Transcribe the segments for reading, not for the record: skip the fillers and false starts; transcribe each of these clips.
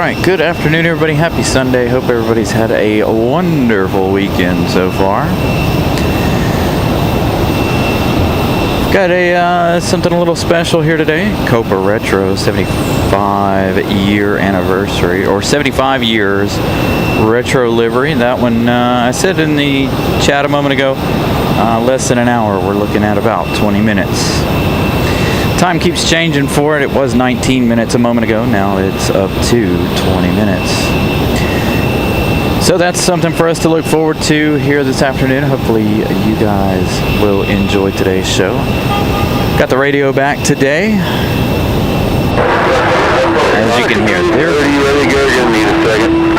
right, good afternoon, everybody. Happy Sunday. Hope everybody's had a wonderful weekend so far. Got a something a little special here today. Copa Retro 75-year anniversary, or 75 years retro livery. That one, I said in the chat a moment ago, less than an hour. We're looking at about 20 minutes. Time keeps changing for it. It was 19 minutes a moment ago. Now it's up to 20 minutes. So that's something for us to look forward to here this afternoon. Hopefully you guys will enjoy today's show. Got the radio back today. As you can hear, there. Ready, go. You're gonna need a second.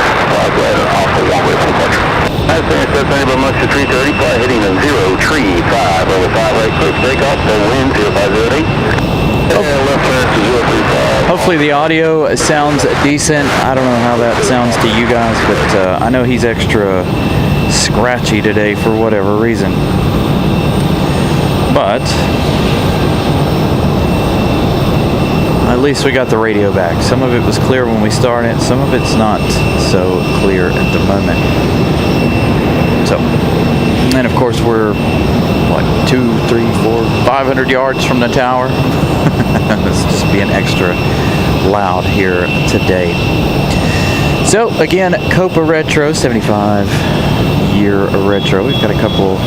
I think that's anybody much to 330. Fly heading to 035 over 5 right quick takeoff. The wind 0508. Hopefully the audio sounds decent. I don't know how that sounds to you guys, but I know he's extra scratchy today for whatever reason. But at least we got the radio back. Some of it was clear when we started, some of it's not so clear at the moment. So, and of course we're, what, 2, 3, 4, 500 yards from the tower. It's just being extra loud here today. So again, Copa Retro 75-year retro. We've got a couple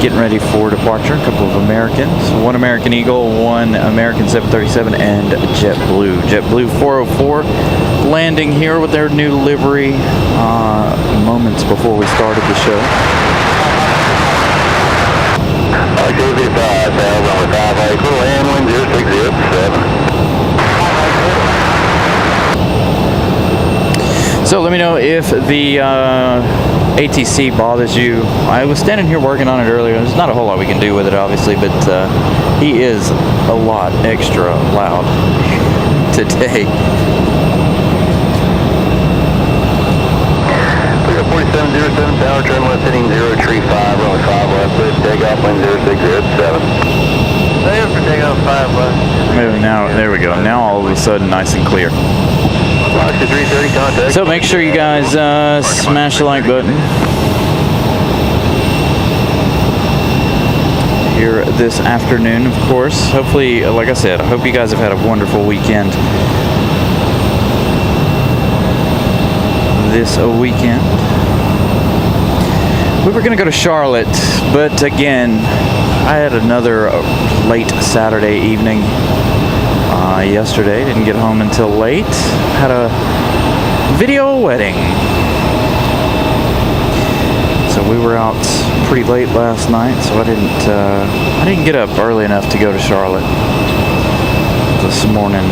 getting ready for departure. A couple of Americans, one American Eagle, one American 737, and JetBlue. JetBlue 404 landing here with their new livery moments before we started the show. So let me know if the ATC bothers you. I was standing here working on it earlier. There's not a whole lot we can do with it, obviously, but he is a lot extra loud today. 4707 tower, turn left heading 035, runway 5 left, clear takeoff, wind 0607. Clear for takeoff 5 left. Now, there we go. Now all of a sudden nice and clear. So make sure you guys smash the like button here this afternoon, of course. Hopefully, like I said, I hope you guys have had a wonderful weekend this weekend. We were going to go to Charlotte, but again, I had another late Saturday evening yesterday. Didn't get home until late. Had a video wedding. So we were out pretty late last night, so I didn't get up early enough to go to Charlotte this morning.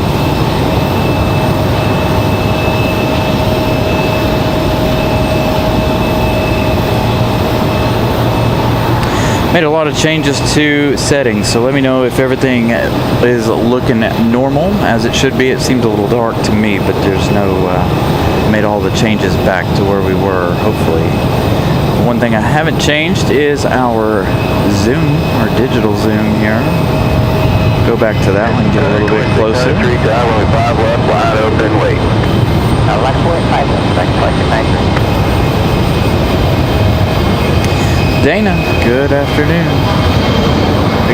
Made a lot of changes to settings, so let me know if everything is looking normal as it should be. It seemed a little dark to me, but there's no, made all the changes back to where we were, hopefully. One thing I haven't changed is our zoom, our digital zoom here. Go back to that one, get a little bit closer. 5 left, wide open, wait. Left 5 left, Dana, good afternoon.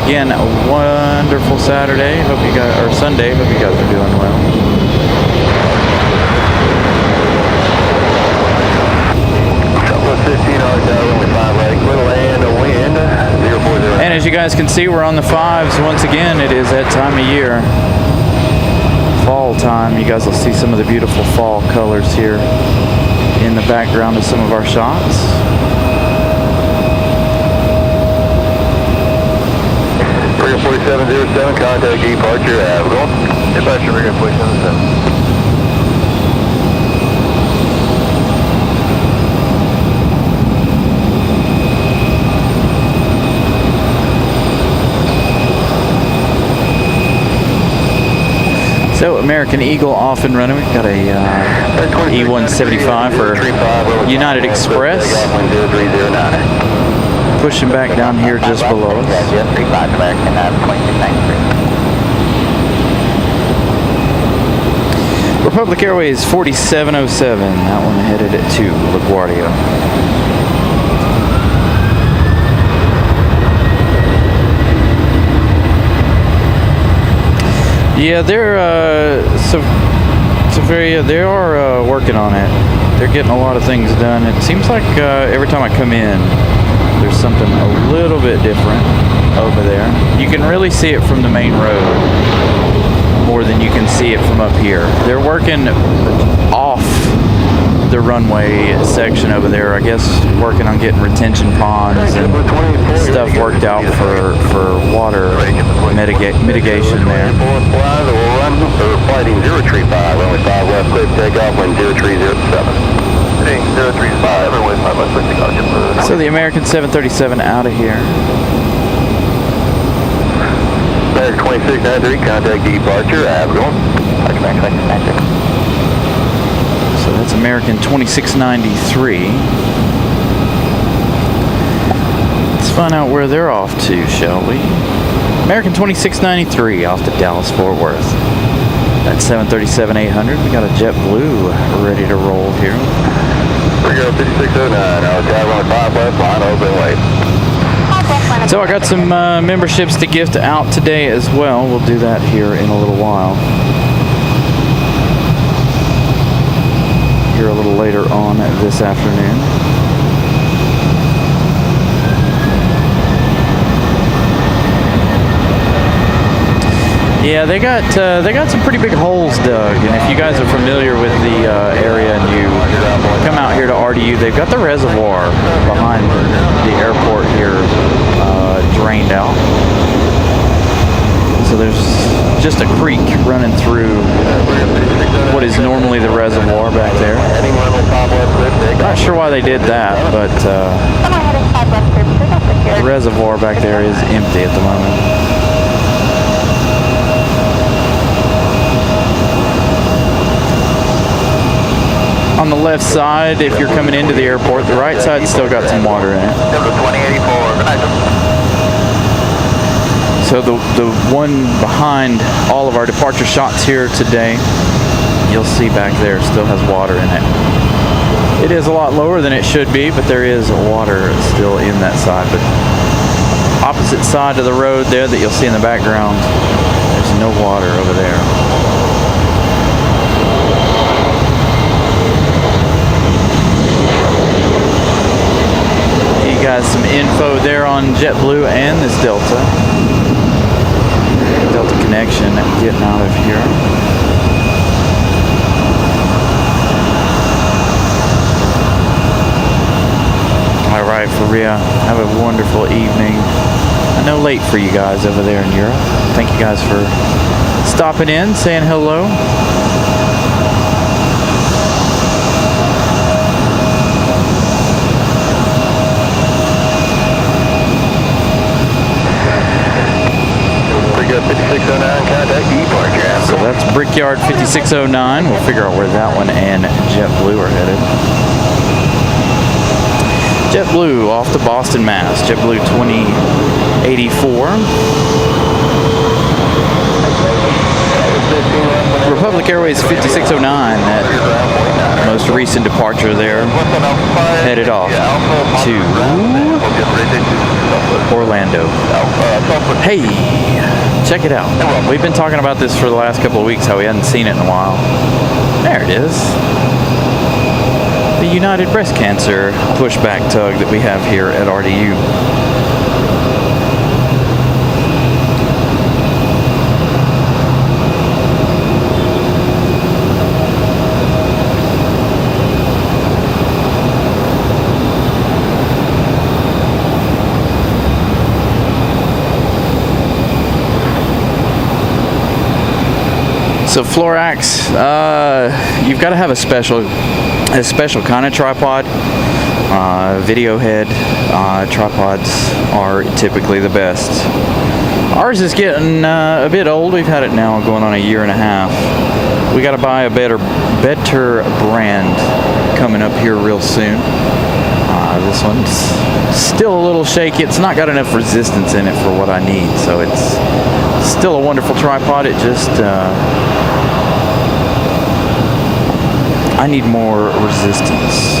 Again, a wonderful Saturday. Hope you guys, or Sunday. Hope you guys are doing well. And as you guys can see, we're on the 5s once again. It is that time of year, fall time. You guys will see some of the beautiful fall colors here in the background of some of our shots. 4707, contact departure, Avenue. Departure, we're going to push on the 7. So, American Eagle off and running. We've got a E175 for United Express. Pushing back down here just below us. Republic Airways 4707, that one headed to LaGuardia. Yeah, they're they are working on it. They're getting a lot of things done. It seems like every time I come in, there's something a little bit different over there. You can really see it from the main road more than you can see it from up here. They're working off the runway section over there, I guess, working on getting retention ponds and stuff worked out for water mitigation there. Flighting 035, runway 5 left, clear takeoff, wind 0307. 035, runway 5 left, clear takeoff. So the American 737 out of here. American 2693, contact departure, Aviation. So that's American 2693. Let's find out where they're off to, shall we? American 2693 off to Dallas-Fort Worth. That's 737-800. We got a JetBlue ready to roll here. 5609, Tower 5 left, line open, wait. So I got some memberships to gift out today as well. We'll do that here in a little while. Here a little later on this afternoon. Yeah, they got some pretty big holes dug, and if you guys are familiar with the area and you come out here to RDU, they've got the reservoir behind the airport here drained out. So there's just a creek running through what is normally the reservoir back there. Not sure why they did that, but the reservoir back there is empty at the moment. On the left side, if you're coming into the airport, the right side's still got some water in it. So the one behind all of our departure shots here today, you'll see back there, still has water in it. It is a lot lower than it should be, but there is water still in that side. But opposite side of the road there that you'll see in the background, there's no water over there. Got some info there on JetBlue and this Delta connection getting out of here. All right, Faria, have a wonderful evening. I know late for you guys over there in Europe. Thank you guys for stopping in, saying hello. So that's Brickyard 5609. We'll figure out where that one and JetBlue are headed. JetBlue off to Boston, Mass. JetBlue 2084. Republic Airways 5609, that most recent departure there, headed off to Orlando. Hey, check it out. We've been talking about this for the last couple of weeks, how we hadn't seen it in a while. There it is. The United Breast Cancer pushback tug that we have here at RDU. So Florax, you've got to have a special kind of tripod. Video head tripods are typically the best. Ours is getting a bit old. We've had it now going on a year and a half. We got to buy a better brand coming up here real soon. This one's still a little shaky. It's not got enough resistance in it for what I need, so it's still a wonderful tripod. It just I need more resistance.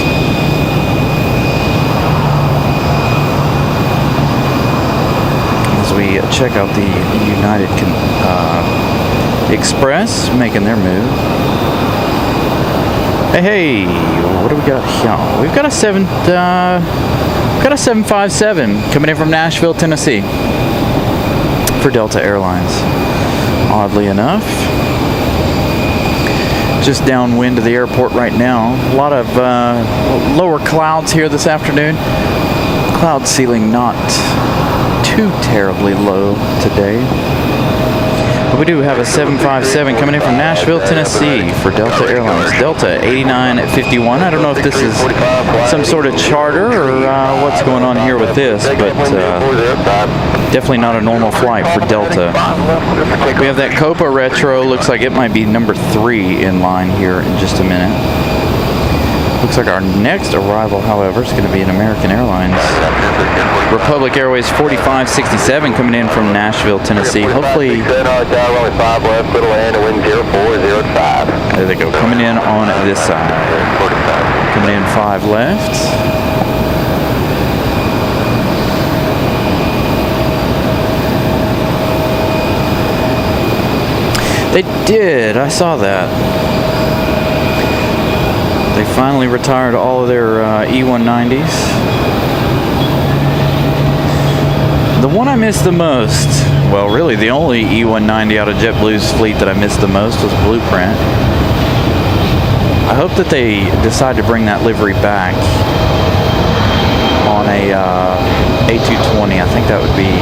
As we check out the United Express making their move. Hey, what do we got here? We've got a 757 coming in from Nashville, Tennessee for Delta Airlines. Oddly enough, just downwind of the airport right now. A lot of lower clouds here this afternoon. Cloud ceiling not too terribly low today. But we do have a 757 coming in from Nashville, Tennessee for Delta Airlines. Delta 8951. I don't know if this is some sort of charter or what's going on here with this, but definitely not a normal flight for Delta. We have that Copa Retro. Looks like it might be number 3 in line here in just a minute. Looks like our next arrival, however, is going to be an American Airlines Republic Airways 4567 coming in from Nashville, Tennessee. Hopefully, there they go, coming in on this side. Coming in 5 left. They did, I saw that. They finally retired all of their E190s. The one I missed the most, well, really the only E190 out of JetBlue's fleet that I missed the most was Blueprint. I hope that they decide to bring that livery back on a A220. I think that would be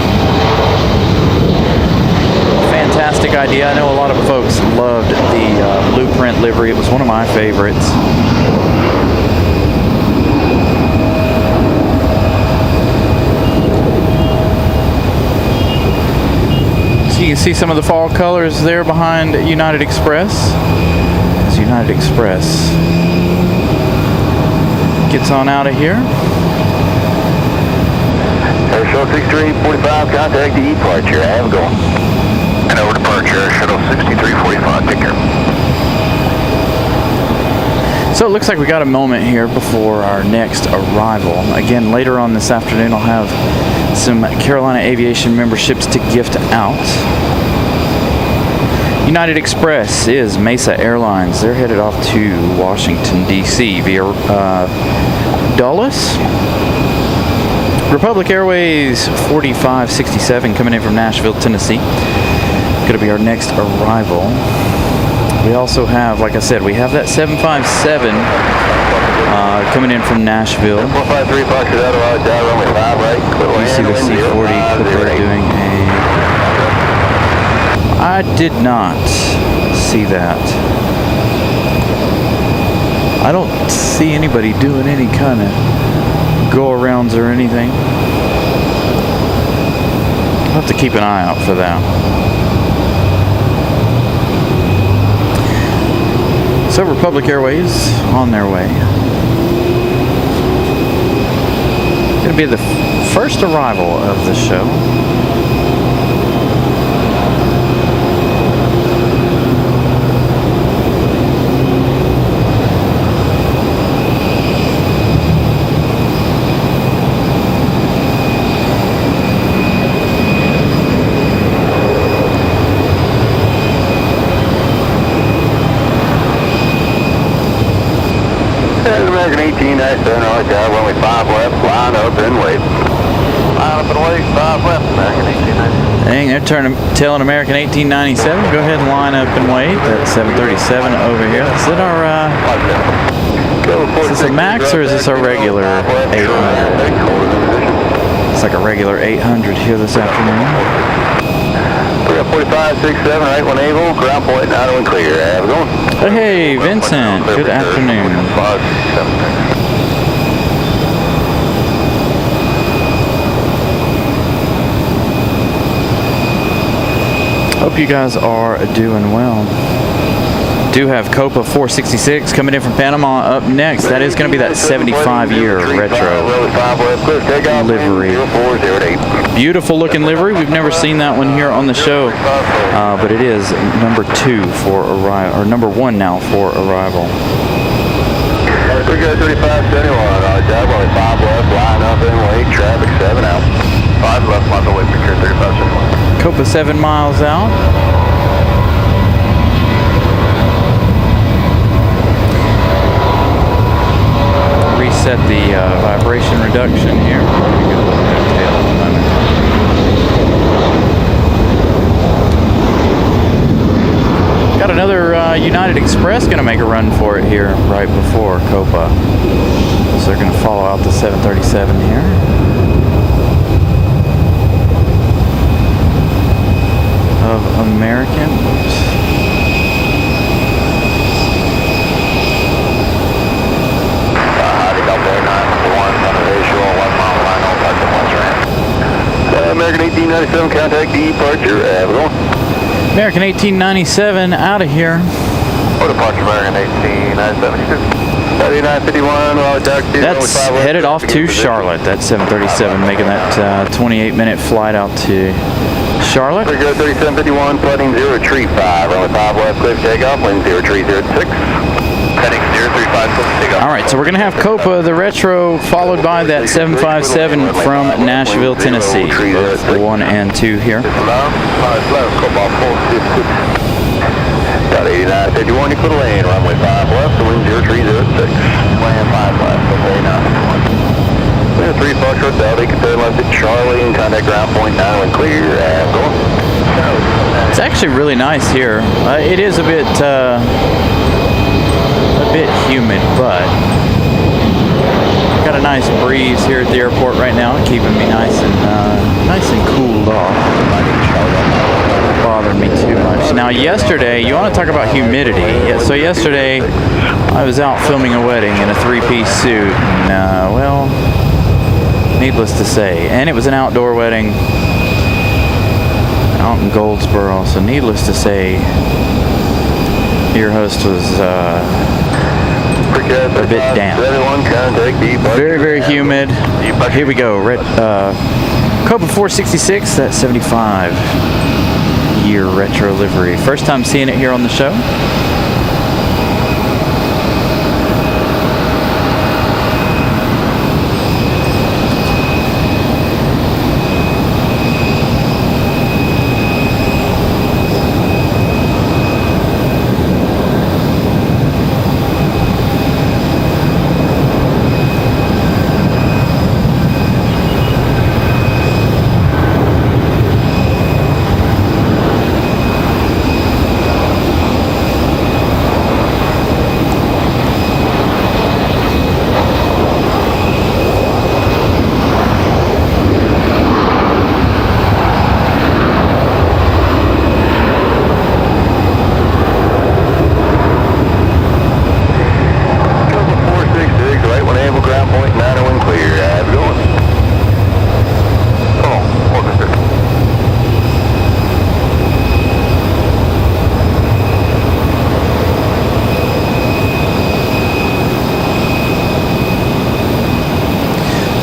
a fantastic idea. I know a lot of folks loved the Blueprint livery. It was one of my favorites. So you can see some of the fall colors there behind United Express. As United Express gets on out of here. Air Shuttle 6345, contact the departure. Have a go. And over departure, Air Shuttle 6345, take care. So it looks like we got a moment here before our next arrival. Again, later on this afternoon, I'll have some Carolina Aviation memberships to gift out. United Express is Mesa Airlines. They're headed off to Washington, D.C. via Dulles. Republic Airways 4567 coming in from Nashville, Tennessee. Going to be our next arrival. We also have, like I said, we have that 757 coming in from Nashville. You see the C-40 doing a... I did not see that. I don't see anybody doing any kind of go-arounds or anything. I'll have to keep an eye out for that. So Republic Airways on their way. It's going to be the first arrival of the show. American 1897, RTR, runway 5 left, line up and wait. Line up and wait, 5 left, American 1897. Dang, they're telling American 1897, go ahead and line up and wait. That's 737 over here. Is it our, is this a MAX or is this our regular 800? It's like a regular 800 here this afternoon. 4567, right one able, ground point, not on clear. Have a go. Hey, Vincent, good afternoon. Hope you guys are doing well. Do have Copa 466 coming in from Panama up next. That is going to be that 75-year retro livery. Beautiful looking livery. We've never seen that one here on the show, but it is number 2 for arrival, or number 1 now for arrival. We're good, 3571, job, only 5 left, line up and wait, traffic 7 out. 5 left, line up, wait, picture 3571. Copa 7 miles out. Reset the vibration reduction here. Got another United Express going to make a run for it here right before Copa. So they're going to follow out the 737 here. Of American. American 1897, contact departure, American 1897 out of here. Oh, departure American 1897. 3951, That's headed off to Charlotte. That 737 making that 28-minute flight out to Charlotte. We're good, 3751, flooding 035, only 5 left, clear takeoff, wind 0306. Heading 035, takeoff. All right, so we're going to have Copa, the retro, folled by that 757 from Nashville, Tennessee. Both 1 and 2 here. Got 8951, you put a lane, runway 5 left, the wind 0306. Land 5 left, okay, 951. 3 Foxtrot Delta, you can turn left at Charlie and contact ground point 9 when clear, go. It's actually really nice here. It is a bit humid, but got a nice breeze here at the airport right now, keeping me nice and cooled off. Not bothering me too much. Now, yesterday, you want to talk about humidity? Yeah, so yesterday, I was out filming a wedding in a 3-piece suit, and well, needless to say, and it was an outdoor wedding out in Goldsboro. So, needless to say, your host was a bit damp. Very, very humid. Here we go. Copa 466, that 75-year retro livery. First time seeing it here on the show.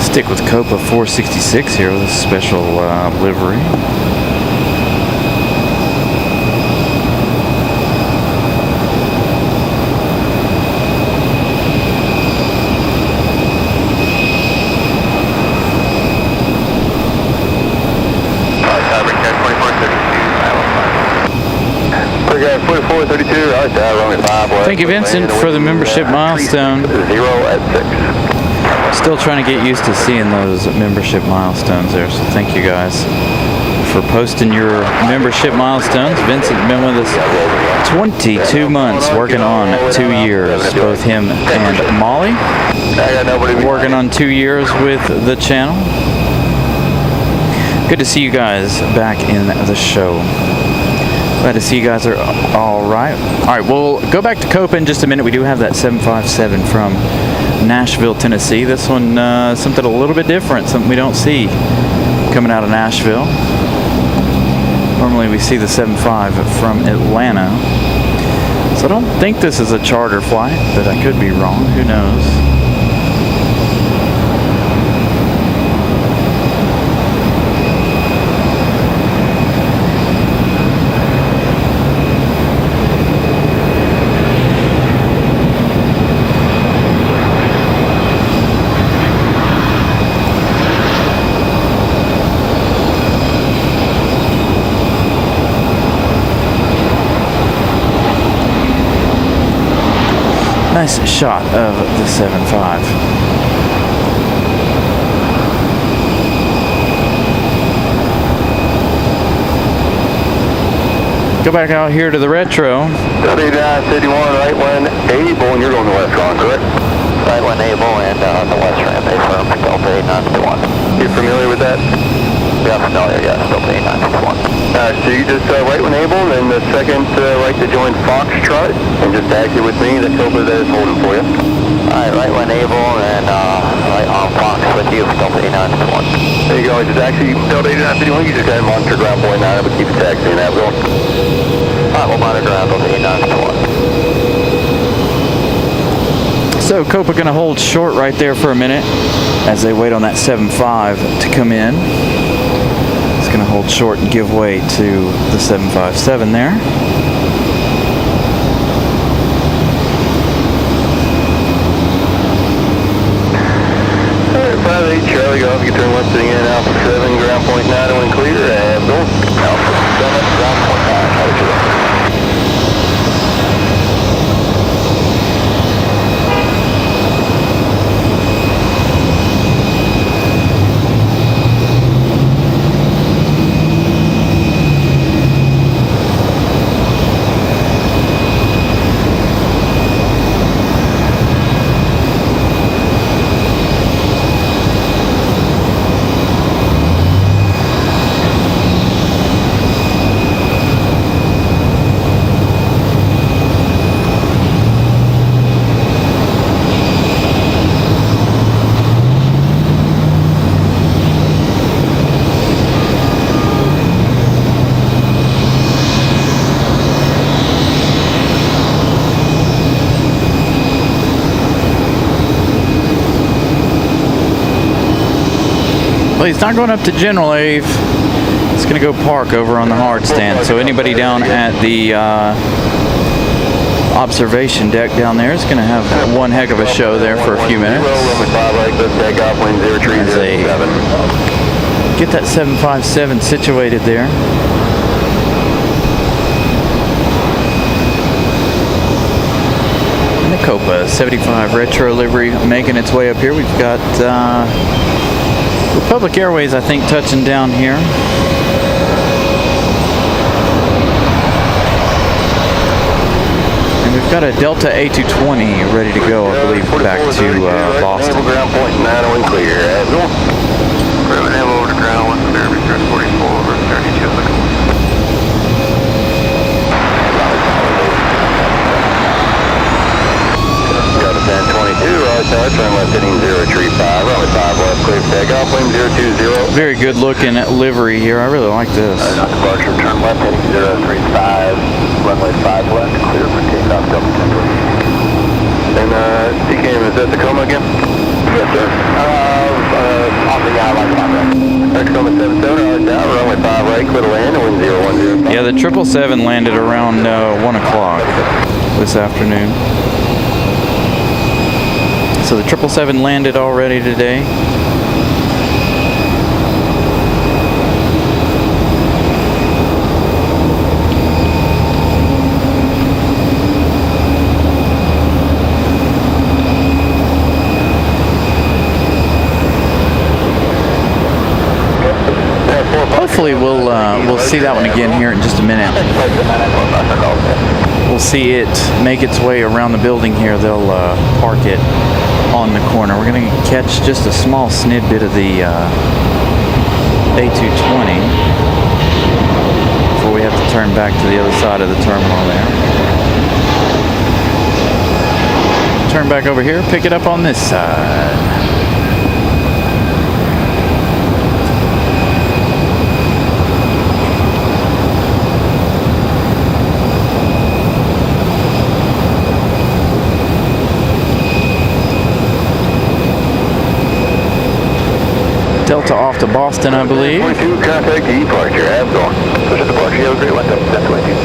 Stick with Copa 466 here with a special livery. Thank you, Vincent, for the membership milestone. 0 at 6. Still trying to get used to seeing those membership milestones there, so thank you guys for posting your membership milestones. Vincent been with us 22 months, working on 2 years. Both him and Molly working on 2 years with the channel. Good to see you guys back in the show. Glad to see you guys are all right. All right, we'll go back to Copa in just a minute. We do have that 757 from Nashville, Tennessee. This one, something a little bit different, something we don't see coming out of Nashville. Normally we see the 75 from Atlanta. So I don't think this is a charter flight, but I could be wrong. Who knows? Nice shot of the 7.5. Go back out here to the retro. Delta 51, right when able, and you're going to west wrong, correct? Right when able, and on the west ramp, affirm, Delta 8951. You familiar with that? Yeah, I'm familiar, yes, Delta 8951. So you just right when able, and then the second right to join Foxtrot, and just taxi with me, the Cobra that is holding for you. Alright, right when able, and right on Fox with you, Delta 8951. There you go, just taxi Delta 8951, you just got to monitor ground point 9, but keep taxiing that going. Alright, we'll monitor ground Delta 8951. So Copa going to hold short right there for a minute as they wait on that 7.5 to come in. It's going to hold short and give way to the 757 there. Alright, 5-8 Charlie, go off, you turn left to the end, Alpha 7, ground point 9, and clear, and go. Alpha 7, ground point 9, how did you look? Well, he's not going up to General Ave. It's going to go park over on the hard stand. So anybody down at the observation deck down there is going to have one heck of a show there for a few minutes. As they get that 757 situated there. And the Copa 75 retro livery making its way up here. We've got Republic Airways, I think, touching down here. And we've got a Delta A220 ready to go, I believe, back to Boston. Ground point 9 clear. Ground over to ground 1 service 44 over 32. Got a 1022, right side, turn left heading 035, runway 5 left, clear for takeoff, wind 020. Very good looking at livery here. I really like this. Not departure, turn left heading 035, runway 5 left, clear for takeoff, Delta 10. And TKM, is that Tacoma again? Yes, sir. On the line, Tacoma 77, down, runway 5 right, clear to land, wind 010. Yeah, the 777 landed around 1 o'clock this afternoon. So the 777 landed already today. Hopefully we'll see that one again here in just a minute. We'll see it make its way around the building here. They'll park it on the corner. We're going to catch just a small snidbit of the A220 before we have to turn back to the other side of the terminal there. Turn back over here, pick it up on this side. Delta off to Boston, I believe. 22, contact departure, have gone. Push at departure, you have a great one, Delta 22.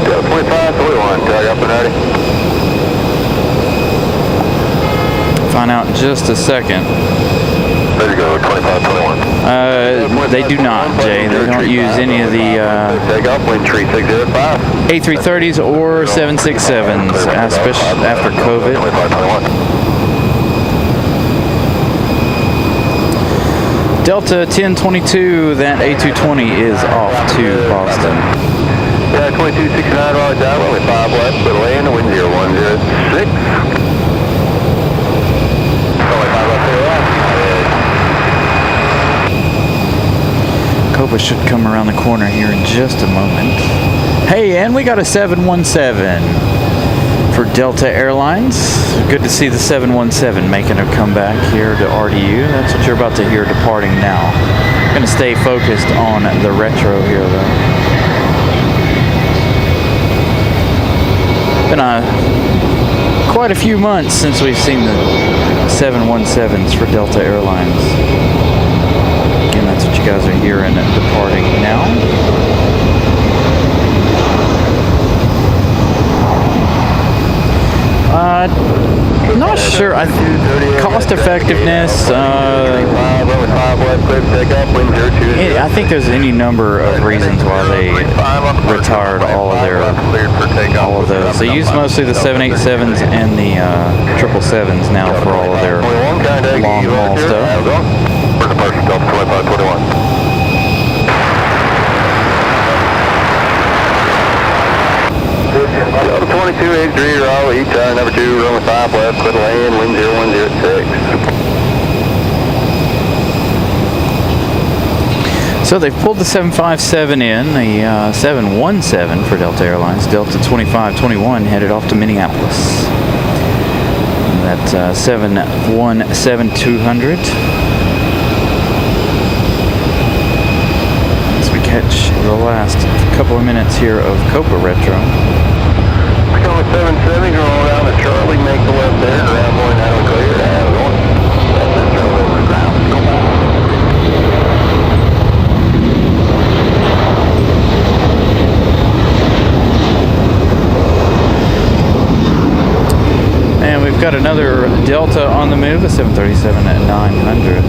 Delta 25, 41, tag up and ready. Find out in just a second. There you go, 2521. They do not, Jay. They don't use any of the Takeoff, wind tree 605. A330s or 767s, especially after COVID. 2521. Delta 1022, that A220 is off to Boston. Yeah, 2269 Raleigh down, only 5 left, but land, wind 0106. Only 5 left there left. Copa should come around the corner here in just a moment. Hey, and we got a 717 for Delta Airlines. Good to see the 717 making a comeback here to RDU. That's what you're about to hear departing now. Going to stay focused on the retro here, though. Been quite a few months since we've seen the 717s for Delta Airlines. Again, that's what you guys are hearing departing now. Not sure. Cost effectiveness. I think there's any number of reasons why they retired all of those. They use mostly the 787s and the 777s now for all of their long haul stuff. Where's the person? Delta 2521. 2283 Raleigh, number 2, runway 5 left, clear to land, wind 0106. So they've pulled the 757 in, the 717 for Delta Airlines. Delta 2521 headed off to Minneapolis. That 717-200. As we catch the last couple of minutes here of Copa Retro. 770, going around to Charlie, make the left there, around going that'll clear, going. That's it, Charlie over the ground, go back. And we've got another Delta on the move, a 737 at 900.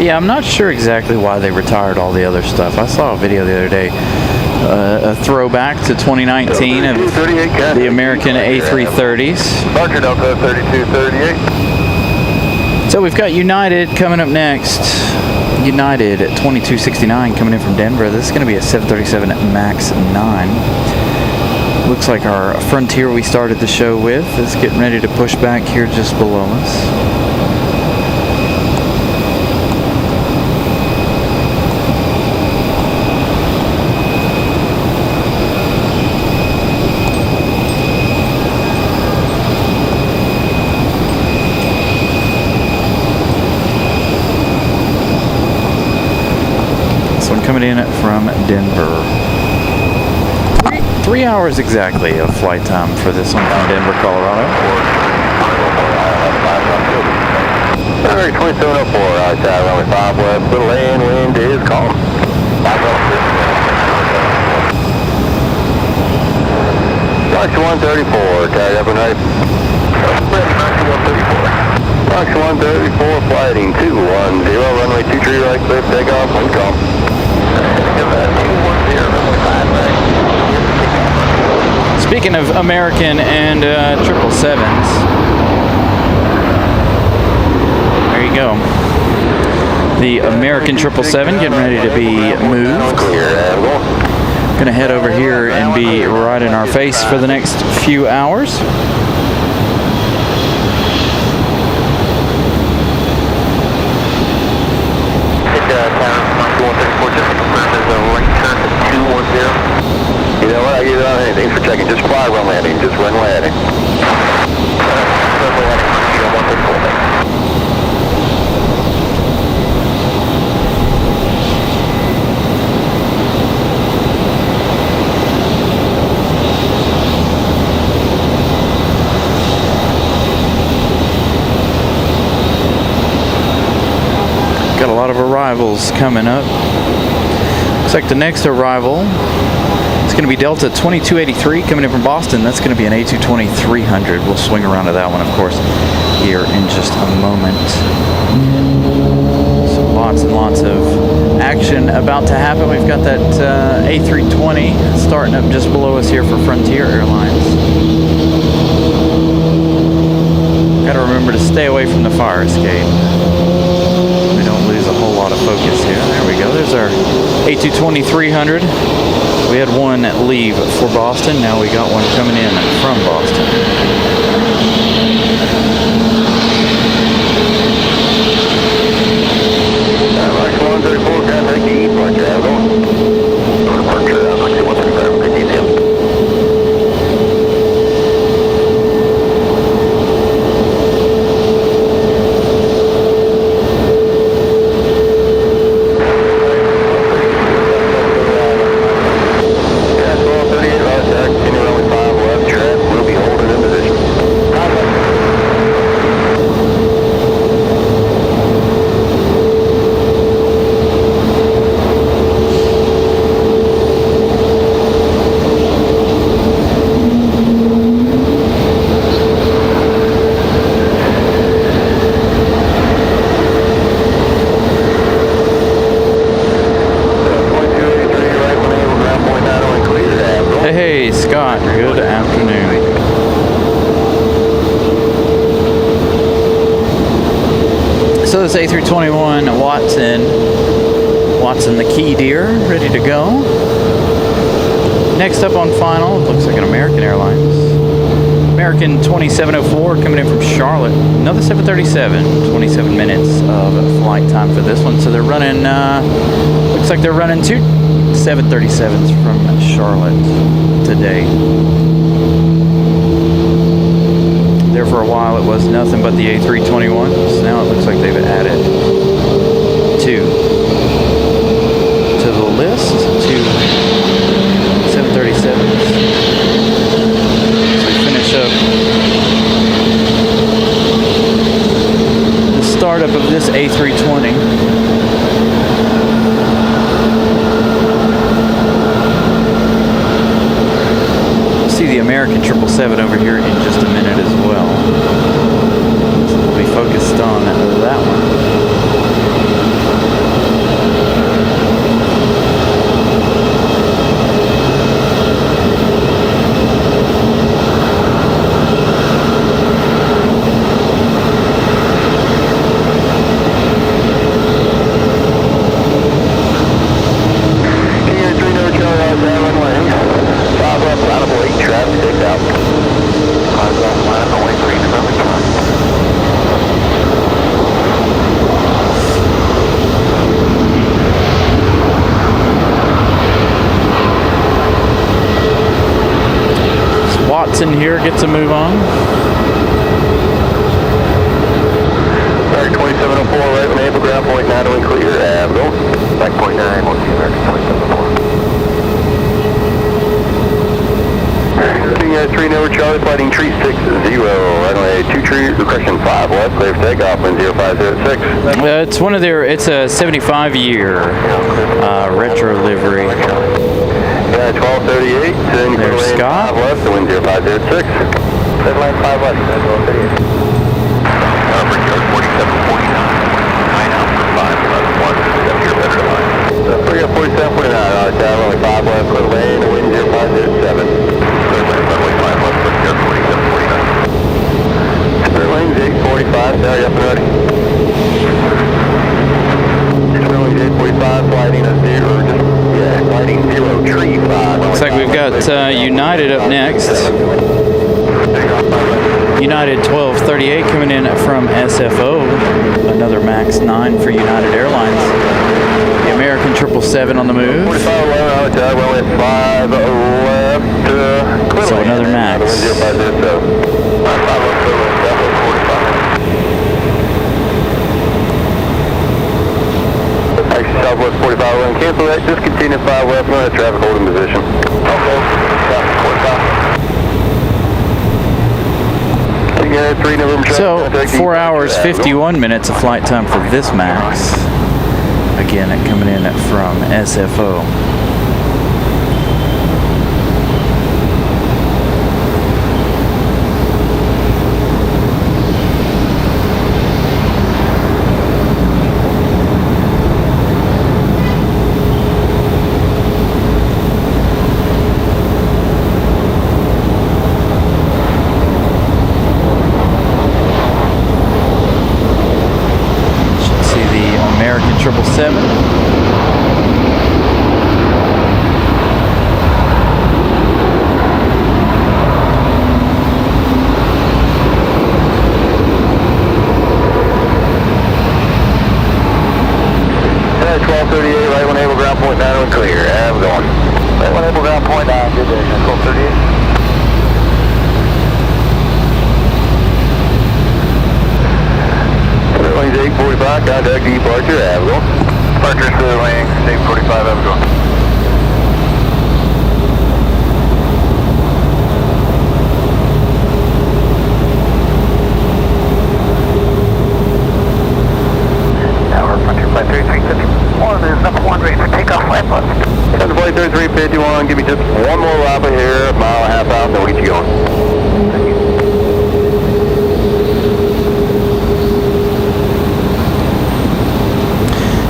Yeah, I'm not sure exactly why they retired all the other stuff. I saw a video the other day, a throwback to 2019 of the American A330s. Departure Delta 3238. So we've got United coming up next. United at 2269 coming in from Denver. This is going to be a 737 MAX 9. Looks like our Frontier we started the show with is getting ready to push back here just below us. Coming in from Denver. Three hours exactly of flight time for this one from Denver, Colorado. Alright, 2704, outside runway 5 left, little land, wind is calm. Fox 134, carry up and right. Fox 134, flighting 210, runway 23 right, clear, takeoff, wind calm. Speaking of American and 777s, there you go. The American 777 getting ready to be moved. Gonna head over here and be right in our face for the next few hours. You know what, I give it on anything for checking, just fly run landing, just run landing. Got a lot of arrivals coming up. Looks like the next arrival is going to be Delta 2283 coming in from Boston. That's going to be an A220-300. We'll swing around to that one, of course, here in just a moment. So lots and lots of action about to happen. We've got that A320 starting up just below us here for Frontier Airlines. Got to remember to stay away from the fire escape. We don't lose a whole lot of focus here. There we go. There's our A220-300. We had one leave for Boston. Now we got one coming in from Boston. Hey, Scott, good afternoon. So this A321 Watson the key deer, ready to go. Next up on final, looks like an American Airlines. American 2704 coming in from Charlotte. Another 737, 27 minutes of flight time for this one. So they're running, looks like they're running two 737s from Charlotte today. There for a while it was nothing but the A321s. Now it looks like they've added two to the list, two 737s. So we finish up the startup of this A320. The American 777 over here in just a minute as well. So we'll be focused on that one. Watson here gets a move on. American 2704, right when able, ground point 9 to clear, go. Back point 9, we'll see American 2704. King 3 November Charlie, flighting tree 60, runway 2 tree, correction 5 left, clear for takeoff, wind 0506. It's one of their, it's a 75-year retro livery. Yeah, 1238, there's Scott. 5 left, the wind 0506. Red line 5 left, 1238. Brickyard 4749, 9 out for 5 left, 1, 7 your better line. Brickyard 4749, down only 5 left, clear lane, the wind 0507. Clear lane, runway 5 left, Brickyard 4749. Clear lane's 845, now you up and ready. Clear lane's 845, sliding a 0, just, yeah, sliding 0, tree 5. Looks like we've got United up next. United 1238 coming in from SFO. Another MAX 9 for United Airlines. The American 777 on the move. 45 left, runway 5 left. So another MAX. Southwest 45 left, cancel that, just continue 5 left, traffic holding position. Okay, traffic 45. So 4 hours 51 minutes of flight time for this MAX. again, coming in from SFO. Should see the American 777. Contact departure, Abigail. Departure to the lane, 845, Abigail. Tower, Frontier Flight 3351 is number 1 ready for takeoff, land plus. Frontier Flight 3351, give me just one more lap of here, a mile and a half out, and then we'll get you going. Thank you.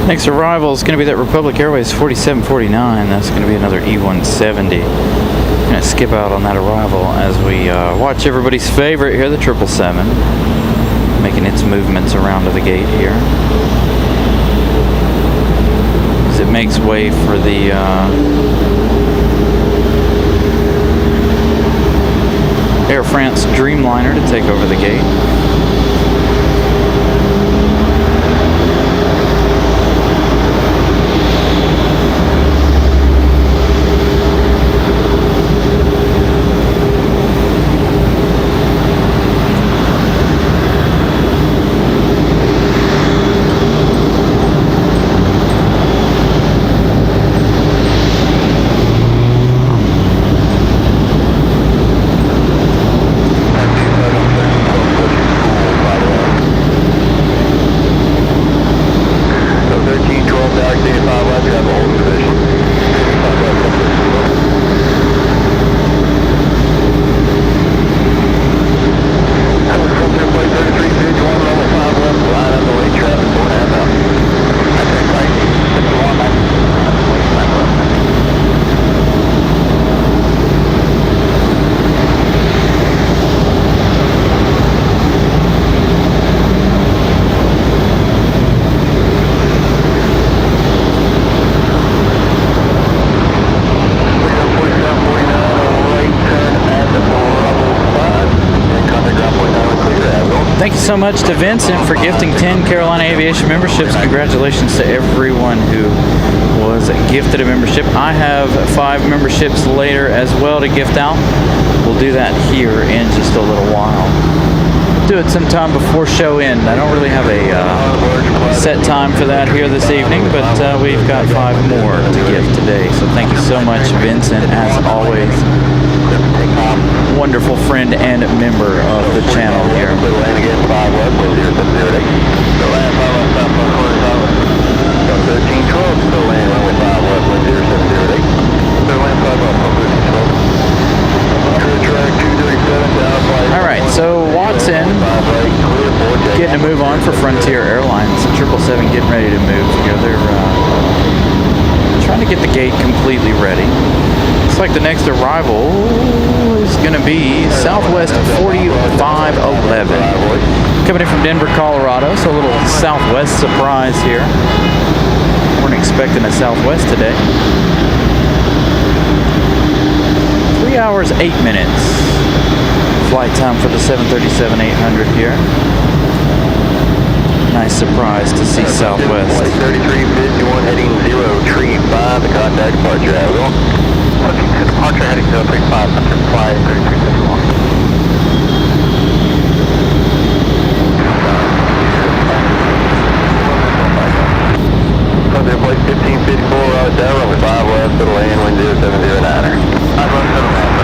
Next arrival is going to be that Republic Airways 4749. That's going to be another E170. I'm going to skip out on that arrival as we watch everybody's favorite here, the 777, making its movements around to the gate here. As it makes way for the Air France Dreamliner to take over the gate. Thank you so much to Vincent for gifting 10 Carolina Aviation memberships. Congratulations to everyone who was gifted a membership. I have 5 memberships later as well to gift out. We'll do that here in just a little while. Do it sometime before show end. I don't really have a set time for that here this evening, but we've got 5 more to give today. So thank you so much, Vincent, as always. Wonderful friend and member of the channel here. Alright, so Watson getting a move on for Frontier Airlines. 777 getting ready to move here. They're trying to get the gate completely ready. Looks like the next arrival is going to be Southwest 4511. Coming in from Denver, Colorado, so a little Southwest surprise here. Weren't expecting a Southwest today. 3 hours, 8 minutes. Flight time for the 737-800 here. Nice surprise to see Southwest. 3351 heading 035, the contact departure, Abigail. Looking to departure heading 035, under flight 3351. Sunday flight 1554, Durham, with 5 left to the lane, wind 0709er. 5 left to the lane,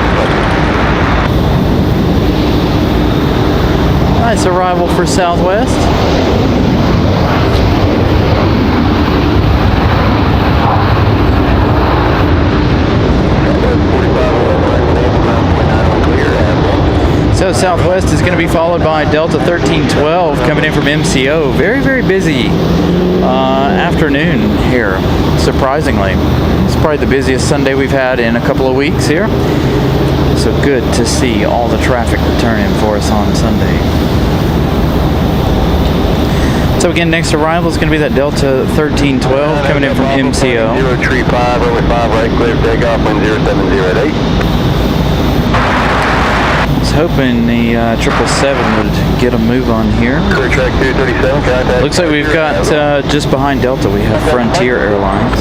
Nice arrival for Southwest. So Southwest is going to be followed by Delta 1312 coming in from MCO. Very, very busy afternoon here, surprisingly. It's probably the busiest Sunday we've had in a couple of weeks here. So good to see all the traffic returning for us on Sunday. So again, next arrival is going to be that Delta 1312 coming in from MCO. 035, runway 5 right, clear takeoff, wind 0708. I was hoping the 777 would get a move on here. Clear track 237, contact. Looks like we've got just behind Delta, we have Frontier Airlines.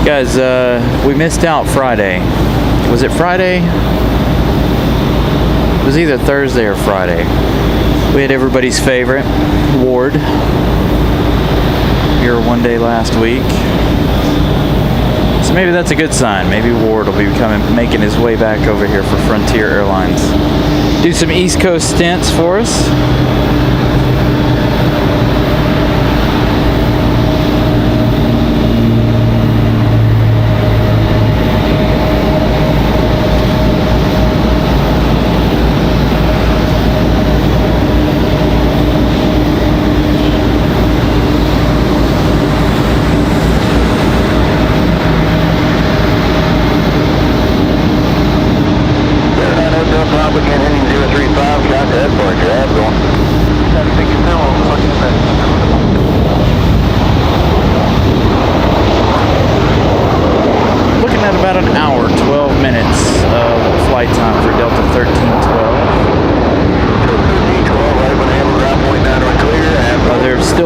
Guys, we missed out Friday. Was it Friday? It was either Thursday or Friday. We had everybody's favorite, Ward, here one day last week. So maybe that's a good sign. Maybe Ward will be making his way back over here for Frontier Airlines. Do some East Coast stints for us.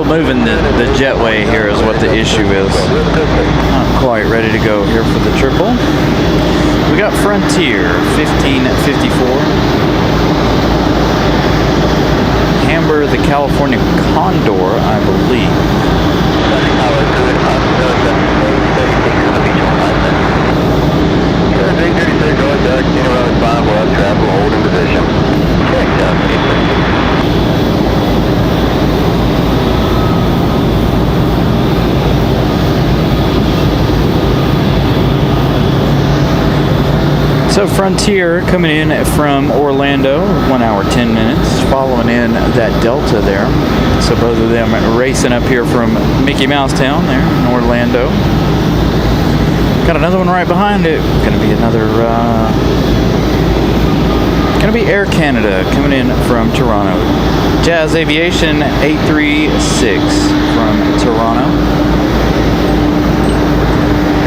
Moving the jetway here is what the issue is. Not quite ready to go here for the triple. We got Frontier 1554. Hamburg, the California Condor, I believe. So Frontier coming in from Orlando, 1 hour 10 minutes, following in that Delta there. So both of them racing up here from Mickey Mouse Town there in Orlando. Got another one right behind it. Gonna be another, gonna be Air Canada coming in from Toronto. Jazz Aviation 836 from Toronto.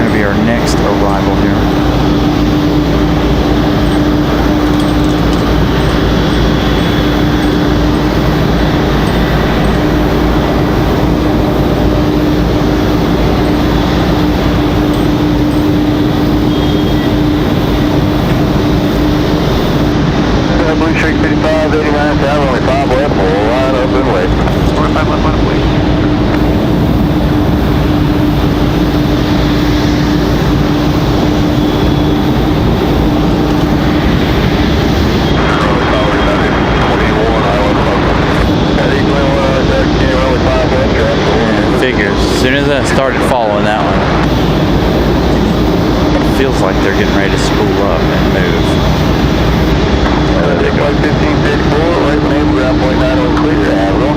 Gonna be our next arrival here. As soon as I started following that one, it feels like they're getting ready to spool up and move. Take 1554, right name, ground point 90 clear, Avenue.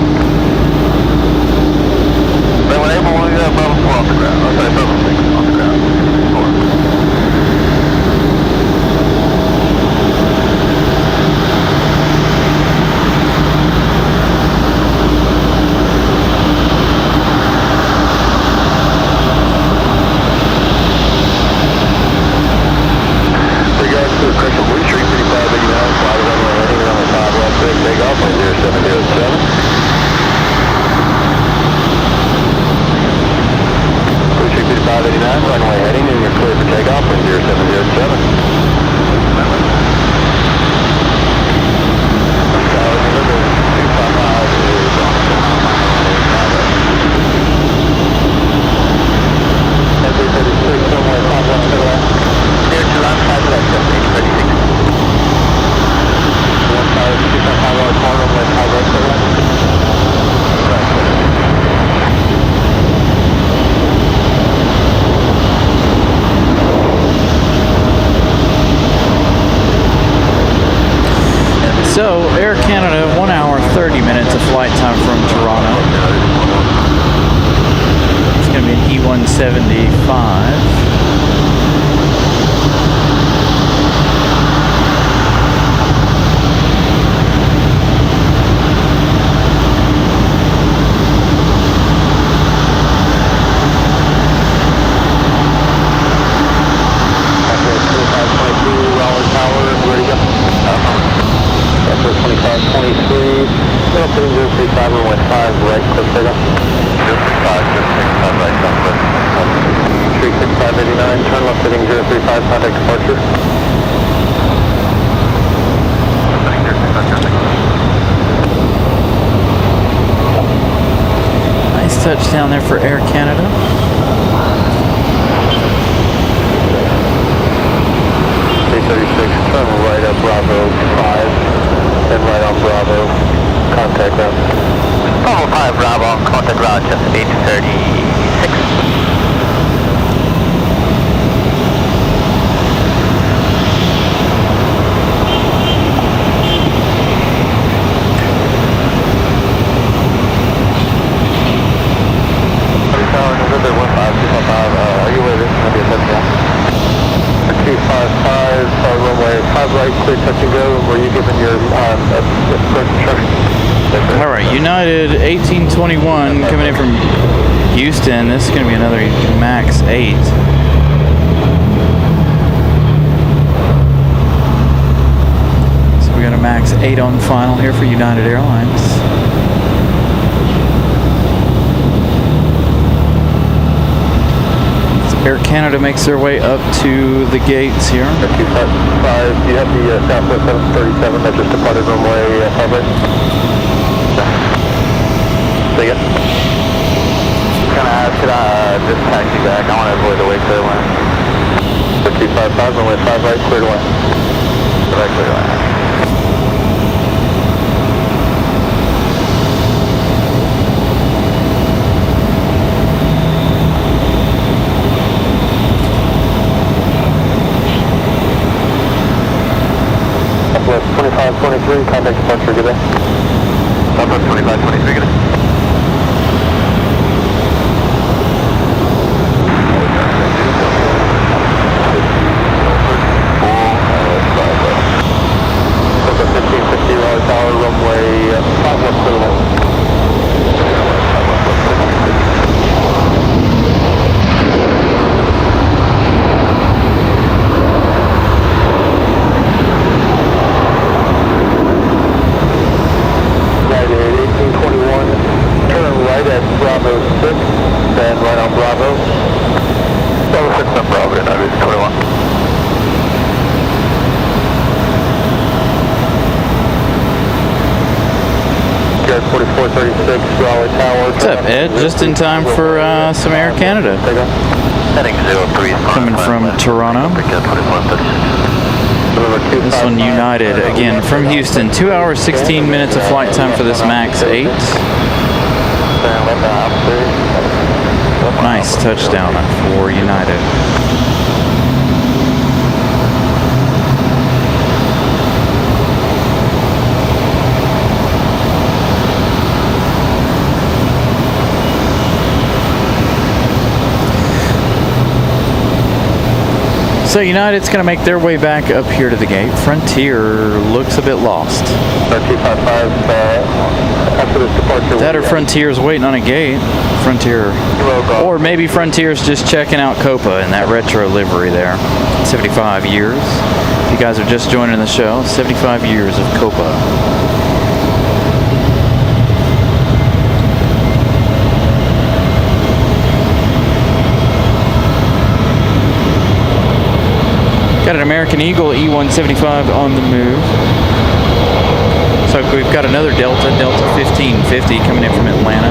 So, Air Canada, 1 hour, 30 minutes of flight time from Toronto. It's going to be an E175. Nice touchdown there for Air Canada. Turn right up Bravo 5, and right on Bravo, contact ground. Bravo 5, Bravo, contact ground, just 836. Are you with us? I'll be a touchdown. 255, runway 5 right, clear touch and go. Were you given your instructions? All right, United 1821 coming in from Houston. This is going to be another Max 8. So we got a Max 8 on final here for United Airlines. Air Canada makes their way up to the gates here. 255, do you have the Southwest 737 that just departed runway 5 right? Say again? Can I just taxi back? I want to avoid the way clear line. 255, runway 5 right, clear to line. Right, clear to line. Southwest 2523, contact departure, good day. Southwest 2523, good day. Southwest 1550, Raleigh Tower, runway 5 left, clear line. Bravo 6, then right on Bravo. Bravo 6 on Bravo, and Aviation 21. Guard 4436, Raleigh Tower. What's up, Ed? Just in time for some Air Canada. Heading 03. Coming from Toronto. This one United, again, from Houston. 2 hours, 16 minutes of flight time for this Max 8. Nice touchdown for United. So United's going to make their way back up here to the gate. Frontier looks a bit lost. 255, after this departure. That or Frontier's waiting on a gate. Frontier. Or maybe Frontier's just checking out Copa in that retro livery there. 75 years. If you guys are just joining the show, 75 years of Copa. Got an American Eagle E175 on the move. So we've got another Delta 1550 coming in from Atlanta.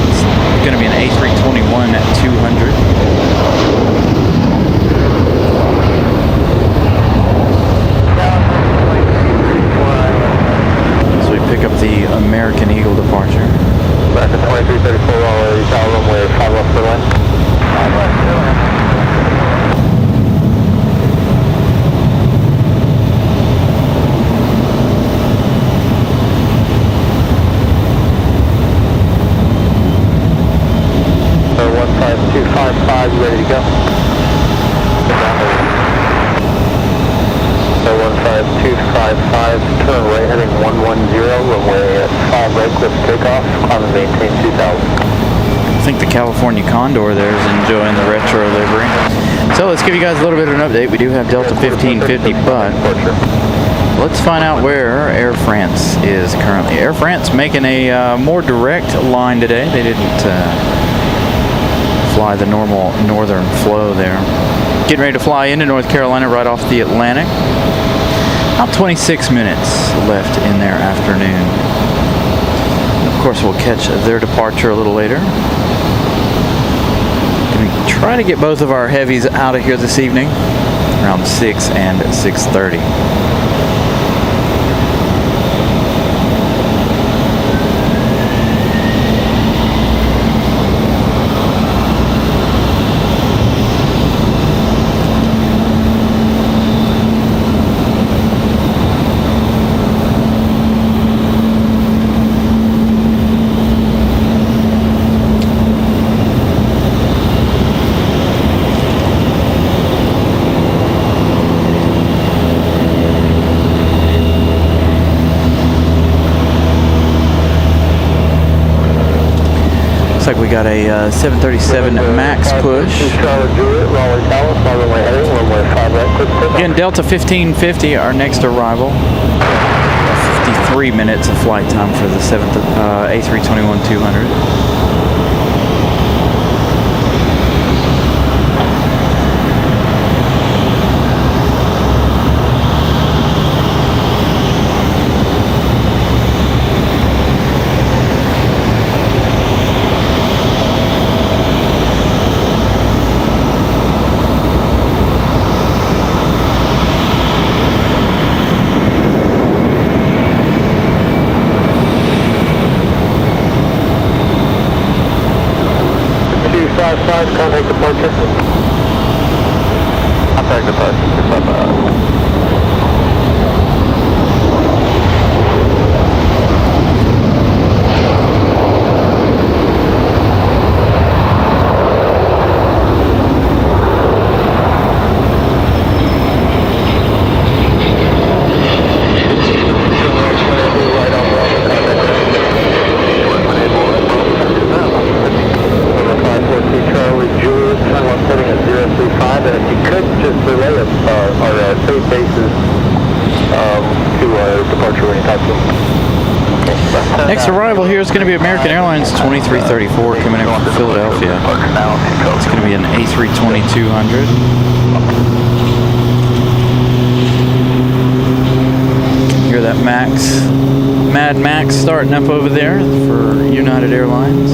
It's going to be an A321 at 200. So we pick up the American Eagle departure. Back to 2334 Raleigh, tower runway 5 left for line. 5 left for line. 255, turn right heading 110, runway at 5 right, cliff takeoff, climb and maintain 2000. I think the California Condor there is enjoying the retro livery. So let's give you guys a little bit of an update. We do have Delta 1550, but let's find out where Air France is currently. Air France making a more direct line today. They didn't fly the normal northern flow there. Getting ready to fly into North Carolina right off the Atlantic. About 26 minutes left in their afternoon. Of course, we'll catch their departure a little later. Gonna try to get both of our heavies out of here this evening around 6 and 6:30. Like we got a 737 MAX push. Again, Delta 1550, our next arrival. 53 minutes of flight time for the A321-200. Contact departure. Contact departure. Next arrival here is going to be American Airlines 2334 coming in from Philadelphia. It's going to be an A320-200. Hear that Max, Mad Max starting up over there for United Airlines.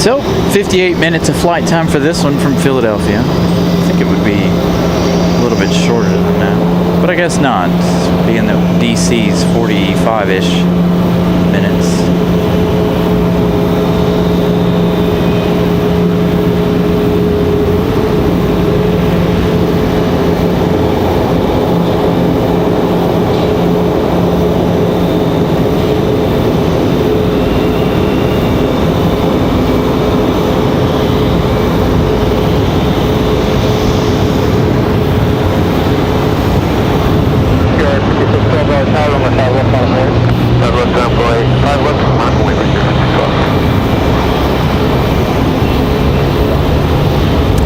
So, 58 minutes of flight time for this one from Philadelphia. I think it would be a little bit shorter than that, but I guess not, being that DC's 45-ish minutes.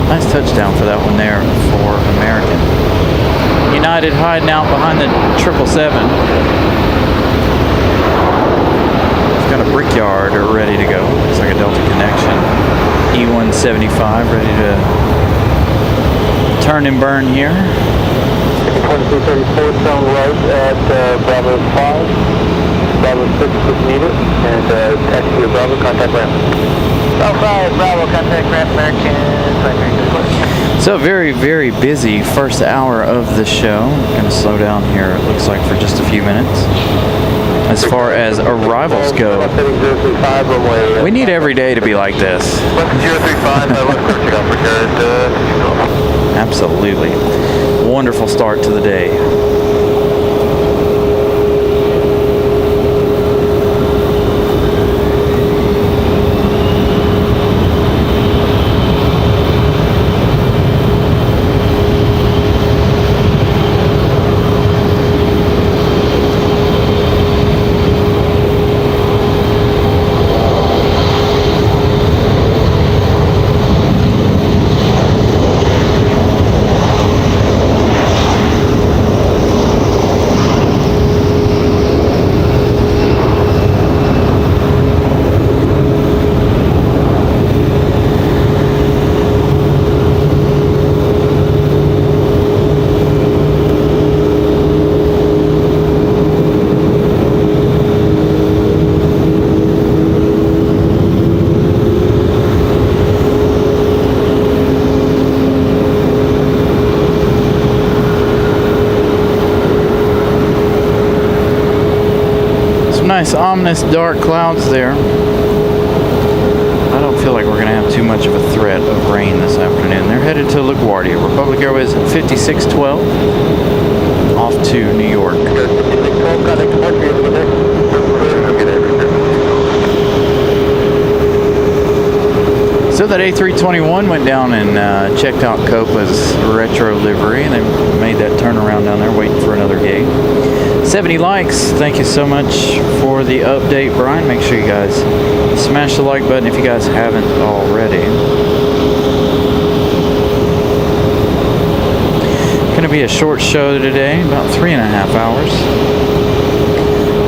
Nice touchdown for that one there for American. United hiding out behind the 777. It's got a brickyard ready to go. Looks like a Delta connection. E175 ready to turn and burn here. 2234 sound right at Bravo 5. Bravo 6 is needed. And taxi to Bravo, contact ramp. Bravo 5, Bravo, contact ramp, American. So very, very busy first hour of the show. Gonna slow down here, it looks like, for just a few minutes. As far as arrivals go, we need every day to be like this. Absolutely. Wonderful start to the day. nice ominous dark clouds there. I don't feel like we're going to have too much of a threat of rain this afternoon. They're headed to LaGuardia. Republic Airways at 5612 off to New York. So that A321 went down and checked out Copa's retro livery, and they made that turnaround down there waiting for another gate. 70 likes. Thank you so much for the update, Brian. Make sure you guys smash the like button if you guys haven't already. Going to be a short show today, about 3.5 hours.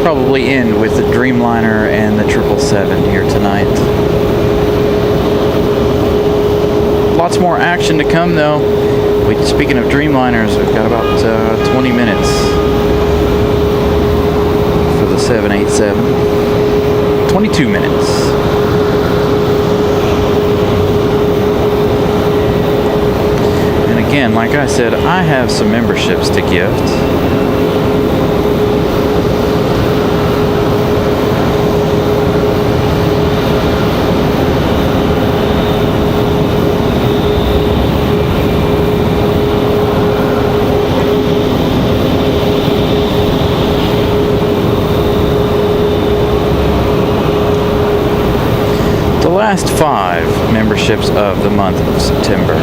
Probably end with the Dreamliner and the 777 here tonight. Lots more action to come, though. Speaking of Dreamliners, we've got about 20 minutes for the 787. 22 minutes. And again, like I said, I have some memberships to gift. Last 5 memberships of the month of September.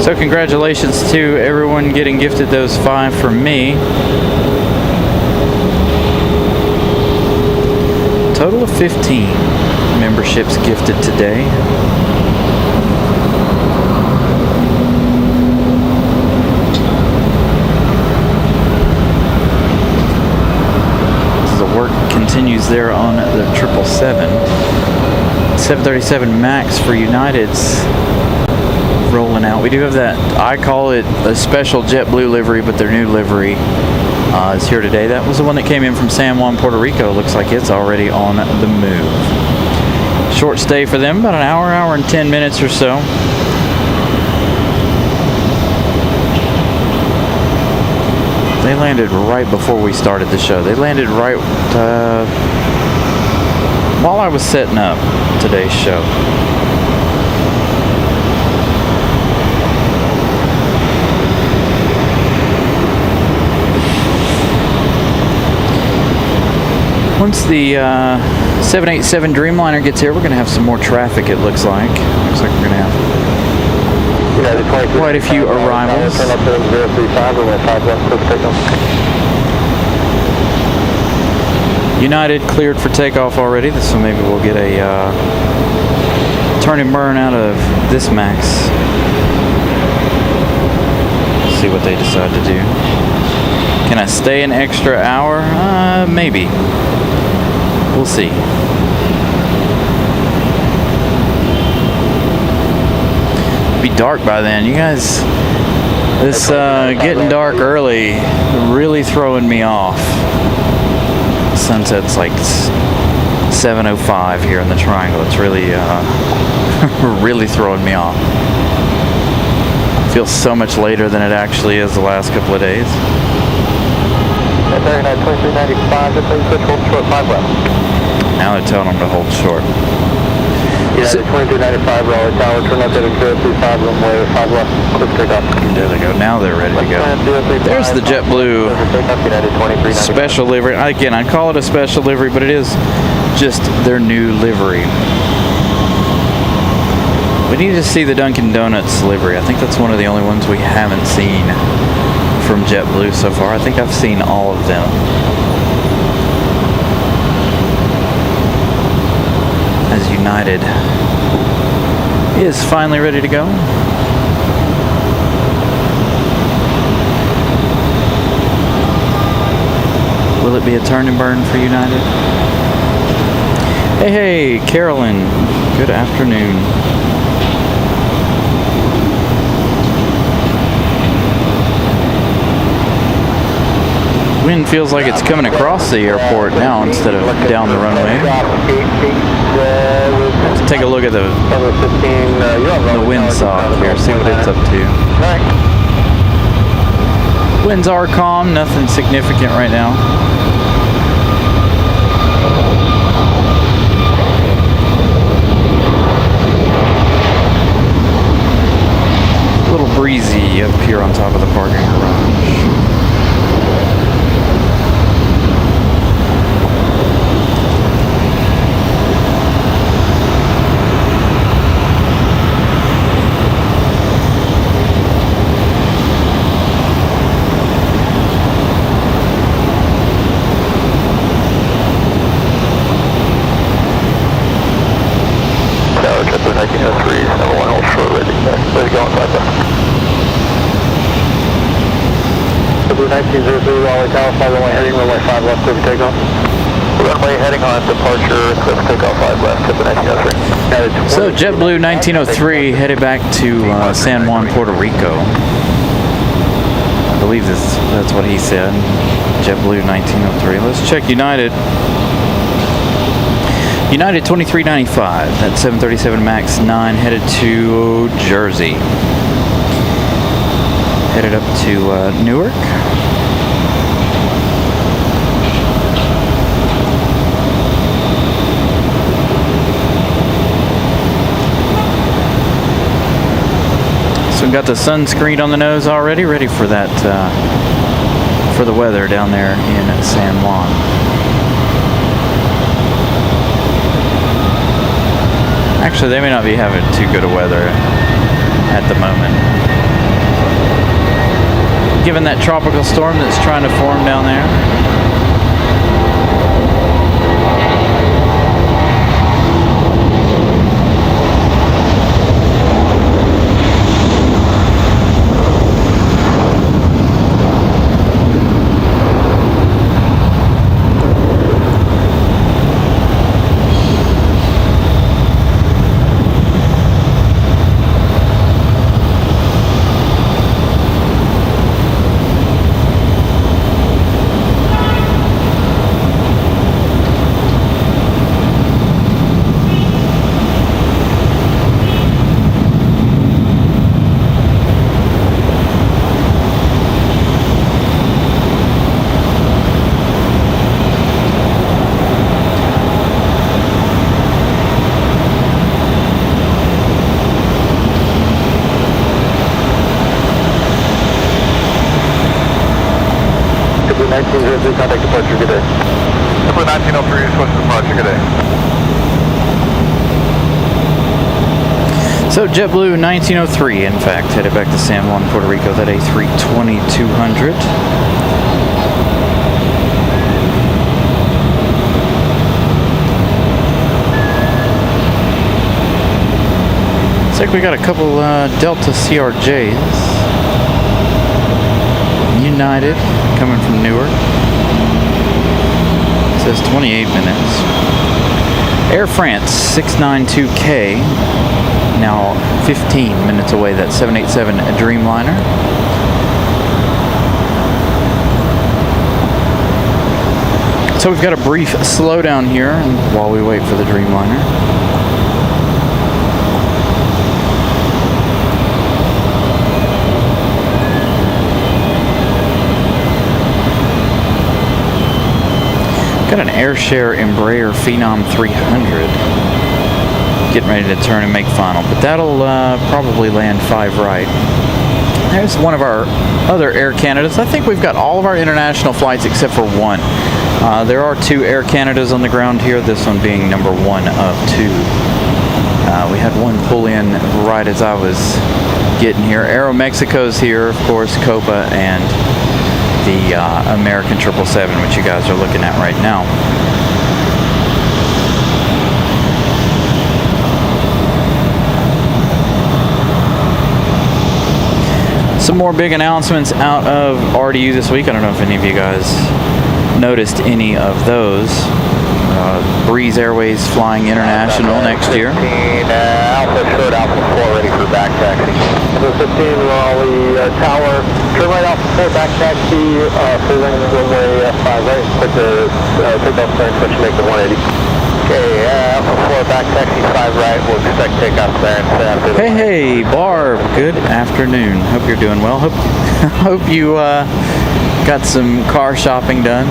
So congratulations to everyone getting gifted those 5 from me. Total of 15 memberships gifted today. The work continues there on the 737 MAX for United's rolling out. We do have that, I call it a special JetBlue livery, but their new livery is here today. That was the one that came in from San Juan, Puerto Rico. Looks like it's already on the move. Short stay for them, about an hour and 10 minutes or so. They landed right before we started the show. They landed right while I was setting up today's show. Once the 787 Dreamliner gets here, we're going to have some more traffic, it looks like. Looks like we're going to have quite a few arrivals. United cleared for takeoff already, so maybe we'll get a turn and burn out of this MAX. See what they decide to do. Can I stay an extra hour? Maybe. We'll see. It'll be dark by then. You guys, this getting dark early really throwing me off. Sunset's like 7:05 here in the Triangle. It's really really throwing me off. Feels so much later than it actually is the last couple of days. 2395, just switch, hold short, 5 left. Now they're telling them to hold short. United 2295 Raleigh Tower, turn left at 035, runway 5 left, quick takeoff. There they go. Now they're ready to go. There's the JetBlue special livery. Again, I call it a special livery, but it is just their new livery. We need to see the Dunkin' Donuts livery. I think that's one of the only ones we haven't seen from JetBlue so far. I think I've seen all of them. As United is finally ready to go. Will it be a turn and burn for United? Hey, Carolyn. Good afternoon. Wind feels like it's coming across the airport now instead of down the runway. Let's take a look at the windsock here, see what it's up to. Winds are calm, nothing significant right now. A little breezy up here on top of the parking garage. Raleigh Tower, fly runway heading, runway 5 left, clear for takeoff. Runway heading on departure, clear for takeoff 5 left, tip of 1903. So JetBlue 1903 headed back to San Juan, Puerto Rico. I believe that's what he said. JetBlue 1903. Let's check United. United 2395, that 737 MAX 9 headed to Jersey. Headed up to Newark. So we've got the sunscreen on the nose already, ready for that, for the weather down there in San Juan. Actually, they may not be having too good of weather at the moment, given that tropical storm that's trying to form down there. Contact departure, good day. Number 1903, request departure, good day. So JetBlue 1903, in fact, headed back to San Juan, Puerto Rico, that A320-200. Looks like we got a couple Delta CRJs. United coming from Newark. It says 28 minutes. Air France 692K, now 15 minutes away. That 787 Dreamliner. So we've got a brief slowdown here while we wait for the Dreamliner. Got an AirShare Embraer Phenom 300 getting ready to turn and make final, but that'll probably land 5 right. There's one of our other Air Canadas. I think we've got all of our international flights except for one. There are 2 Air Canadas on the ground here, this one being number 1 of 2. We had one pull in right as I was getting here. Aeromexico's here, of course, Copa, and the American 777, which you guys are looking at right now. Some more big announcements out of RDU this week. I don't know if any of you guys noticed any of those. Breeze Airways flying international next year. 15, Alpha short, Alpha 4 ready for back taxi. Alpha 15, Raleigh Tower, turn right Alpha 4, back taxi, full length runway F5 right, quick takeoff clearance, which make the 180. Okay, Alpha 4, back taxi 5 right, we'll expect takeoff clearance after the... Hey, Barb, good afternoon. Hope you're doing well. Hope you got some car shopping done.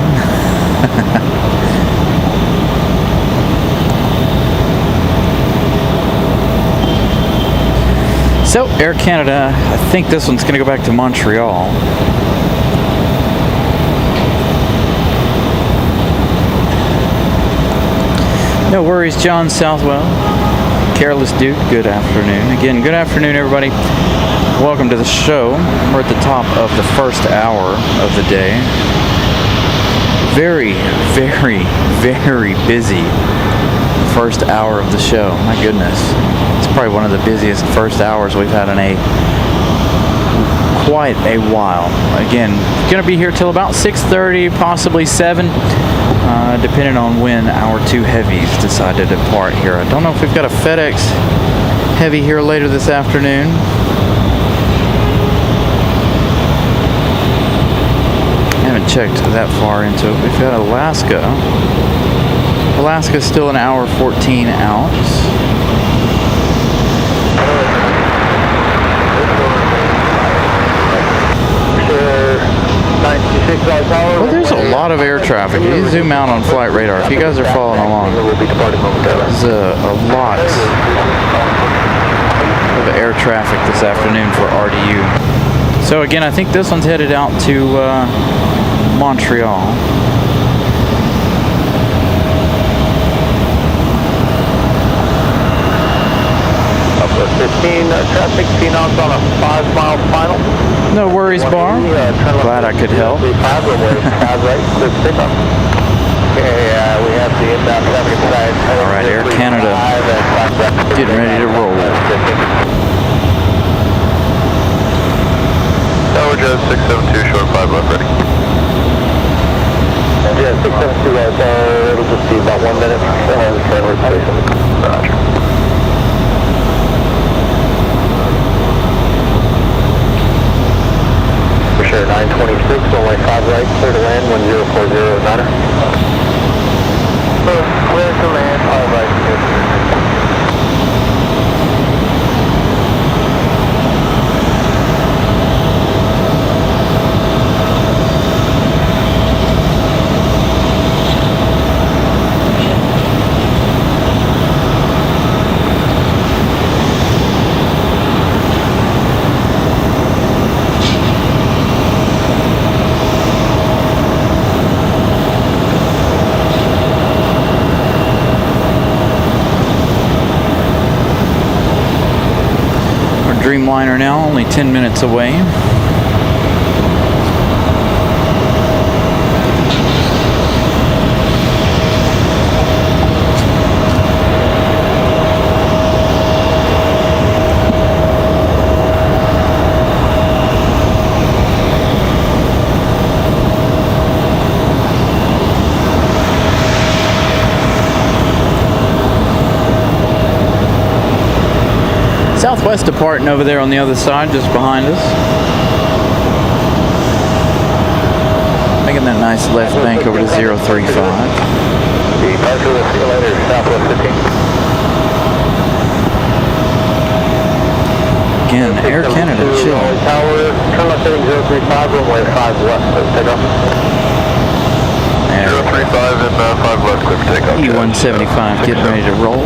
So, Air Canada, I think this one's going to go back to Montreal. No worries, John Southwell. Careless Dude, good afternoon. Again, good afternoon, everybody. Welcome to the show. We're at the top of the first hour of the day. Very, very, very busy first hour of the show. My goodness. It's probably one of the busiest first hours we've had in quite a while. Again, going to be here till about 6:30, possibly 7, depending on when our two heavies decide to depart here. I don't know if we've got a FedEx heavy here later this afternoon. I haven't checked that far into it. We've got Alaska. Alaska's still an hour 14 out. Well, there's a lot of air traffic. You zoom out on flight radar. If you guys are following along, there's a lot of air traffic this afternoon for RDU. So again, I think this one's headed out to Montreal. Upward 15, traffic, Phoenix on a 5-mile final. No worries, Bar. Glad I could help. Okay, we have the inbound traffic side. All right, Air Canada getting ready to roll. Tower Jet 672, short 5 left, ready. Yeah, 672 right there. It'll just be about 1 minute. Roger. For sure, 926, only 5 right, clear to land, 1040 Niner. Clear to land, 5 right, Dreamliner now, only 10 minutes away. Southwest departing over there on the other side, just behind us. Making that nice left bank over to 035. Departure, we'll see you later, Southwest 15. Again, Air Canada chilling. Tower, turn left heading 035, runway 5 left, let's take off. 035 and 5 left, clear for takeoff. E-175 getting ready to roll.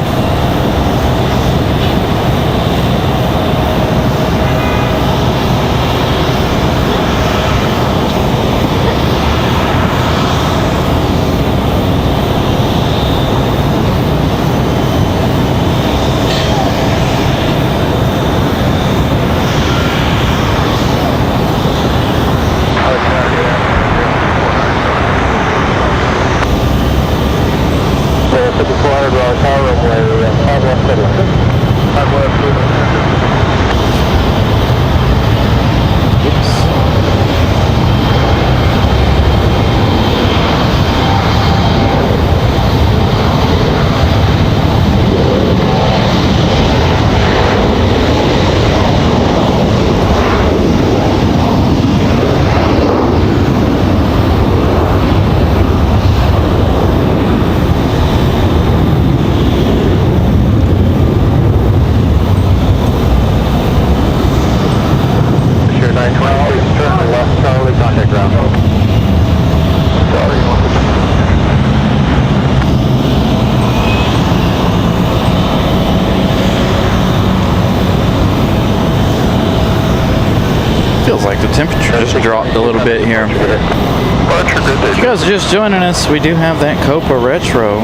Temperature just dropped a little bit here. If you guys are just joining us, we do have that Copa Retro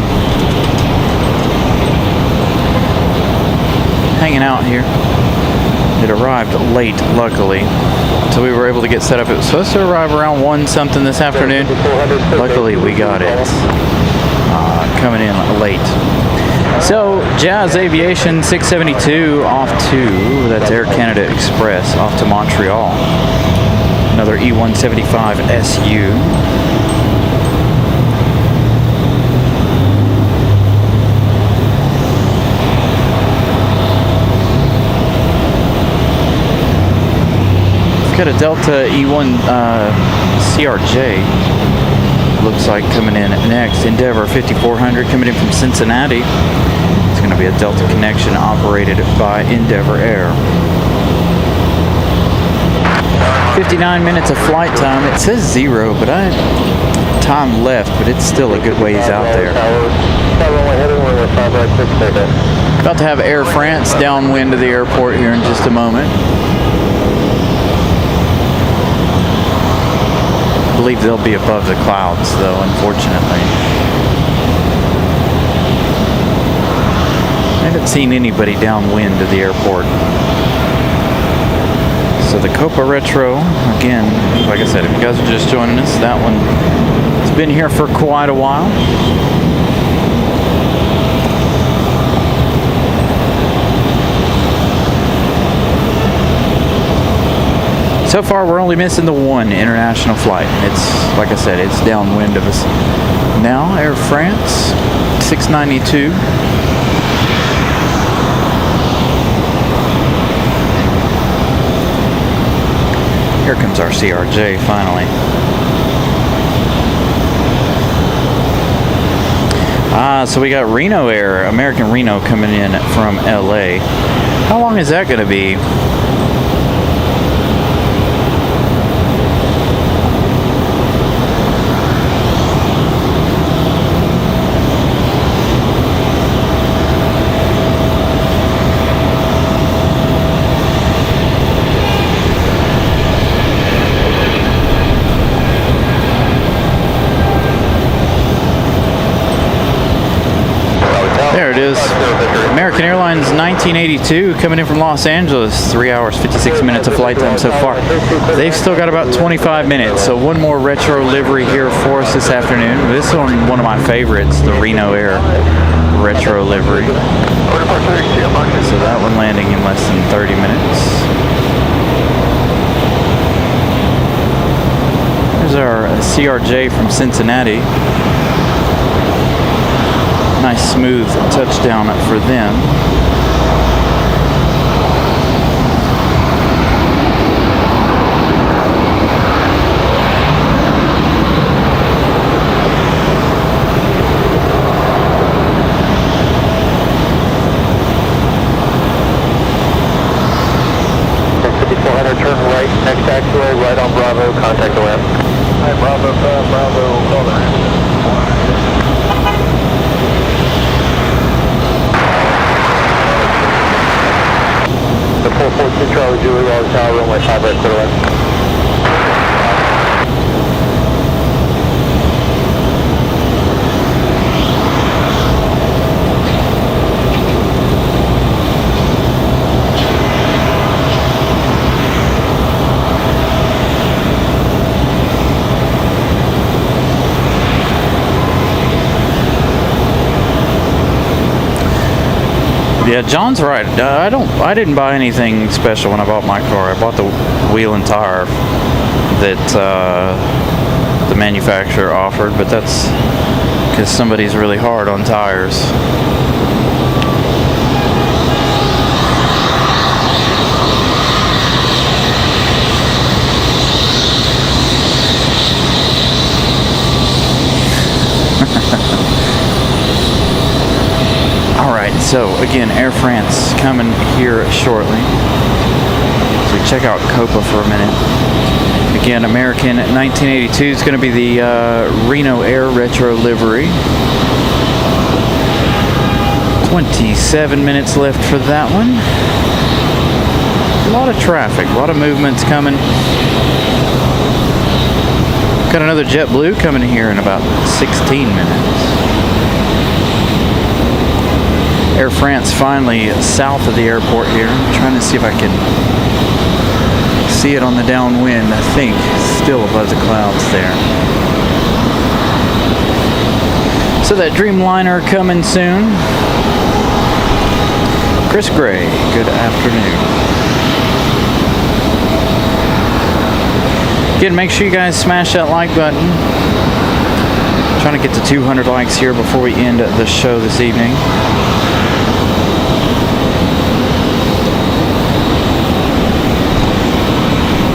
hanging out here. It arrived late, luckily, so we were able to get set up. It was supposed to arrive around 1 something this afternoon. Luckily, we got it coming in late. So, Jazz Aviation 672 off to, that's Air Canada Express, off to Montreal. Another E175 SU. Got a Delta E1 CRJ, looks like, coming in next. Endeavor 5400 coming in from Cincinnati. It's going to be a Delta connection operated by Endeavor Air. 59 minutes of flight time. It says 0, but I have time left, but it's still a good ways out there. About to have Air France downwind of the airport here in just a moment. I believe they'll be above the clouds, though, unfortunately. I haven't seen anybody downwind of the airport. So the Copa Retro, again, like I said, if you guys are just joining us, that one has been here for quite a while. So far, we're only missing the one international flight. It's, like I said, it's downwind of us. Now, Air France, 692. Here comes our CRJ, finally. So we got Reno Air, American Reno coming in from LA. How long is that going to be? There it is. American Airlines 1982 coming in from Los Angeles. 3 hours, 56 minutes of flight time so far. They've still got about 25 minutes. So one more retro livery here for us this afternoon. This one of my favorites, the Reno Air retro livery. So that one landing in less than 30 minutes. There's our CRJ from Cincinnati. Nice smooth touchdown for them. Turn right, next taxiway, right on Bravo, contact the left. Hi, Bravo, call the The 442 Charlie Julie, Raleigh Tower, runway 5 right, clear left. Yeah, John's right. I didn't buy anything special when I bought my car. I bought the wheel and tire that the manufacturer offered, but that's because somebody's really hard on tires. So again, Air France coming here shortly. So we check out Copa for a minute. Again, American 1982 is going to be the Reno Air retro livery. 27 minutes left for that one. A lot of traffic, a lot of movements coming. Got another JetBlue coming here in about 16 minutes. Air France finally south of the airport here. I'm trying to see if I can see it on the downwind. I think still above the clouds there. So that Dreamliner coming soon. Chris Gray, good afternoon. Again, make sure you guys smash that like button. Trying to get to 200 likes here before we end the show this evening.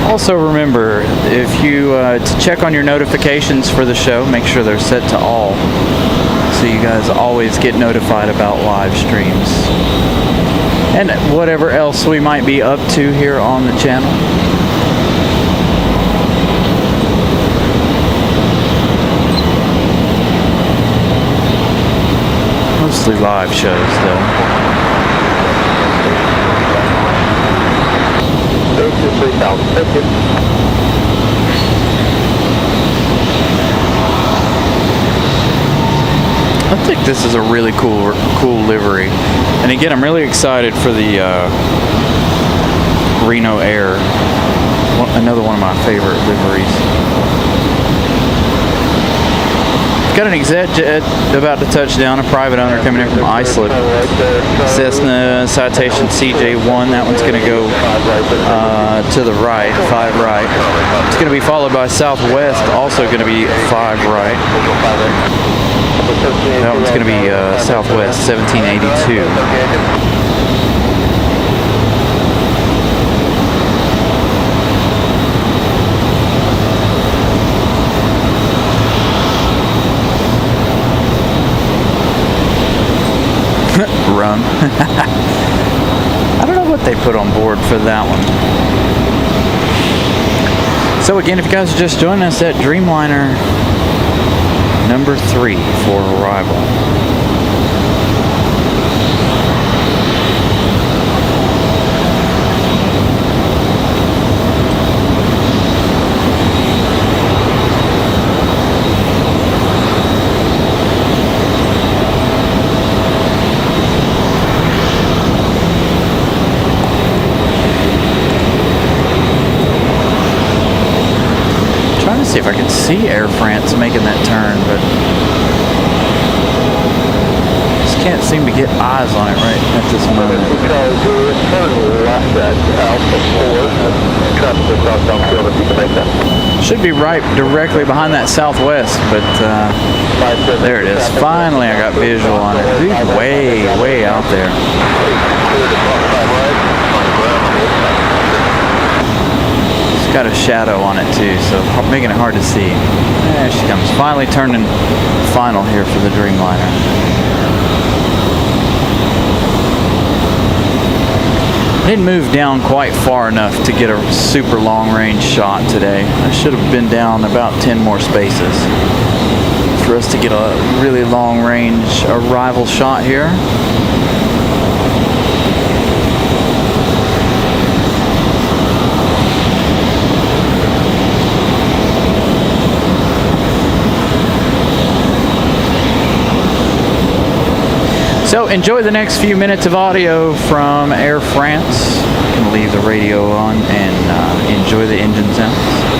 Also remember, if you to check on your notifications for the show, make sure they're set to all, so you guys always get notified about live streams and whatever else we might be up to here on the channel. Mostly live shows though. I think this is a really cool livery, and again, I'm really excited for the Reno Air, another one of my favorite liveries. Got an exec jet about to touch down, a private owner coming in from Iceland. Cessna Citation CJ1, that one's going to go to the right, 5 right. It's going to be followed by Southwest, also going to be 5 right. That one's going to be Southwest 1782. Rum. I don't know what they put on board for that one. So again, if you guys are just joining us, that Dreamliner number 3 for arrival. See if I can see Air France making that turn, but just can't seem to get eyes on it right at this moment. Should be right directly behind that Southwest, but there it is. Finally, I got visual on it. Dude, way out there. Got a shadow on it too, so making it hard to see. There she comes. Finally turning final here for the Dreamliner. I didn't move down quite far enough to get a super long range shot today. I should have been down about 10 more spaces for us to get a really long range arrival shot here. So enjoy the next few minutes of audio from Air France. You can leave the radio on and enjoy the engine sounds.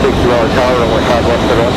60 Raleigh Tower, runway 5 left, clear left.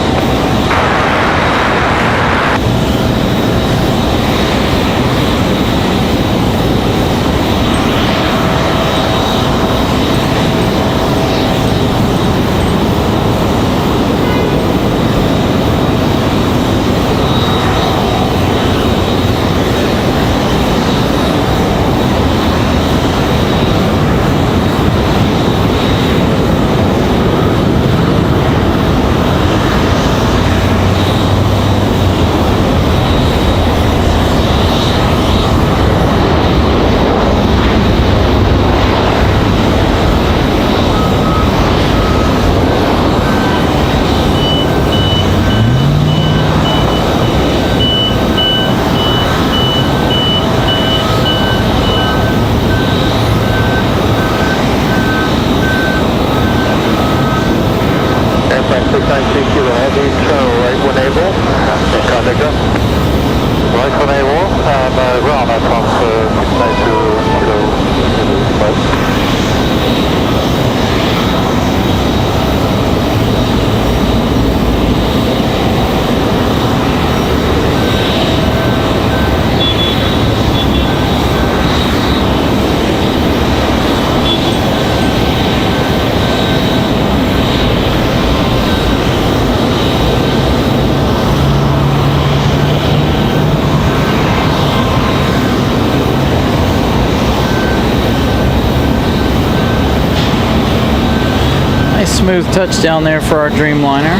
Smooth touchdown there for our Dreamliner,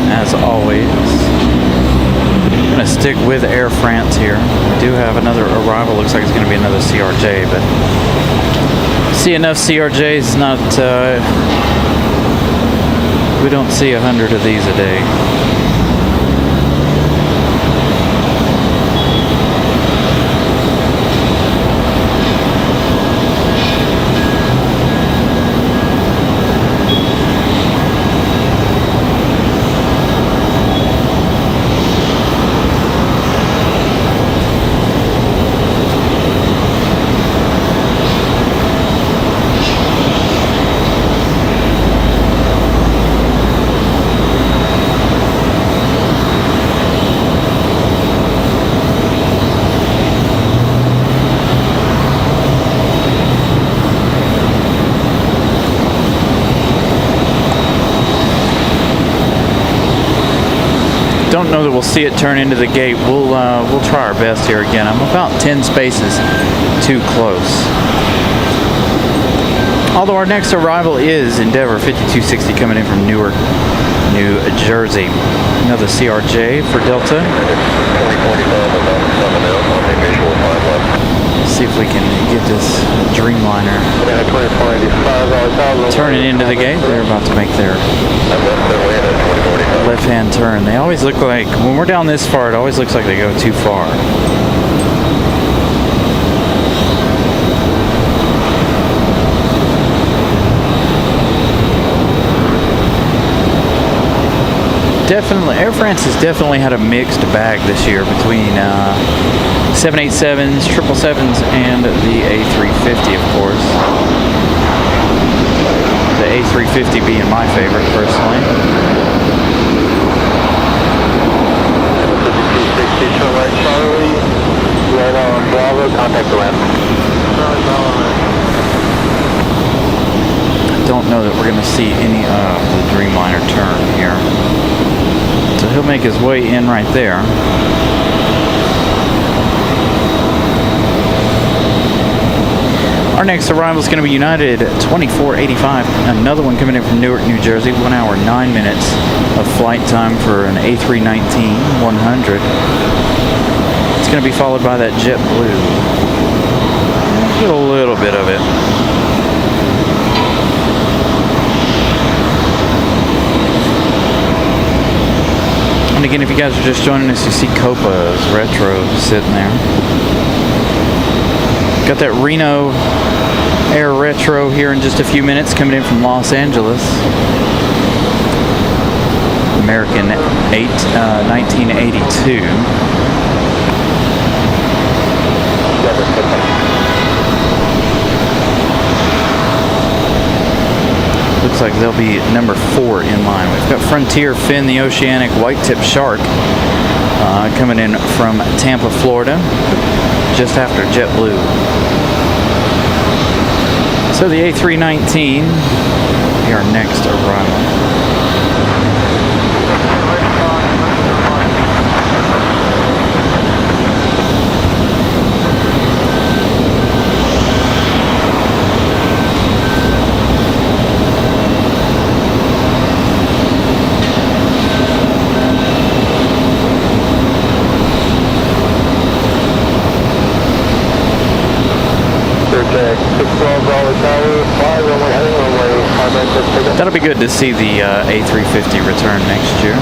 as always. I'm gonna stick with Air France here. We do have another arrival. Looks like it's gonna be another CRJ, but see enough CRJs. Not we don't see 100 of these a day. Don't know that we'll see it turn into the gate. We'll try our best here again. I'm about 10 spaces too close. Although our next arrival is Endeavour 5260 coming in from Newark, New Jersey. Another CRJ for Delta. See if we can get this Dreamliner turning into the gate. They're about to make their left-hand turn. They always look like, when we're down this far, it always looks like they go too far. Definitely, Air France has definitely had a mixed bag this year between 787s, 777s, and the A350, of course. The A350 being my favorite, personally. 5260, turn right, Charlie. Right on Bravo, contact the ramp. I don't know that we're going to see any of the Dreamliner turn here. So he'll make his way in right there. Our next arrival is going to be United 2485. Another one coming in from Newark, New Jersey. 1 hour, 9 minutes of flight time for an A319-100. It's going to be followed by that JetBlue. Get a little bit of it. And again, if you guys are just joining us, you see Copa's Retro sitting there. Got that Reno Air Retro here in just a few minutes, coming in from Los Angeles. American 1982. Looks like they'll be number 4 in line. We've got Frontier Fin, the oceanic white-tip shark, coming in from Tampa, Florida, just after JetBlue. So the A319 will be our next arrival. That'll be good to see the A350 return next year.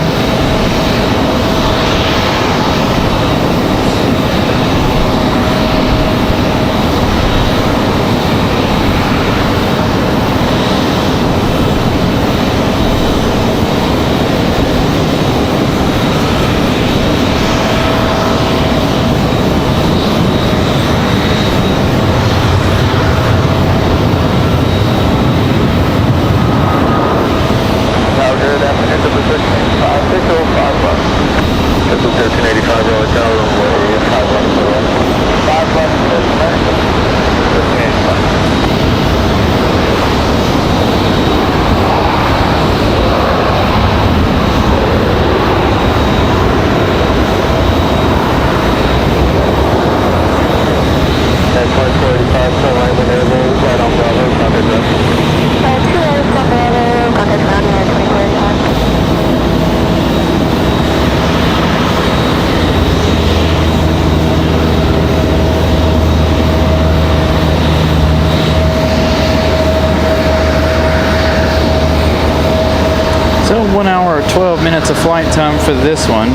So 1 hour, 12 minutes of flight time for this one.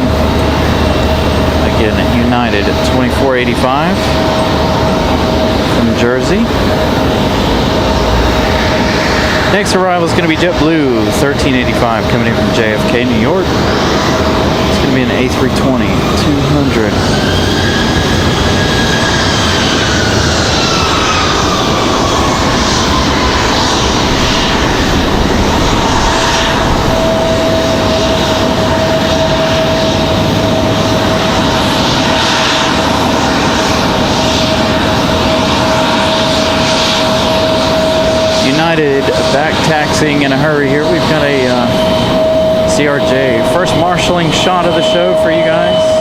Again, United at 2485 from Jersey. Next arrival is going to be JetBlue 1385 coming in from JFK, New York. It's going to be an A320 200. United back taxiing in a hurry here. We've got a CRJ first marshalling shot of the show for you guys.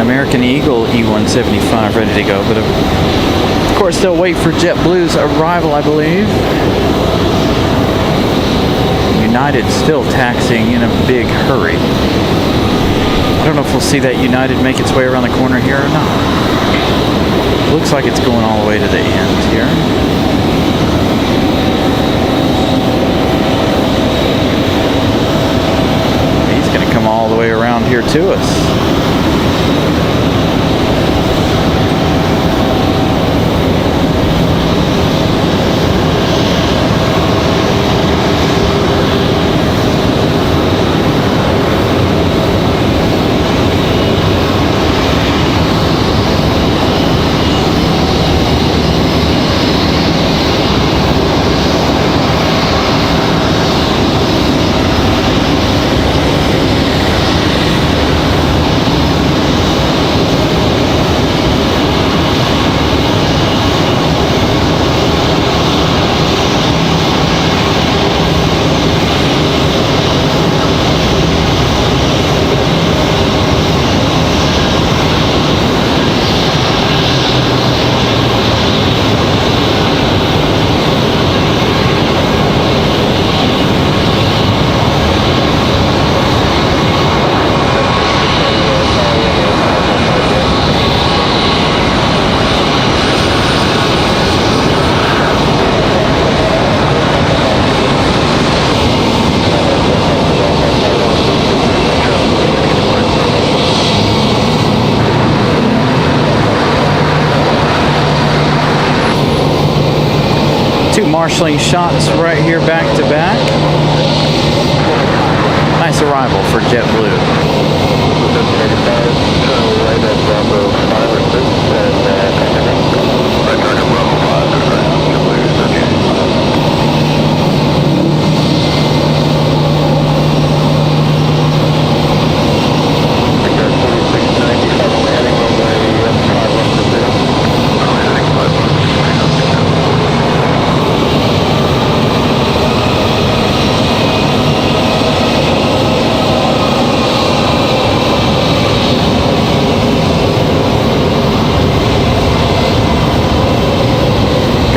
American Eagle E175 ready to go, but of course they'll wait for JetBlue's arrival, I believe. United still taxiing in a big hurry. I don't know if we'll see that United make its way around the corner here or not. Looks like it's going all the way to the end here. He's going to come all the way around here to us. marshalling shots right here back to back. Nice arrival for JetBlue.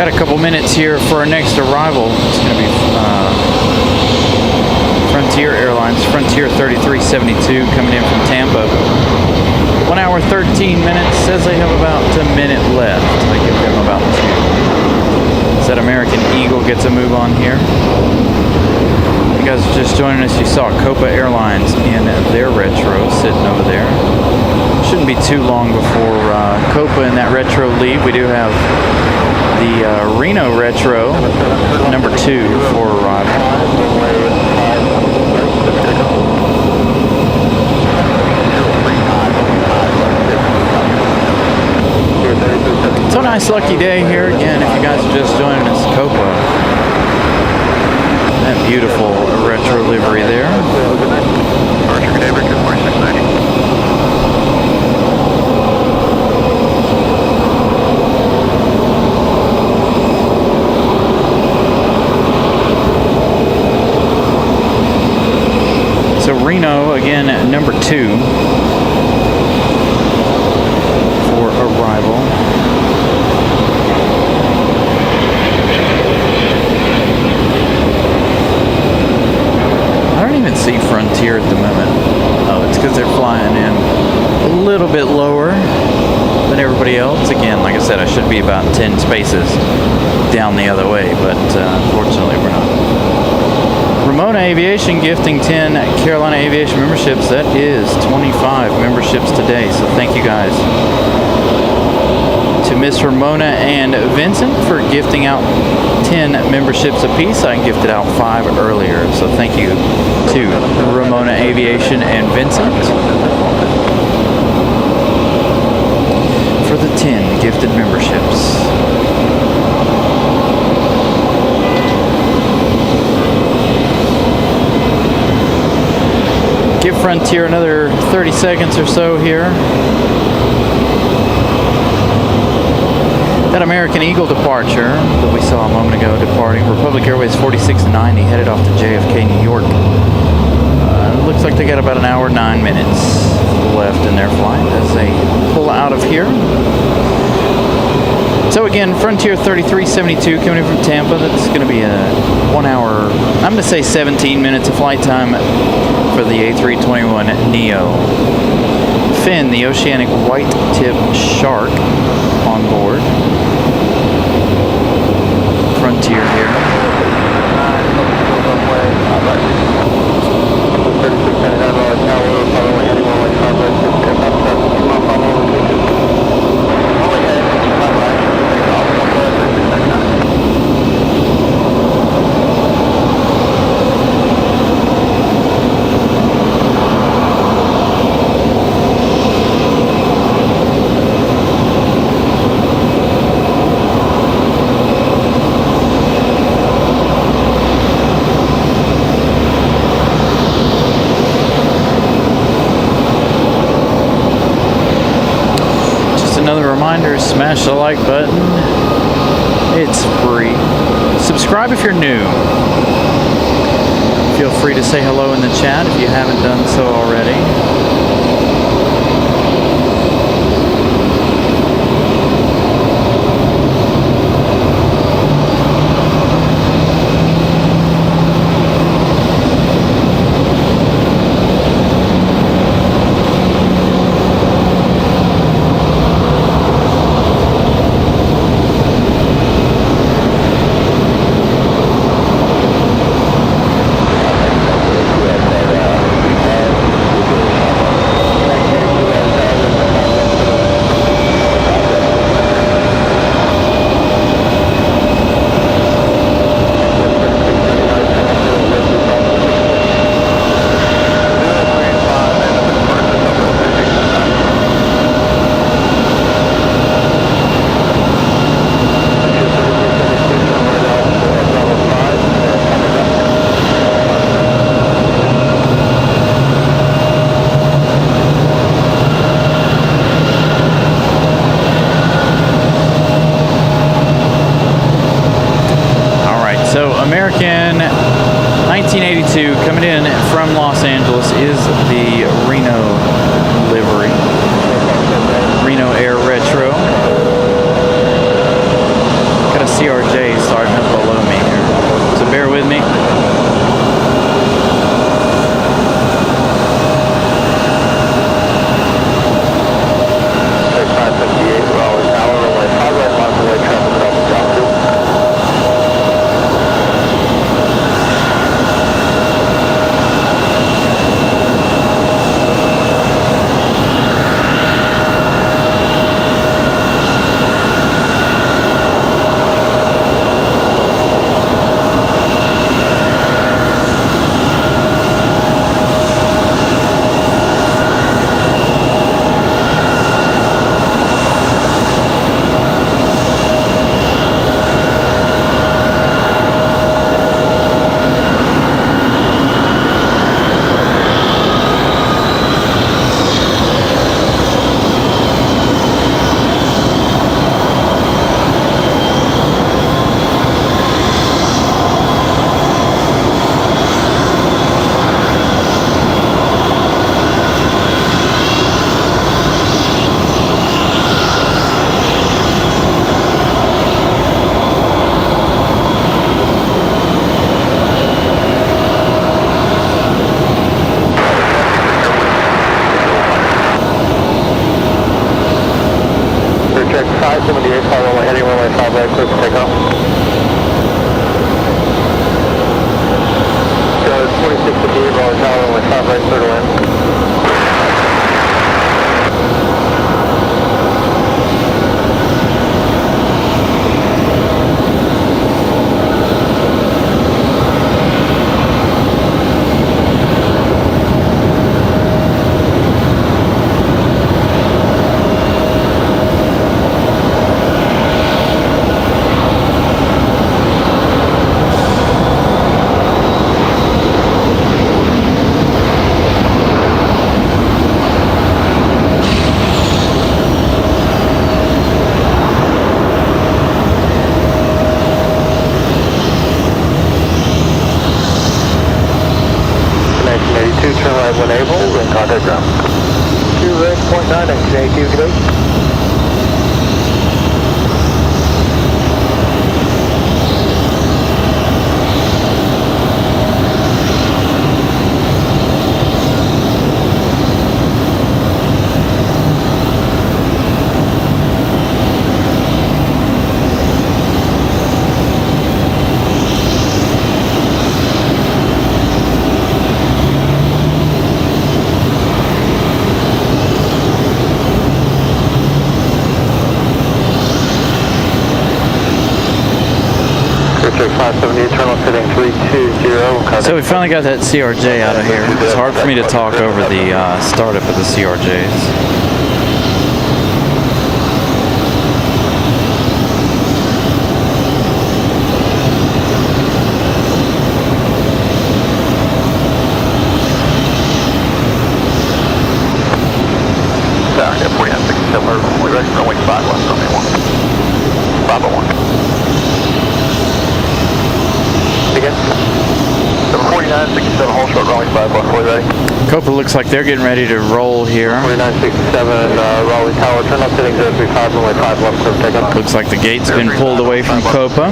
Got a couple minutes here for our next arrival. It's going to be Frontier Airlines, Frontier 3372 coming in from Tampa. 1 hour 13 minutes. Says they have about a minute left. I give them about 2. Said American Eagle gets a move on here. You guys are just joining us. You saw Copa Airlines in their retro sitting over there. Shouldn't be too long before Copa and that retro leave. We do have the Reno Retro, number 2 for arrival. So nice lucky day here again if you guys are just joining us. Copa. That beautiful retro livery there. So Reno, again, at number 2 for arrival. I don't even see Frontier at the moment. Oh, it's because they're flying in a little bit lower than everybody else. Again, like I said, I should be about 10 spaces down the other way, but unfortunately we're not. Ramona Aviation gifting 10 Carolina Aviation memberships. That is 25 memberships today, so thank you guys to Miss Ramona and Vincent for gifting out 10 memberships apiece. I gifted out 5 earlier, so thank you to Ramona Aviation and Vincent for the 10 gifted memberships. Give Frontier another 30 seconds or so here. That American Eagle departure that we saw a moment ago departing, Republic Airways 4690, headed off to JFK, New York. Looks like they got about 1 hour 9 minutes left in their flight as they pull out of here. So again, Frontier 3372 coming in from Tampa. That's going to be a 1 hour, I'm going to say 17 minutes of flight time for the A321neo. Finn, the Oceanic White Tip Shark, on board. Frontier here. Smash the like button. It's free. Subscribe if you're new. Feel free to say hello in the chat if you haven't done so already. 5 right, clear for takeoff. So 2658, Raleigh Tower, runway 5 right, clear to land. Turn right when able, and contact ground. 2 red, point 9, 1982 today. So we finally got that CRJ out of here. It's hard for me to talk over the startup of the CRJs. Runway 5 left, runway 1. 501. Again. 749, 67, hold short, runway 5 left, fully ready. Copa looks like they're getting ready to roll here. 4967, Raleigh Tower, turn up heading 035, runway 5 left, clear takeoff. Looks like the gate's been pulled away from Copa.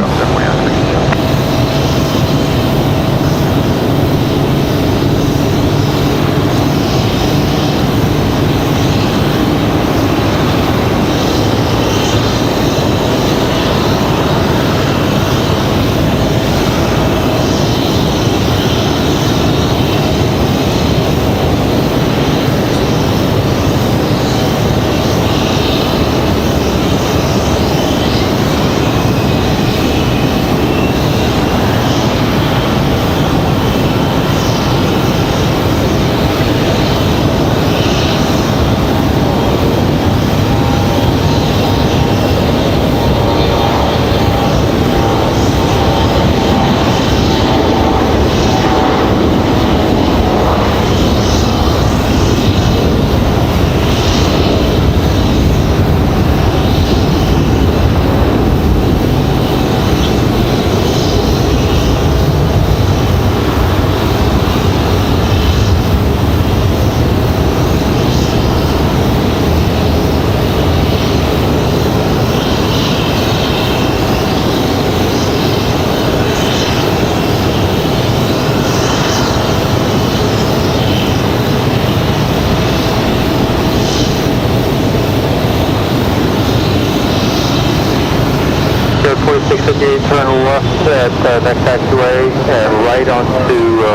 Turn left at next taxiway and right onto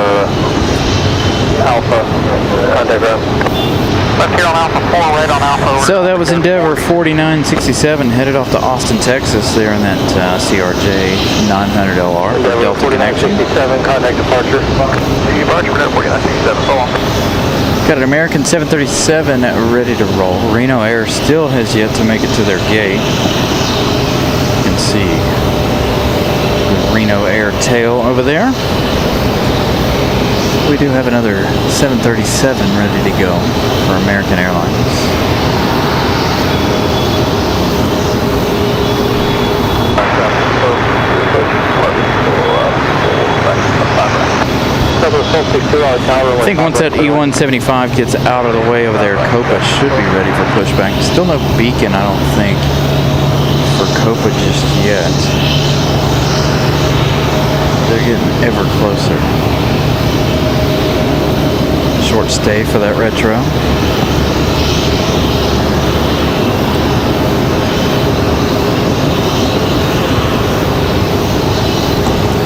Alpha. Contact ground. Left here on Alpha 4, right on Alpha. So that was Endeavor 4967 headed off to Austin, Texas. There in that CRJ 900LR. Endeavor 4967, contact departure. Departure for 4967, so on. Got an American 737 ready to roll. Reno Air still has yet to make it to their gate. You can see Reno Air tail over there. We do have another 737 ready to go for American Airlines. I think once that E-175 gets out of the way over there, Copa should be ready for pushback. Still no beacon, I don't think, for Copa just yet. They're getting ever closer. Short stay for that retro.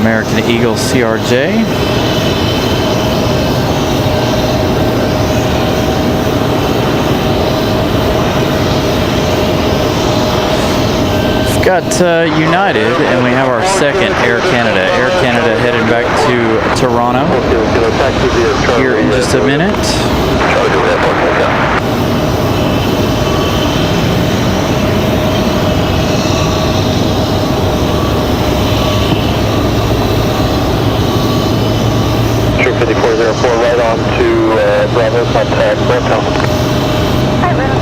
American Eagle CRJ. We've got United, and we have our second Air Canada. Air Canada headed back to Toronto here in just a minute. True 5404 right on to Bravo, contact Brenton. Hi, Raleigh.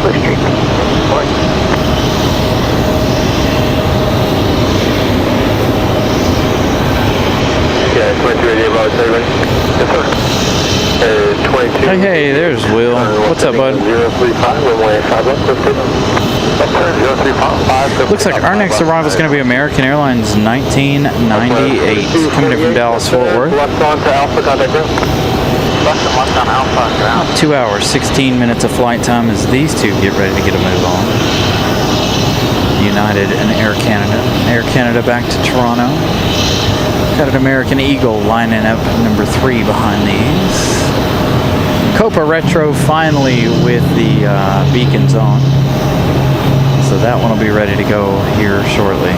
Bush Street. Yeah, 2388 Bravo, say ready? Yes, sir. 22. Hey, there's Will. What's up, bud? 035, runway 5 left, lifted. Yes, sir, 035. Looks like our next arrival is going to be American Airlines 1998, coming in from Dallas, Fort Worth. Left on to Alpha, contact ground. Left on Alpha, ground. 2 hours, 16 minutes of flight time as these two get ready to get a move on. United and Air Canada. Air Canada back to Toronto. Got an American Eagle lining up number 3 behind these. Copa Retro finally with the beacons on. So that one will be ready to go here shortly.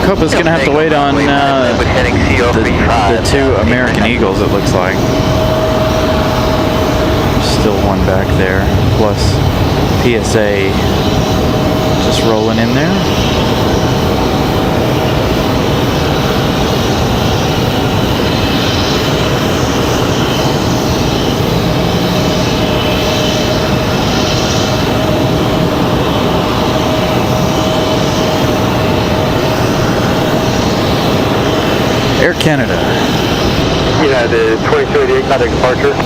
Copa's going to have to wait on the two American Eagles, it looks like. Still one back there, plus PSA just rolling in there. Air Canada. Yeah, the 2288 contact departure.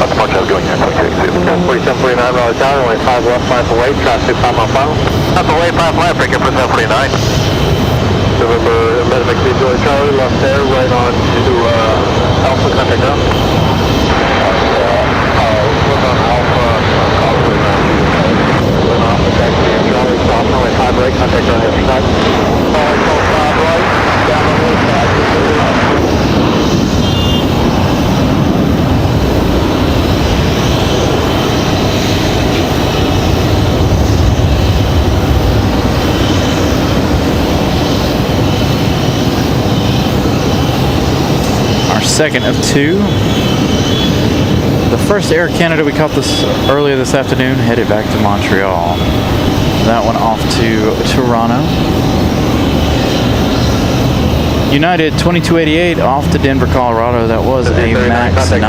Departure, I was going here, 2288. 4749 Raleigh Tower, only 5 left, 5 away, traffic 5 mile final. 5 away, 5 left, break up for 749. November, Medivac Julie Charlie, left there, right on to Alpha, contact ground. Look on Alpha, went off the taxi and Charlie, stop, only 5 right, contact ground, other side. 5 right, down on the side. Second of 2. The first Air Canada we caught this earlier this afternoon headed back to Montreal. That one off to Toronto. United 2288 off to Denver, Colorado. That was a MAX 9.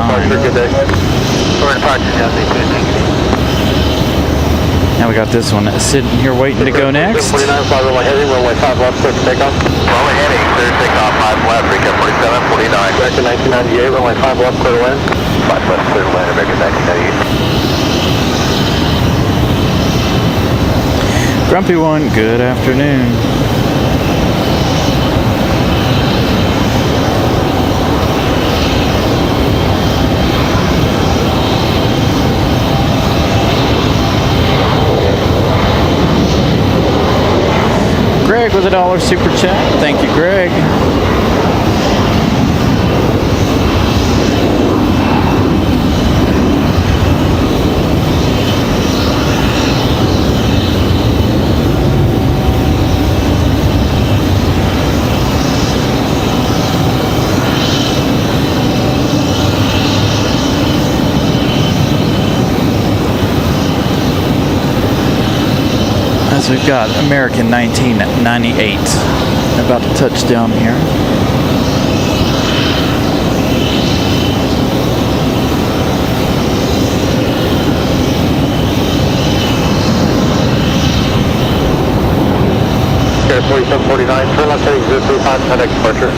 Now we got this one sitting here waiting to go next. 49, runway heading, runway 5 left, clear for takeoff. Runway heading, clear takeoff, 5 left, recap 47, 49. Back to 1998, runway 5 left, clear to land. 5 left, clear to land, back to 1998. Grumpy one, good afternoon. Greg with $1 super chat. Thank you, Greg. We've got American 1998 about to touch down here. 4749, turn left heading 035, contact departure.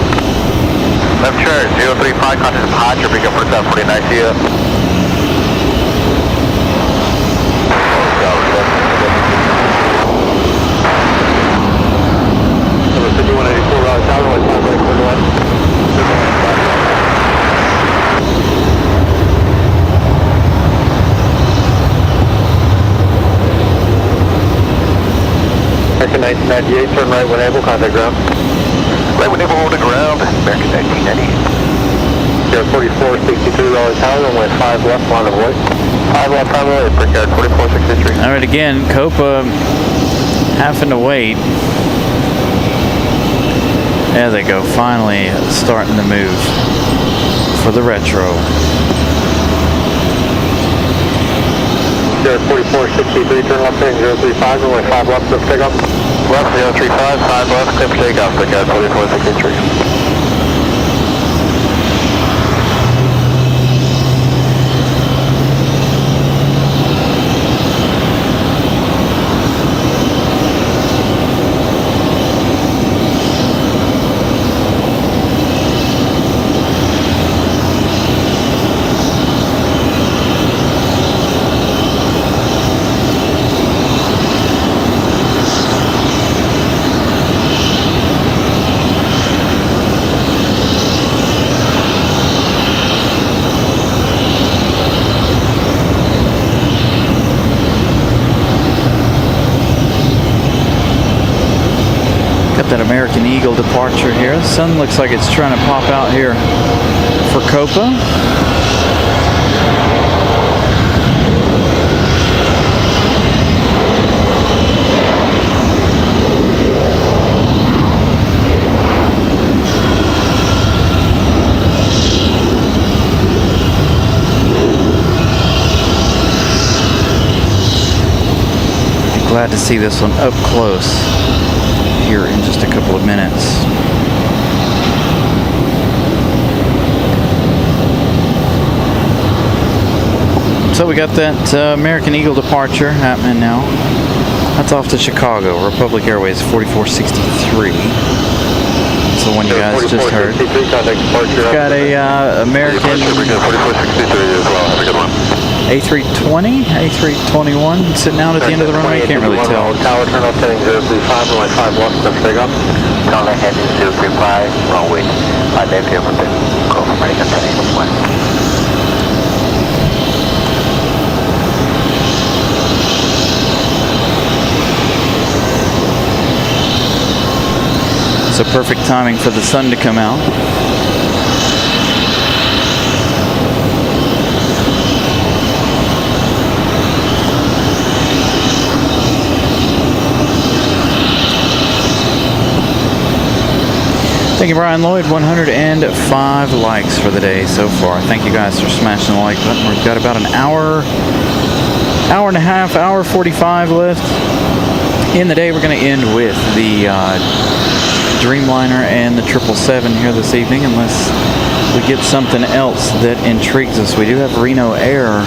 Left turn, 035, contact departure, pick up for 749, see ya. Number 5184, Raleigh Tower, runway 5 right, clear to land. American 1998, turn right when able, contact ground. Right when able, hold the ground, American 1998. Air 4463, Raleigh Tower, runway 5 left, line of way. 5 left, time away, Brickyard 4463. All right, again, Copa having to wait. There they go, finally starting to move for the retro. Air 4463, turn left heading 035, runway 5 left, lift takeoff. Left 035, 5 left, clear for takeoff, Brickyard 4463. That American Eagle departure here. The sun looks like it's trying to pop out here for Copa. Glad to see this one up close here in just a couple of minutes. So we got that American Eagle departure happening now. That's off to Chicago, Republic Airways 4463. That's the one you guys just heard. We've got a American A320, A321 sitting out at the end of the runway. Can't really tell. Tower, turn left heading 035, runway 5 left, lift takeoff. Turn left heading 035, runway 5 left, here for call from American 1081. So perfect timing for the sun to come out. Thank you, Brian Lloyd. 105 likes for the day so far. Thank you guys for smashing the like button. We've got about an hour and a half, hour 45 left in the day. We're going to end with the Dreamliner and the 777 here this evening, unless we get something else that intrigues us. We do have Reno Air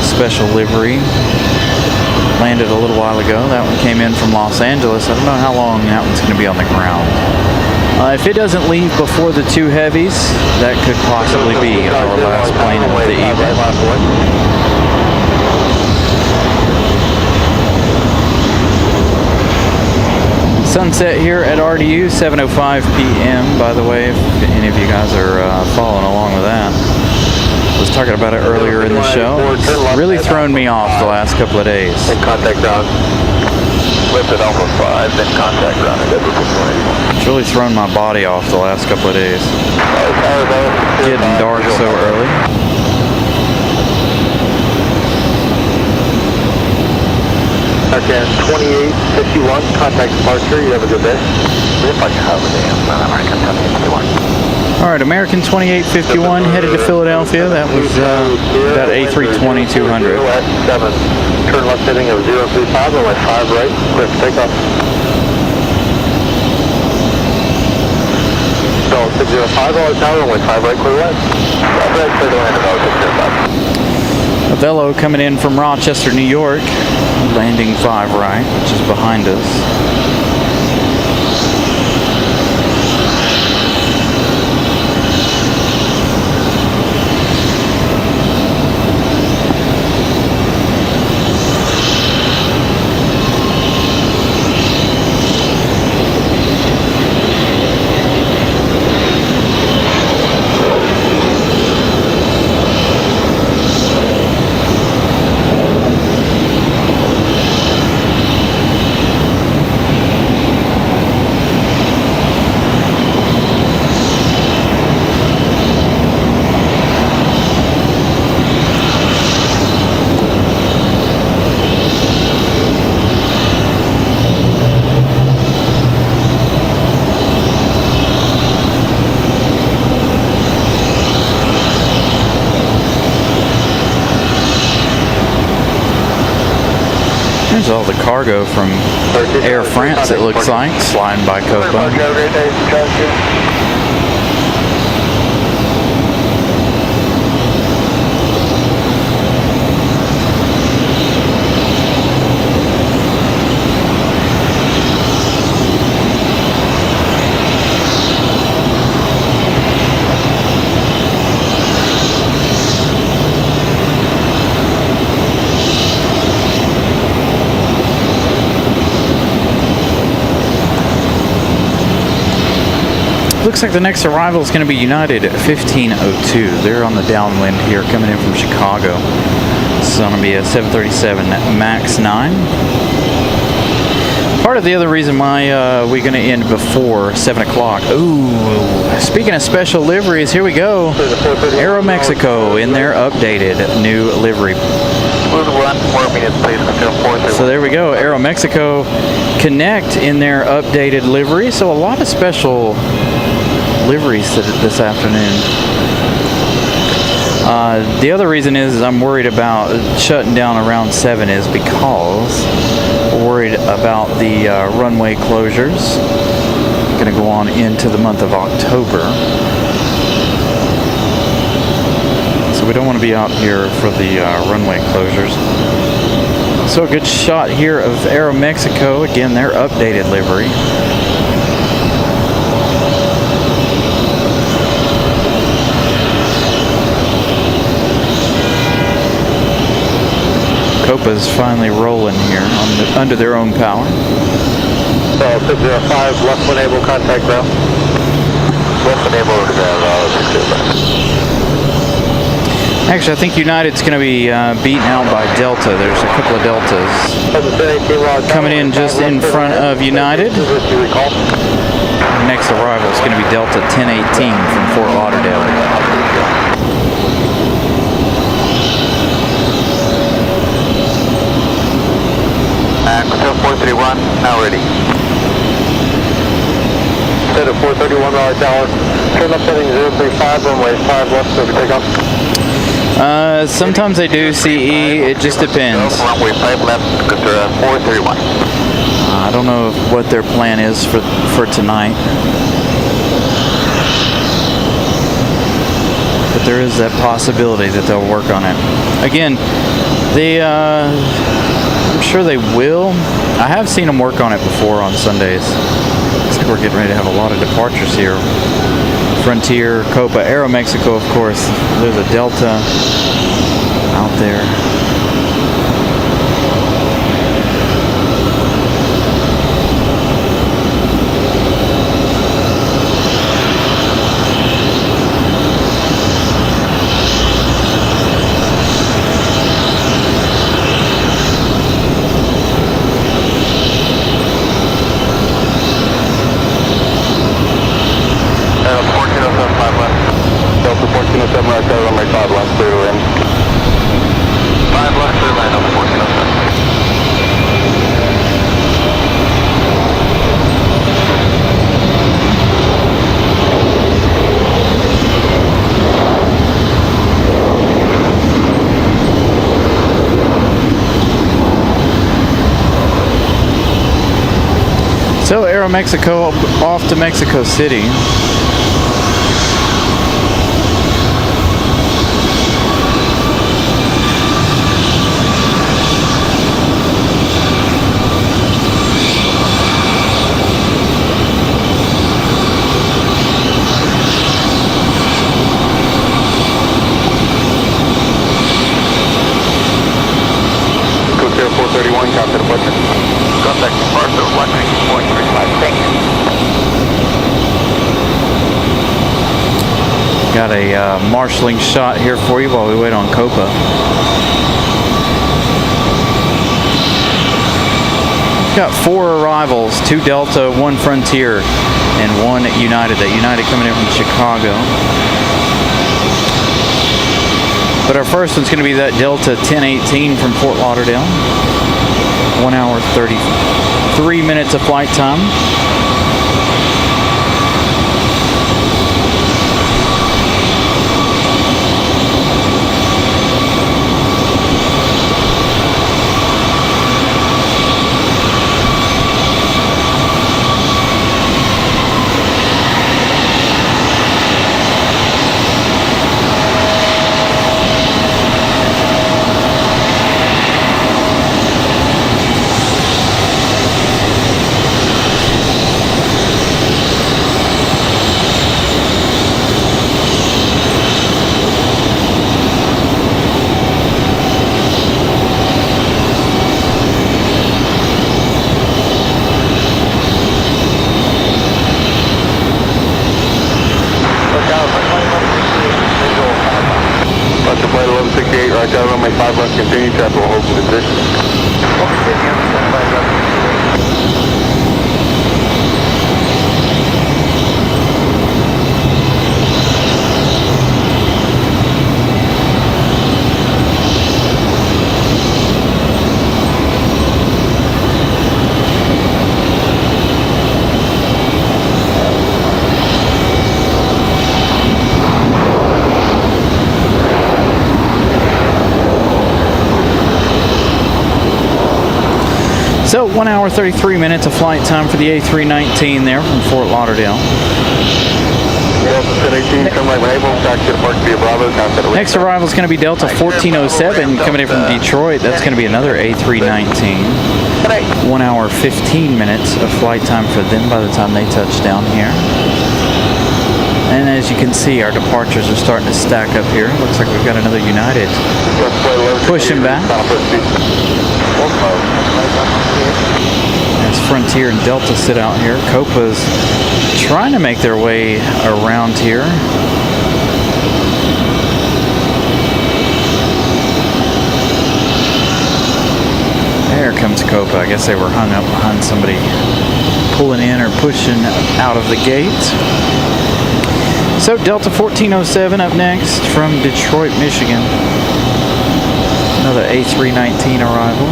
special livery. Landed a little while ago. That one came in from Los Angeles. I don't know how long that one's going to be on the ground. If it doesn't leave before the two heavies, that could possibly be our last plane of the evening. Sunset here at RDU, 7:05 p.m. By the way, if any of you guys are following along with that. I was talking about it earlier in the show. It's really thrown me off the last couple of days. Contact ground. Lifted Alpha 5, then contact ground. It's really thrown my body off the last couple of days. Getting dark so early. Okay, 2851, contact departure. You have a good day. If I can have a day, American 2851. All right, American 2851 headed to Philadelphia. That was about A320 200. 7. Turn left heading of 035, runway 5 right, clear for takeoff. So 605, all tower, runway 5 right, clear west. 5 right, clear to land at 605. Avello coming in from Rochester, New York, landing 5 right, which is behind us. There's all the cargo from Air France, it looks like, flying by Copa. Have a great day. Looks like the next arrival is going to be United at 15:02. They're on the downwind here, coming in from Chicago. It's going to be a 737 MAX 9. Part of the other reason why we're going to end before 7 o'clock. Ooh, speaking of special liveries, here we go. Aeromexico in their updated new livery. So there we go, Aeromexico Connect in their updated livery. So a lot of special liveries this afternoon. The other reason is I'm worried about shutting down around 7 is because we're worried about the runway closures. Going to go on into the month of October. So we don't want to be out here for the runway closures. So a good shot here of Aeromexico, again their updated livery. Copa's finally rolling here under their own power. So 605, left when able, contact ground. Left when able to ground, 605. Actually, I think United's going to be beaten out by Delta. There's a couple of Deltas coming in just in front of United. The next arrival is going to be Delta 1018 from Fort Lauderdale. Hotel 431, now ready. Set at 431, Raleigh Tower. Turn up setting 035, runway 5 left, so we take off. Sometimes they do CE, it just depends. Runway 5 left, 431. I don't know what their plan is for tonight. But there is that possibility that they'll work on it. Again, I'm sure they will. I have seen them work on it before on Sundays. Looks like we're getting ready to have a lot of departures here. Frontier, Copa, Aeromexico, of course. There's a Delta out there. So Aeromexico off to Mexico City. Got a marshalling shot here for you while we wait on Copa. Got 4 arrivals, 2 Delta, 1 Frontier, and 1 United. That United coming in from Chicago. But our first one's going to be that Delta 1018 from Fort Lauderdale. 1 hour 33 minutes of flight time. runway 5 left, continue traffic, we'll hold position. We'll continue, standby left. So 1 hour 33 minutes of flight time for the A319 there from Fort Lauderdale. Delta 1018, come right when able, taxi to Park via Bravo, contact the Next arrival is going to be Delta 1407 coming in from Detroit. That's going to be another A319. 1 hour 15 minutes of flight time for them by the time they touch down here. And as you can see, our departures are starting to stack up here. Looks like we've got another United pushing back. As Frontier and Delta sit out here, Copa's trying to make their way around here. There comes Copa. I guess they were hung up behind somebody pulling in or pushing out of the gate. So Delta 1407 up next from Detroit, Michigan. Another A319 arrival.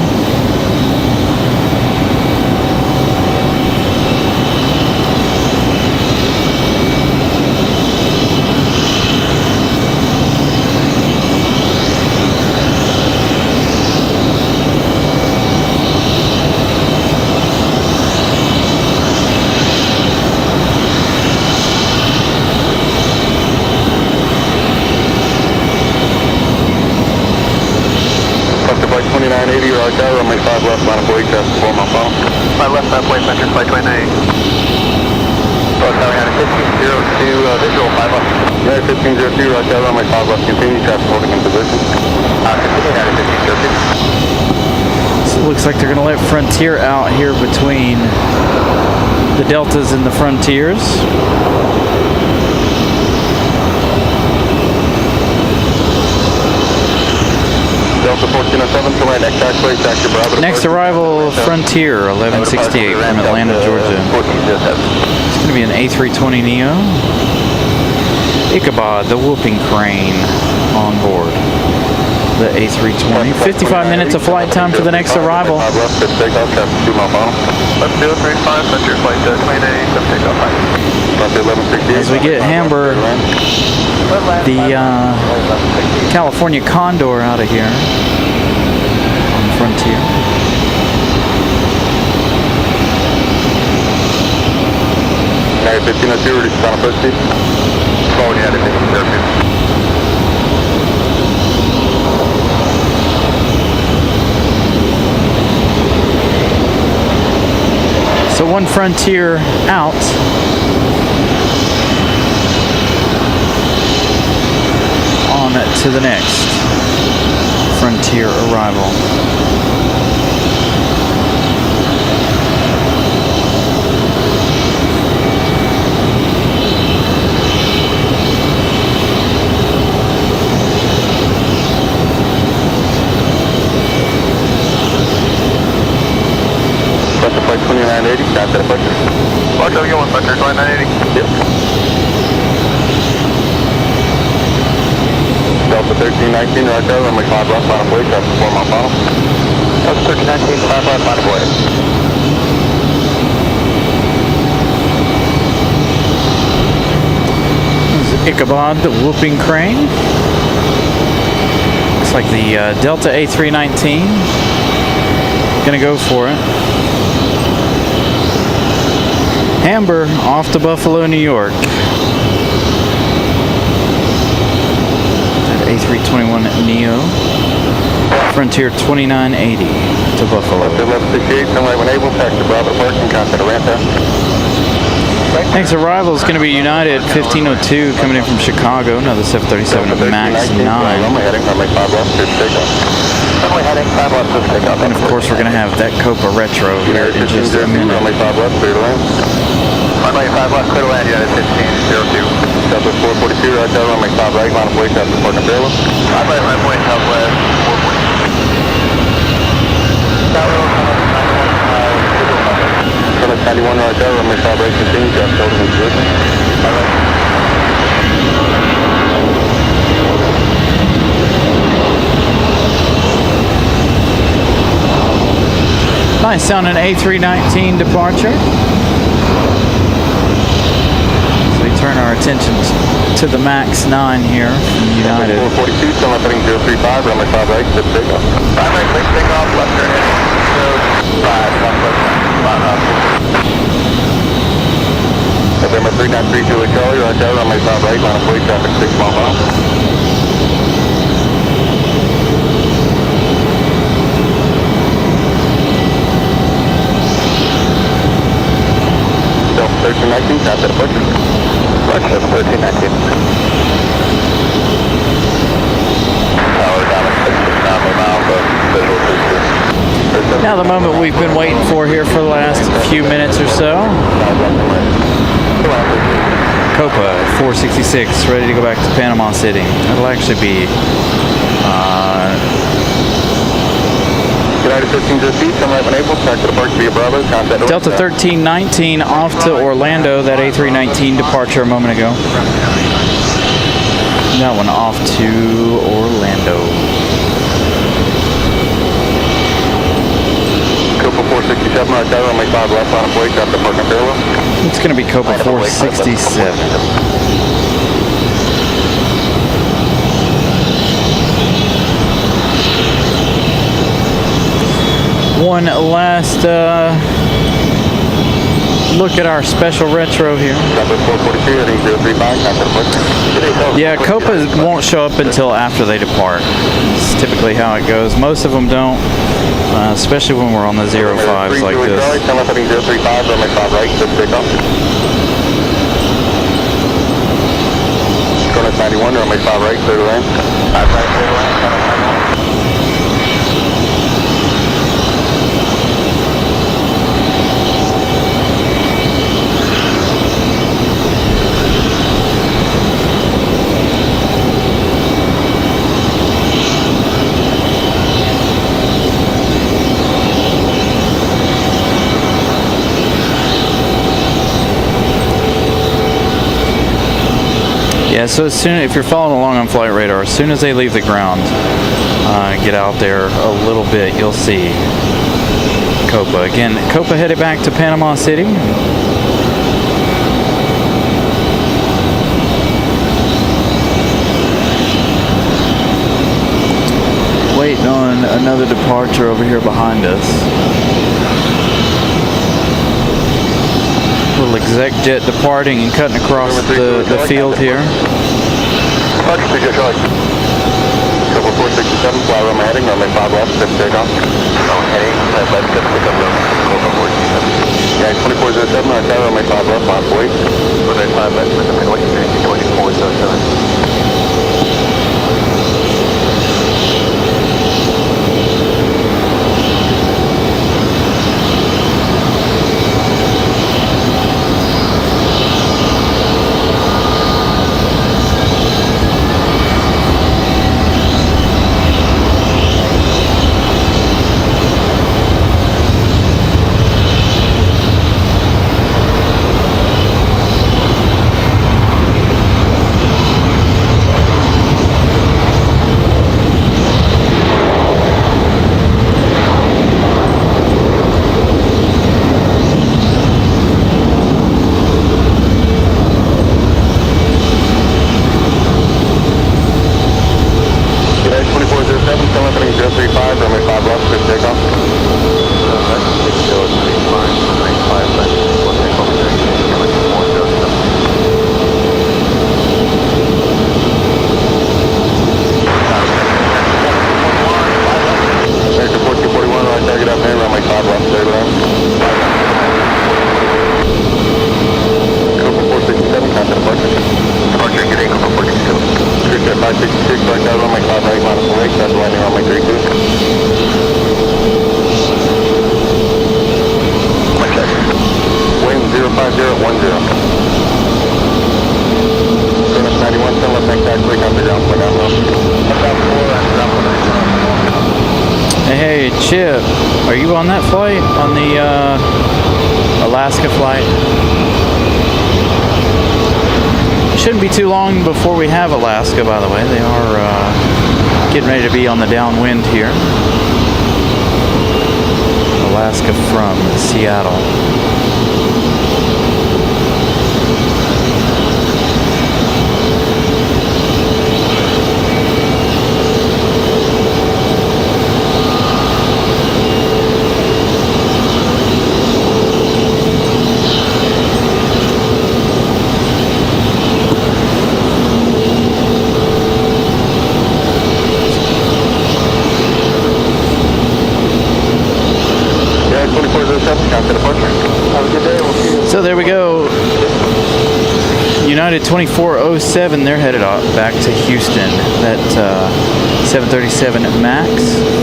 Runway 5 left, line of boy, traffic 4 mile final. 5 left, 5 point, center, flight 29. Tower United 1502, visual 5 left. United 1502, right there, runway 5 left, continue traffic holding in position. Continue United 1502. So it looks like they're going to let Frontier out here between the Deltas and the Frontiers. Delta 1407, come right next taxiway, taxi Bravo. Next arrival, Frontier 1168 from Atlanta, Georgia. It's going to be an A320neo. Ichabod, the whooping crane, on board the A320. 55 minutes of flight time for the next arrival. Left, good takeoff, traffic 2 mile final. Left 035, center, flight 29, left takeoff 5. As we get Hamburg, the California Condor out of here on Frontier. United 1502, ready to final push speed. Forward United 1502. So one Frontier out. On to the next Frontier arrival. Delta flight 2980, contact departure. Delta, you want Frontier 2980? Yep. Delta 1319, right there, runway 5 left, final boy, traffic 4 mile final. Delta 1319, 5 left, final boy. This is Ichabod, the whooping crane. Looks like the Delta A319. Gonna go for it. Hamburg off to Buffalo, New York. That A321neo. Frontier 2980 to Buffalo. 1168, come right when able, taxi Bravo parking, contact Atlanta. Next arrival is going to be United 1502 coming in from Chicago. Another 737 MAX 9. Runway heading, runway 5 left, clear to take off. Runway heading 5 left, clear to take off. And of course, we're going to have that Copa Retro here in just a minute. Runway 5 left, clear to land. Runway 5 left, clear to land, United 1502. Southwest 442, right there, runway 5 right, line of way, traffic partner Baylor. 5 right, runway southwest 442. Nice sounding A319 departure. So we turn our attention to the MAX 9 here from United. 442, still heading 035, runway 5 right, good takeoff. 5 right, please take off, left turn heading 5, November 393 Julie Charlie, right there, runway 5 right, line of fleet, traffic 6 miles. Delta 1319, tap that approach. Flight 1319. Tower down at 6 miles of visual 36. Now the moment we've been waiting for here for the last few minutes or so. Copa 466, ready to go back to Panama City. That'll actually be United 15 come right when able, back to the park via Bravo, contact Delta 1319 off to Orlando, that A319 departure a moment ago. That one off to Orlando. Copa 467, right there, runway 5 left on a plate, got the parking parallel. It's going to be Copa 467. One last look at our special retro here. Yeah, Copa won't show up until after they depart. It's typically how it goes. Most of them don't, especially when we're on the 05s like this. 91, runway 5 right, clear to land. 5 right, clear to land. Yeah, so if you're following along on Flight Radar, as soon as they leave the ground, get out there a little bit, you'll see Copa. Again, Copa headed back to Panama City. Waiting on another departure over here behind us. Little exec jet departing and cutting across the field here. Couple 467, fly runway heading, runway 5 left, 6 takeoff. Heading, left, 6 pickup low, Copa 467. Yeah, 2407, right there, runway 5 left, line 48. Runway 5 left, with the midway, 2407. Hey, Chip, are you on that flight? On the Alaska flight? Shouldn't be too long before we have Alaska, by the way. They are getting ready to be on the downwind here. Alaska from Seattle. So there we go. United 2407, they're headed back to Houston. That 737 MAX.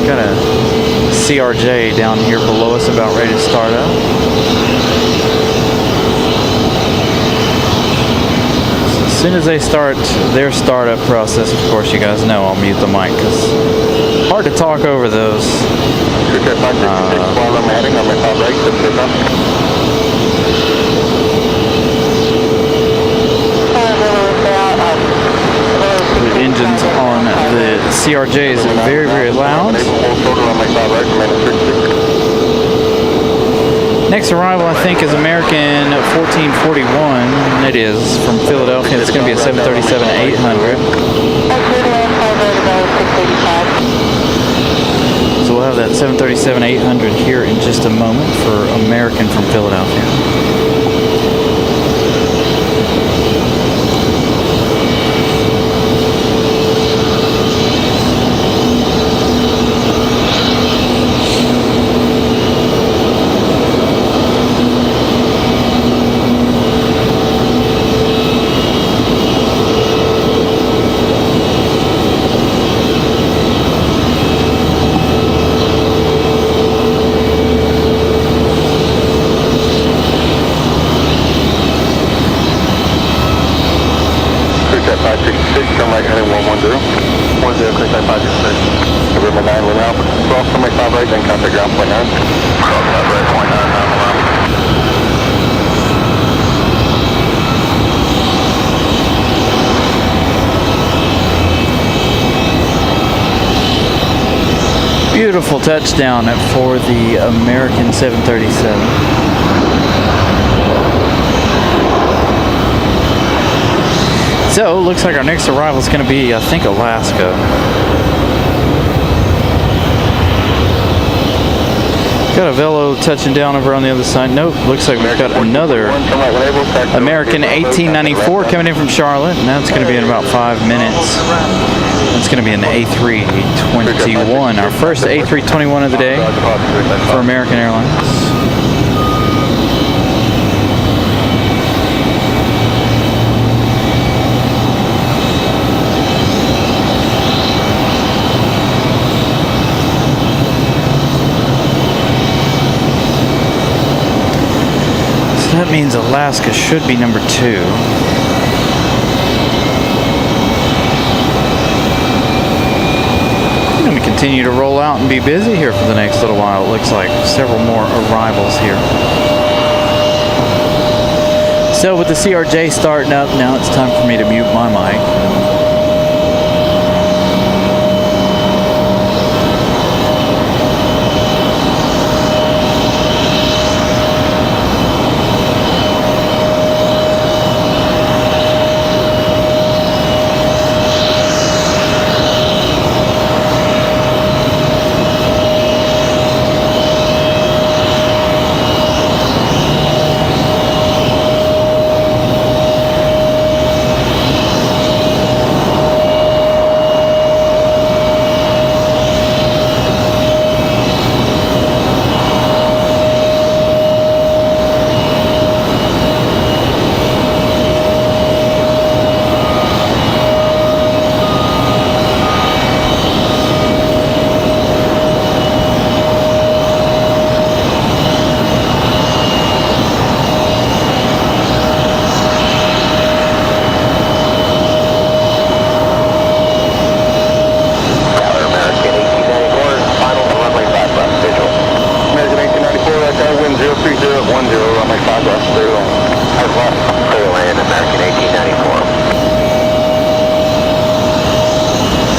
Got a CRJ down here below us about ready to start up. So as soon as they start their startup process, of course, you guys know I'll mute the mic because hard to talk over those. The engines on the CRJ is very, very loud. Next arrival, I think, is American 1441. It is from Philadelphia. It's going to be a 737-800. So we'll have that 737-800 here in just a moment for American from Philadelphia. Beautiful touchdown for the American 737. So, looks like our next arrival is going to be, I think, Alaska. Got a Velo touching down over on the other side. Nope, looks like we've got another American 1894 coming in from Charlotte, and that's going to be in about 5 minutes. That's going to be an A321, our first A321 of the day for American Airlines. That means Alaska should be number 2. I'm going to continue to roll out and be busy here for the next little while. It looks like several more arrivals here. So with the CRJ starting up, now it's time for me to mute my mic.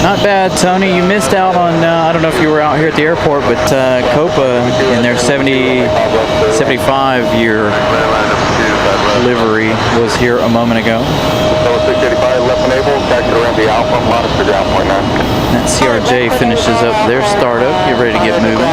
Not bad, Tony. You missed out on, I don't know if you were out here at the airport, but Copa in their 75-year livery was here a moment ago. So 685 left enable, back to Ramsey Alpha, monitor ground point 9. That CRJ finishes up their startup. Get ready to get moving.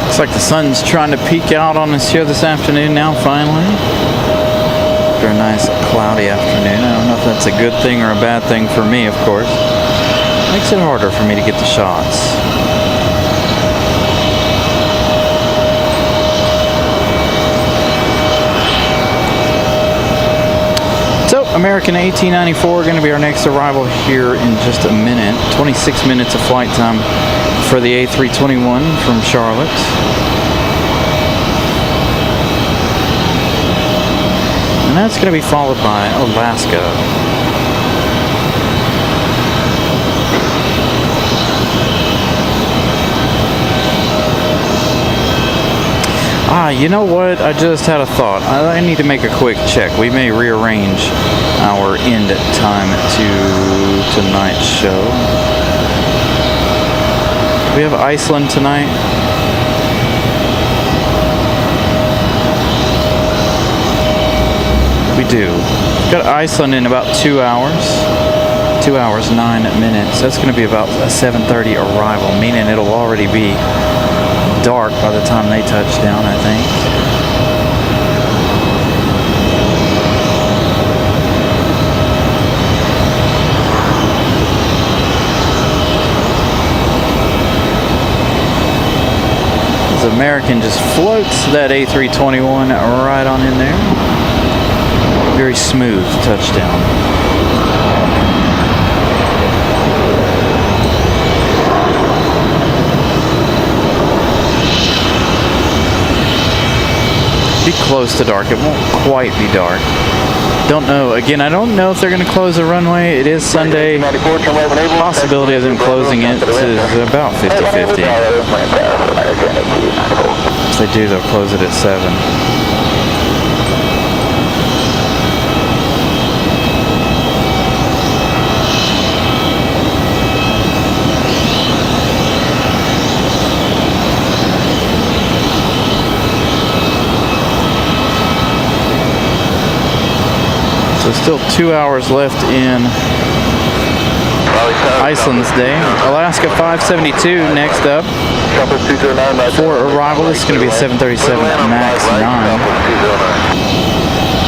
Looks like the sun's trying to peek out on us here this afternoon now, finally. After a nice cloudy afternoon. I don't know if that's a good thing or a bad thing for me, of course. Makes it harder for me to get the shots. So, American 1894 going to be our next arrival here in just a minute. 26 minutes of flight time for the A321 from Charlotte. And that's going to be followed by Alaska. You know what? I just had a thought. I need to make a quick check. We may rearrange our end time to tonight's show. Do we have Iceland tonight? We do. We've got Iceland in about 2 hours. 2 hours, 9 minutes. That's going to be about a 7:30 arrival, meaning it'll already be dark by the time they touch down, I think. This American just floats that A321 right on in there. Very smooth touchdown. Be close to dark. It won't quite be dark. Don't know. Again, I don't know if they're going to close the runway. It is Sunday. Possibility of them closing it is about 50-50. If they do, they'll close it at 7. So still 2 hours left in Iceland's day. Alaska 572 next up for arrival. This is going to be a 737 MAX 9.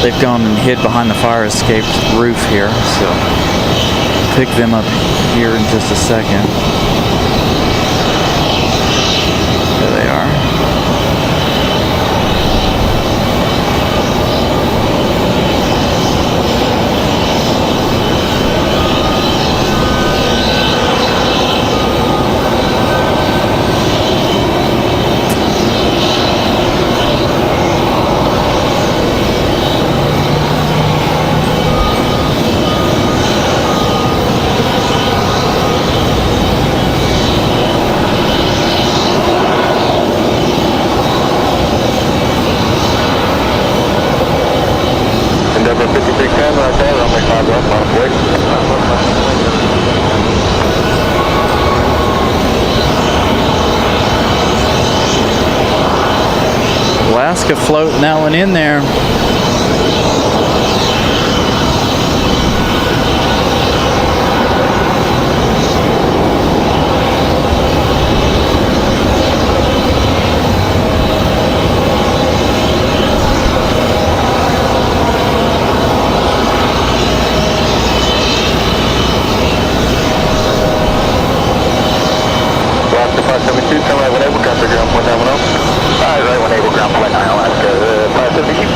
They've gone and hid behind the fire escape roof here, so pick them up here in just a second. There they are. Alaska floating that one in there. Alaska 572, come right when able, transfer ground point 910. Right when able, ground point 9, Alaska 572.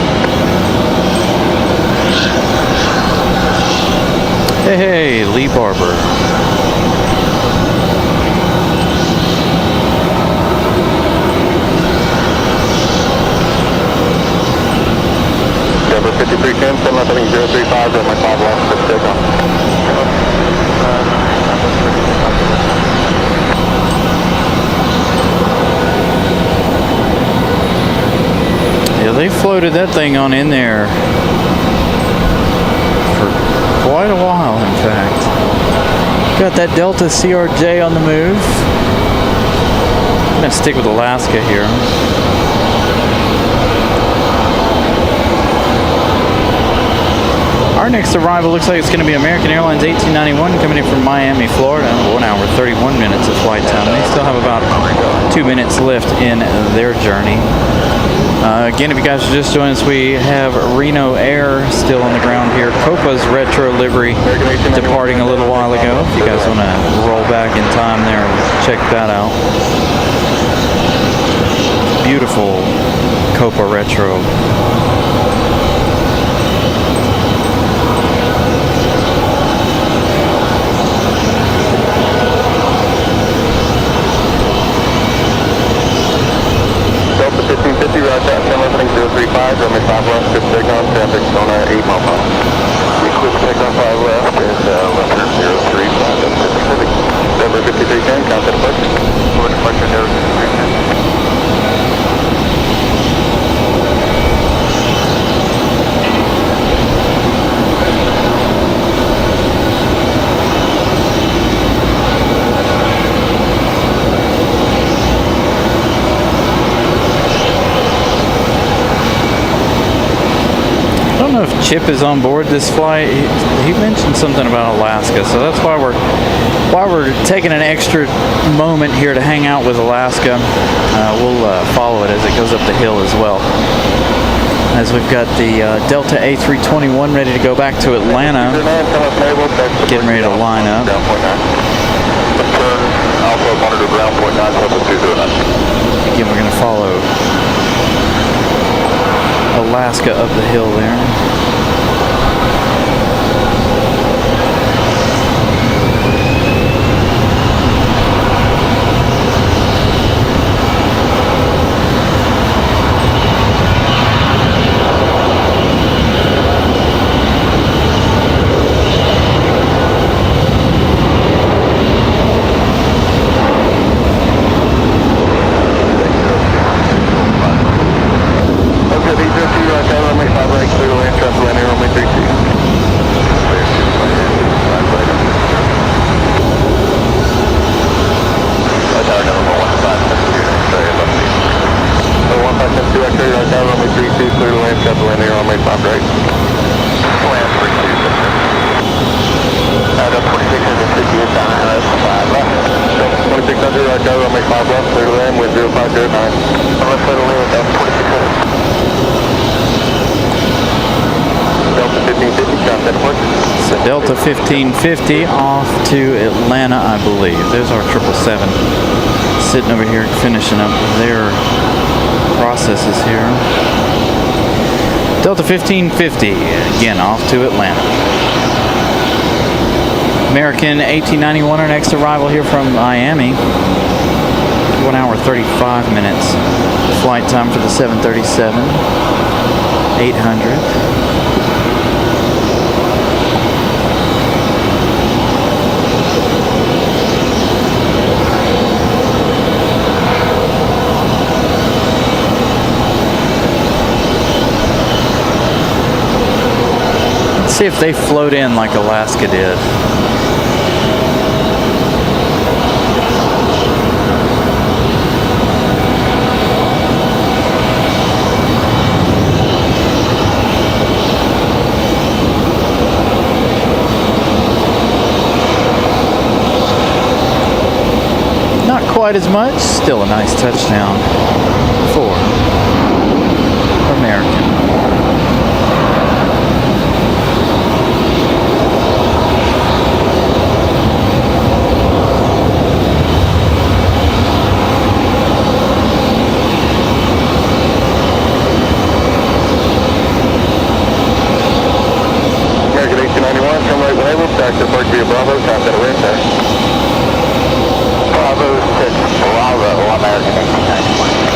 Hey, Lee Barber. 35, runway 5 left, good takeoff. Yeah, they floated that thing on in there for quite a while, in fact. Got that Delta CRJ on the move. I'm gonna stick with Alaska here. Our next arrival looks like it's going to be American Airlines 1891 coming in from Miami, Florida. 1 hour 31 minutes of flight time. They still have about 2 minutes left in their journey. Again, if you guys are just joining us, we have Reno Air still on the ground here. Copa's retro livery departing a little while ago. If you guys want to roll back in time there and check that out. Beautiful Copa retro. Delta 1550, roger, 10-035, runway 5 left, good signal, traffic on 8 mile per hour. The quick takeoff 5 left is left turn 035, that's Pacific. Number 5310, contact departure. Forward departure, 05310. I don't know if Chip is on board this flight. He mentioned something about Alaska, so that's why we're taking an extra moment here to hang out with Alaska. We'll follow it as it goes up the hill as well. As we've got the Delta A321 ready to go back to Atlanta, getting ready to line up. Again, we're going to follow Alaska up the hill there. So Delta 1550 off to Atlanta, I believe. There's our 777 sitting over here finishing up their processes here. Delta 1550 again off to Atlanta. American 1891, our next arrival here from Miami. 1 hour 35 minutes flight time for the 737 800. See if they float in like Alaska did. Not quite as much, still a nice touchdown for American. Bravo, contact Atlanta. Bravo 6, Bravo, American 1891.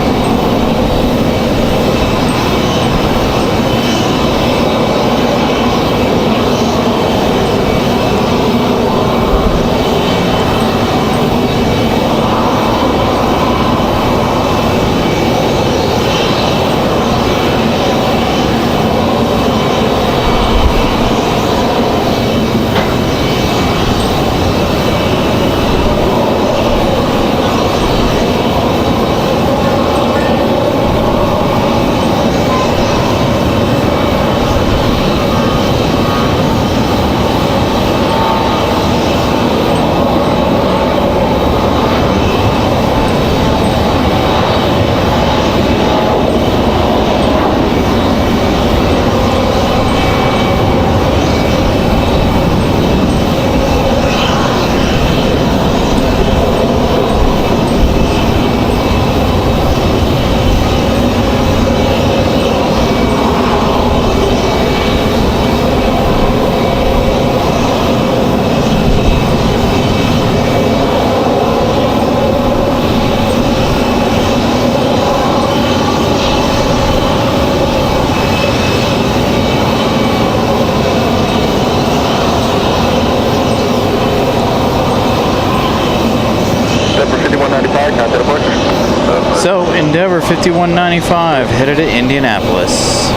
Endeavor 5195 headed to Indianapolis.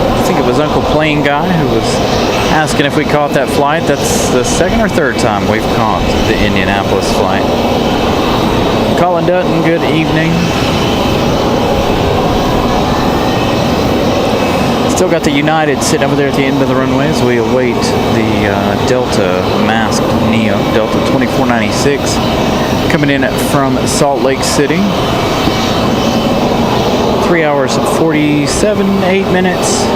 I think it was Uncle Plane Guy who was asking if we caught that flight. That's the second or third time we've caught the Indianapolis flight. Colin Dutton, good evening. Still got the United sitting over there at the end of the runway as we await the Delta masked Neo, Delta 2496, coming in from Salt Lake City. 3 hours and 8 minutes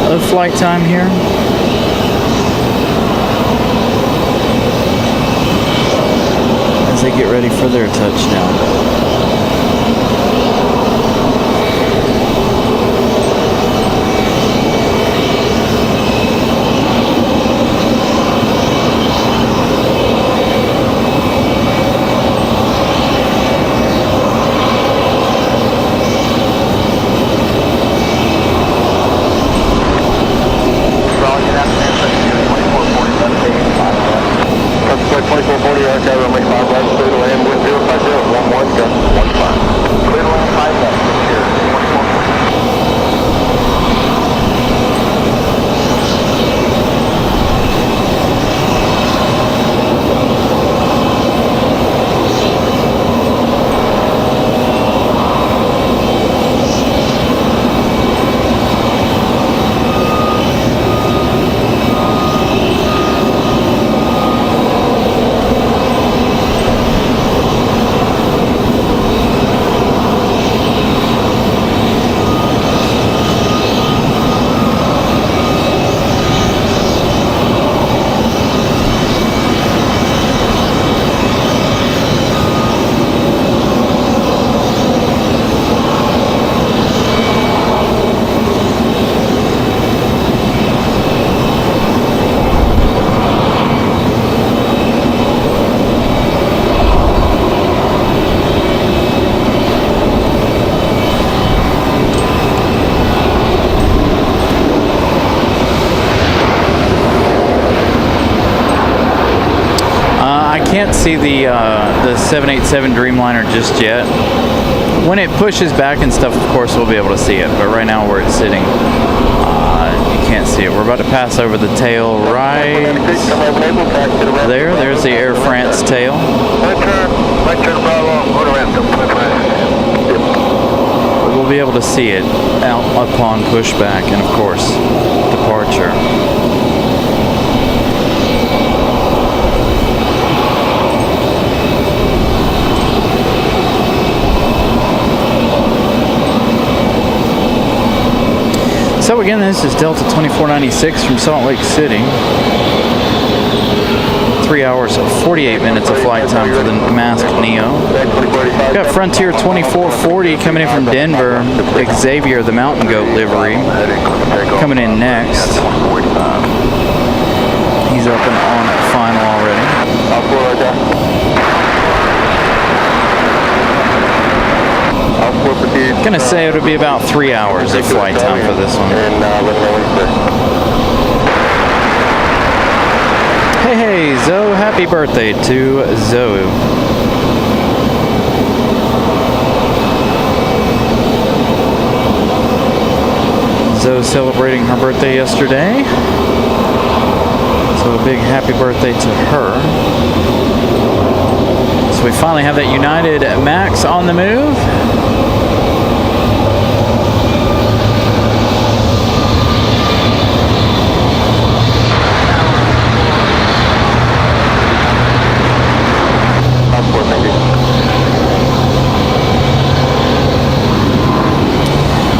of flight time here. As they get ready for their touchdown. Can't see the 787 Dreamliner just yet. When it pushes back and stuff, of course, we'll be able to see it. But right now, where it's sitting, you can't see it. We're about to pass over the tail right there. There's the Air France tail. We'll be able to see it out upon pushback and, of course, departure. So again, this is Delta 2496 from Salt Lake City. 3 hours and 48 minutes of flight time for the masked Neo. We've got Frontier 2440 coming in from Denver. Xavier, the Mountain Goat livery, coming in next. He's up and on final already. Gonna say it'll be about 3 hours of flight time for this one. Hey, Zoe, happy birthday to Zoe. Zoe celebrating her birthday yesterday. So a big happy birthday to her. So we finally have that United Max on the move.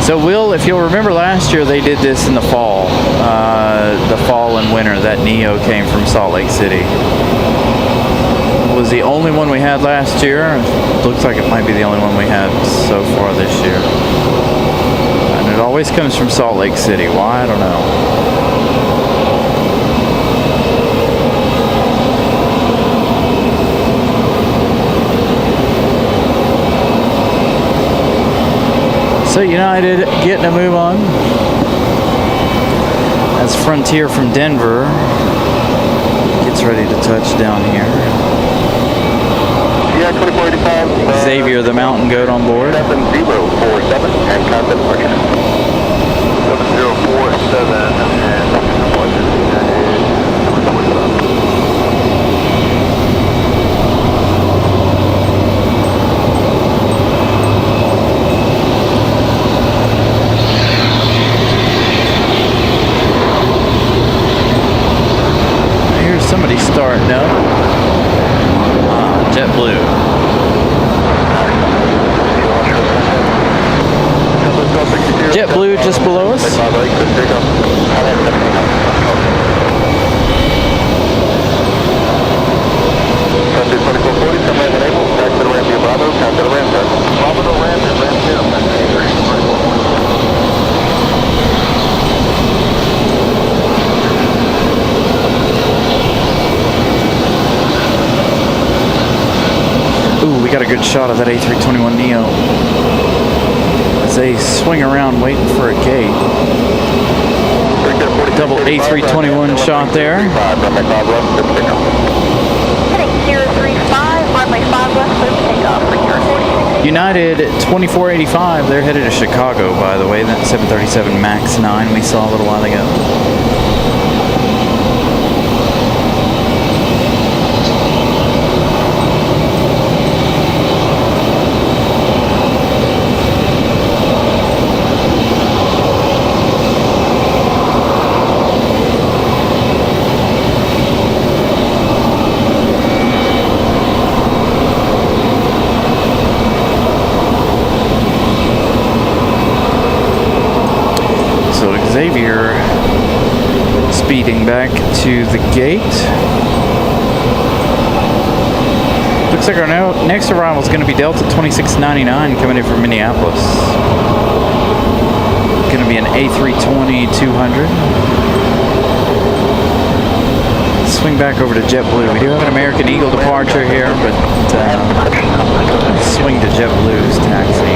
So Will, if you'll remember last year, they did this in the fall and winter. That Neo came from Salt Lake City. It was the only one we had last year. Looks like it might be the only one we had so far this year. And it always comes from Salt Lake City. Why? I don't know. So United getting a move on. As Frontier from Denver gets ready to touch down here. Xavier the mountain goat on board. 7047 and contact departure. 7047 and Here's somebody starting up. JetBlue. JetBlue just below us. Ooh, we got a good shot of that A321neo as they swing around waiting for a gate. Double A321 shot there. Heading 035, runway 5 left, clear for takeoff for your 46. United 2485, they're headed to Chicago, by the way. That 737 MAX 9 we saw a little while ago. Xavier speeding back to the gate. Looks like our next arrival is going to be Delta 2699 coming in from Minneapolis. Going to be an A320-200. Swing back over to JetBlue. We do have an American Eagle departure here, but swing to JetBlue's taxi.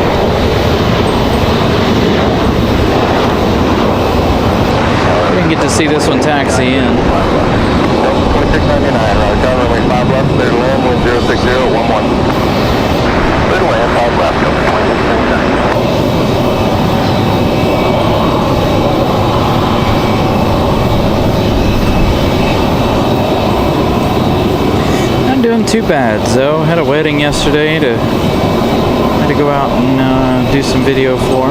We didn't get to see this one taxi in. 2699, runway 5 left, clear to land, wind 06011. Clear to land, 5 left, over 2699. Not doing too bad, though. Had a wedding yesterday had to go out and do some video for.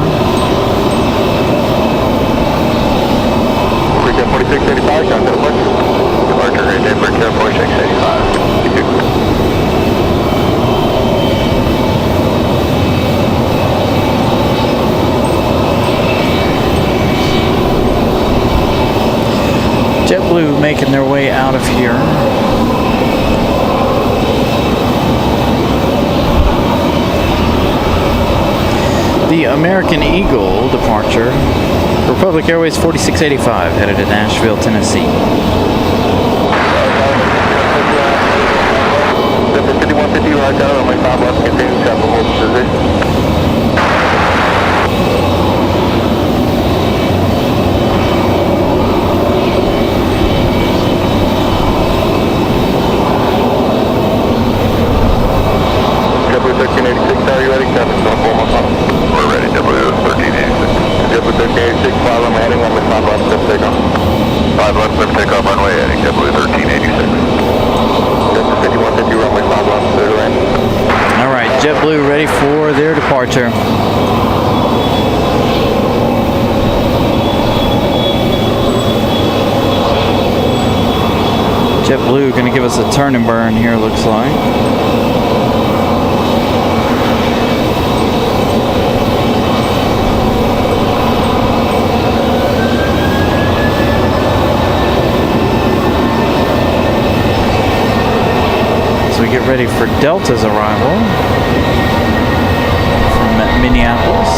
4685, contact departure. Departure, right there, for 4685. JetBlue making their way out of here. The American Eagle departure. Republic Airways 4685 headed to Nashville, Tennessee. 5150, right down, runway 5 left, continue to hold position. JetBlue 1386, are you ready? Captain, going to formal tunnel. We're ready, JetBlue 1386. JetBlue 1386, fly runway heading, runway 5 left, lift takeoff. 5 left, lift takeoff, runway heading, JetBlue 1386. JetBlue 5150, runway 5 left, clear to land. All right, JetBlue ready for their departure. JetBlue going to give us a turn and burn here, looks like. So we get ready for Delta's arrival from Minneapolis.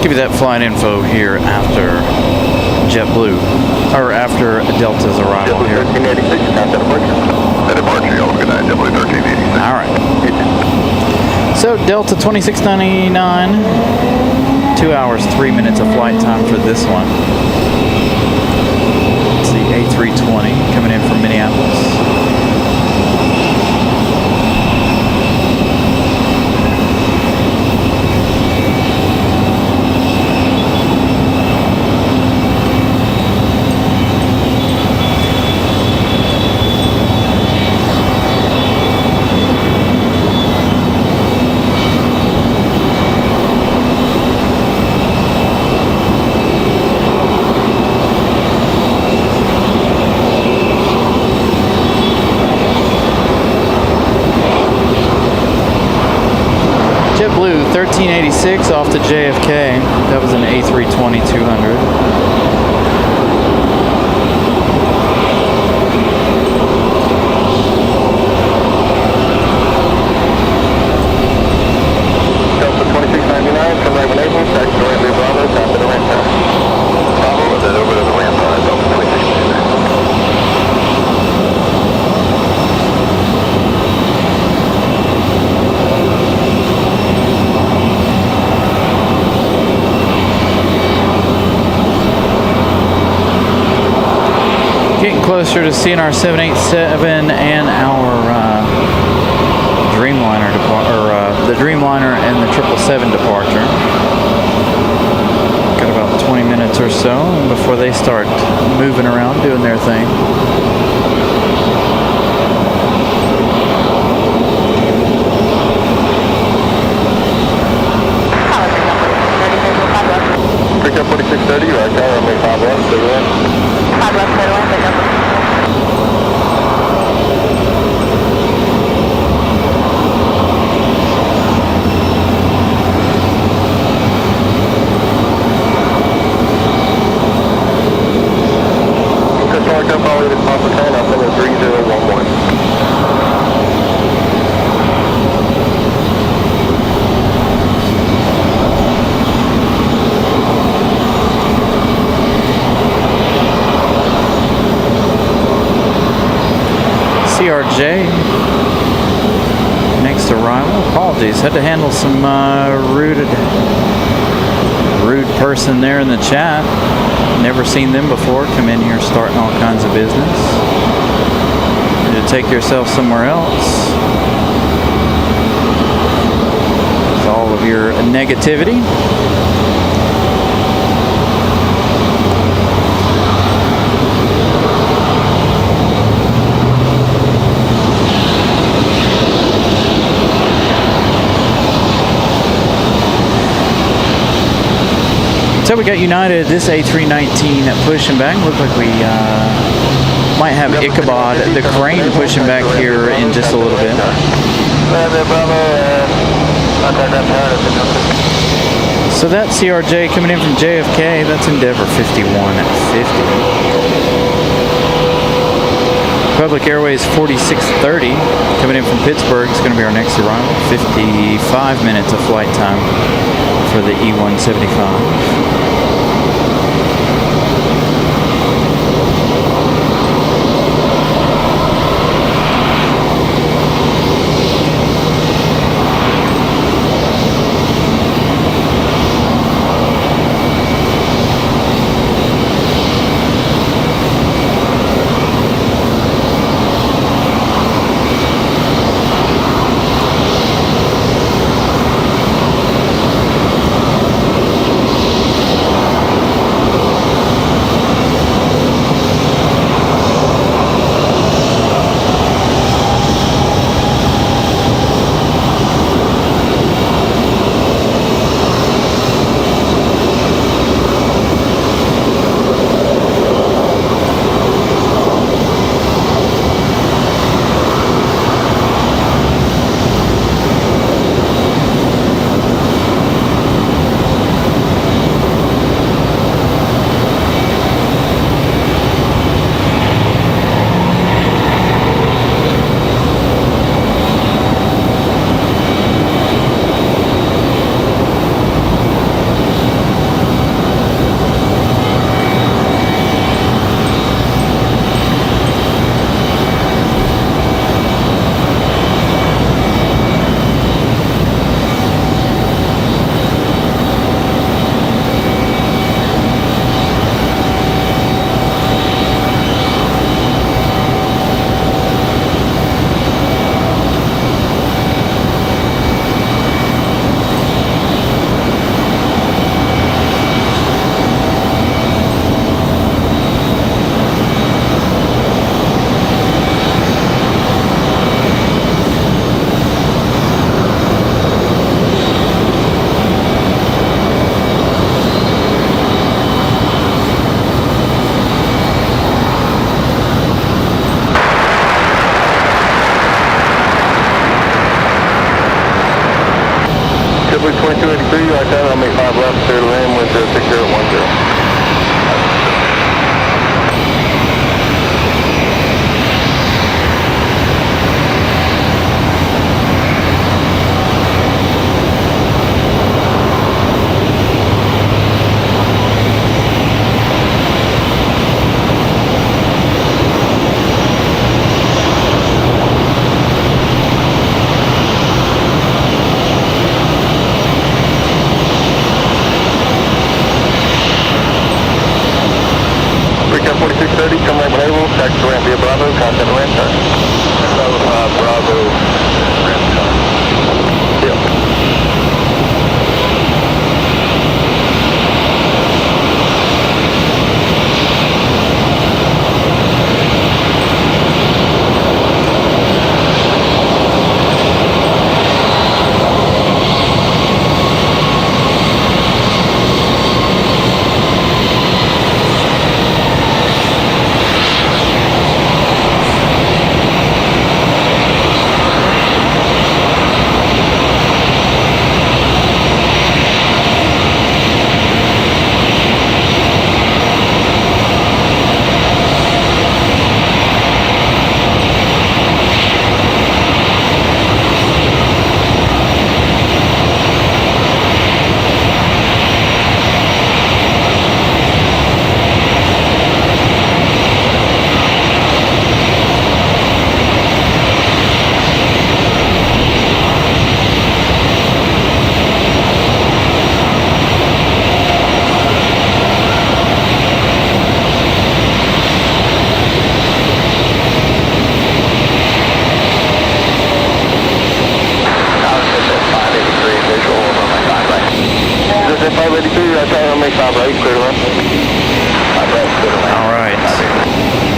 Give you that flight info here after JetBlue, or after Delta's arrival here. 1386, contact departure. At departure, y'all good night, JetBlue 1386. All right. So Delta 2699, 2 hours, 3 minutes of flight time for this one. It's the A320 coming in from Minneapolis. JetBlue 1386 off to JFK. That was an A320 200. Delta 2699 from Raleigh, Naples, back to Raleigh, Bravo, top of the ramp time. Bravo, and then over to the ramp time, Delta 2699. Getting closer to seeing our 787 and our Dreamliner the Dreamliner and the 777 departure. Got about 20 minutes or so before they start moving around, doing their thing. Pick up 4630, right there, I'll make 5 left, clear away. 5 left, clear away, pick up. Customer Mark, follow this Papa Train, I'll send it 3011. CRJ, next arrival. Apologies, had to handle some rude person there in the chat. Never seen them before. Come in here starting all kinds of business. You to take yourself somewhere else with all of your negativity. So we got United, this A319 pushing back. Looks like we might have Ichabod, the crane, pushing back here in just a little bit. So that CRJ coming in from JFK, that's Endeavor 5150. Public Airways 4630 coming in from Pittsburgh. It's going to be our next arrival. 55 minutes of flight time for the E175. wind 06010. Recon 4630, come right when able, taxi to ramp via Bravo, contact ramp turn. Bravo, ramp turn. Yep.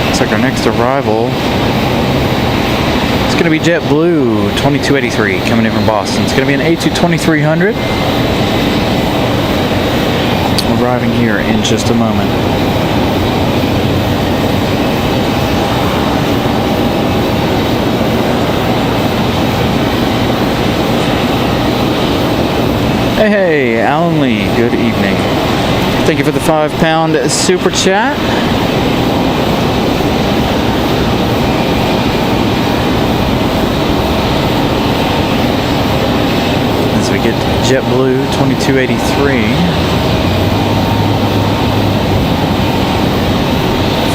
Looks like our next arrival is going to be JetBlue 2283 coming in from Boston. It's going to be an A22300. Arriving here in just a moment. Hey, Alan Lee, good evening. Thank you for the £5 super chat. As we get JetBlue 2283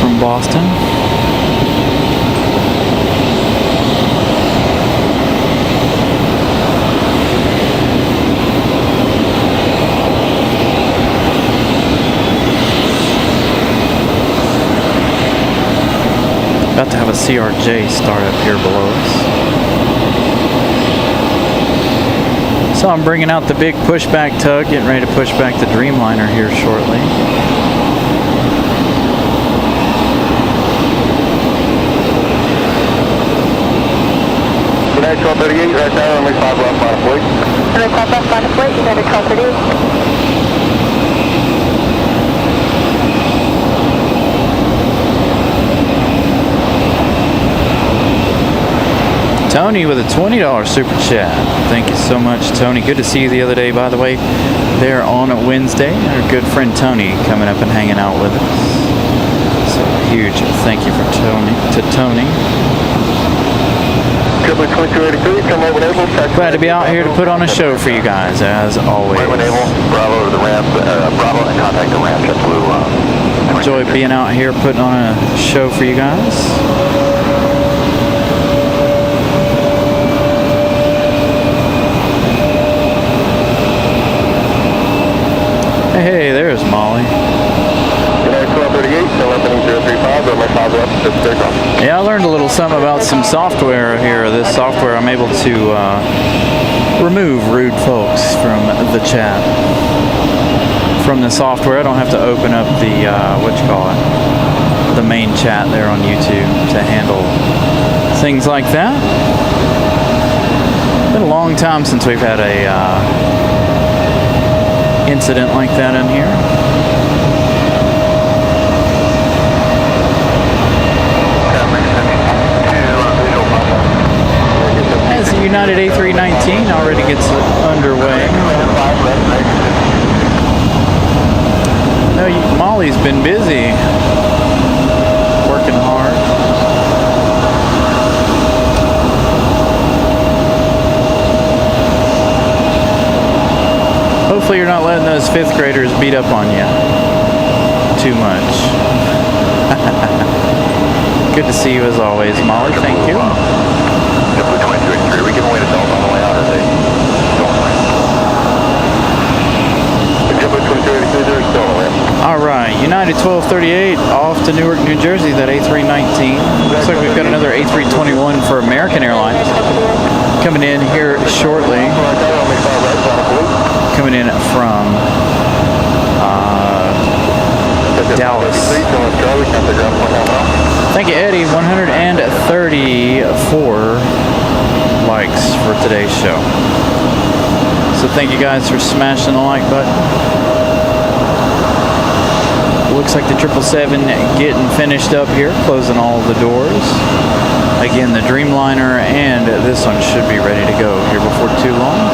from Boston. About to have a CRJ start up here below us. So I'm bringing out the big pushback tug, getting ready to push back the Dreamliner here shortly. United 1238, right now, only 5 left, final flight. Only 5 left, final flight, United 1238. Tony with a $20 super chat. Thank you so much, Tony. Good to see you the other day, by the way, there on Wednesday. Our good friend Tony coming up and hanging out with us. So a huge thank you to Tony. Glad to be out here to put on a show for you guys, as always. Bravo to the ramp, Bravo and contact the ramp, JetBlue. Enjoy being out here putting on a show for you guys. Hey, there's Molly. United 1238, 11035, runway 5 left, just take off. Yeah, I learned a little something about some software here. This software, I'm able to remove rude folks from the chat. From the software, I don't have to open up the, the main chat there on YouTube to handle things like that. Been a long time since we've had a incident like that in here. As the United A319 already gets underway. Raleigh's been busy. Working hard. Hopefully you're not letting those 5th graders beat up on you too much. Good to see you as always, Molly. Thank you. We give away the adults on the way out, or they don't mind? All right, United 1238 off to Newark, New Jersey. That A319. Looks like we've got another A321 for American Airlines coming in here shortly. Coming in from Dallas. Thank you, Eddie. 134 likes for today's show. So thank you guys for smashing the like button. Looks like the 777 getting finished up here, closing all the doors. Again, the Dreamliner and this one should be ready to go here before too long.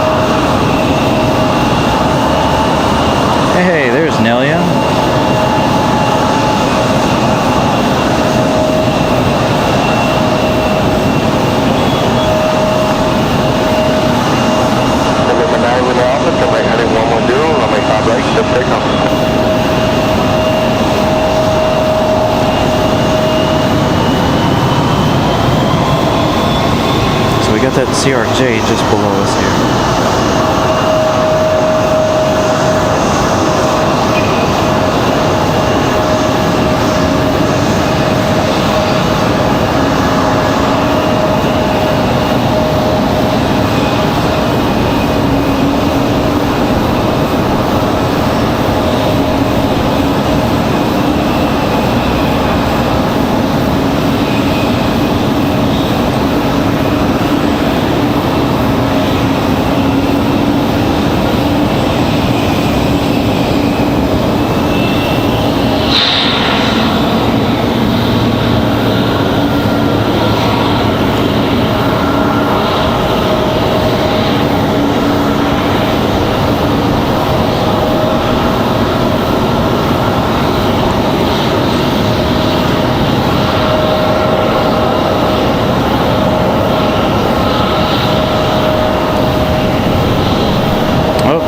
Hey, there's Nelia. So we got that CRJ just below us here.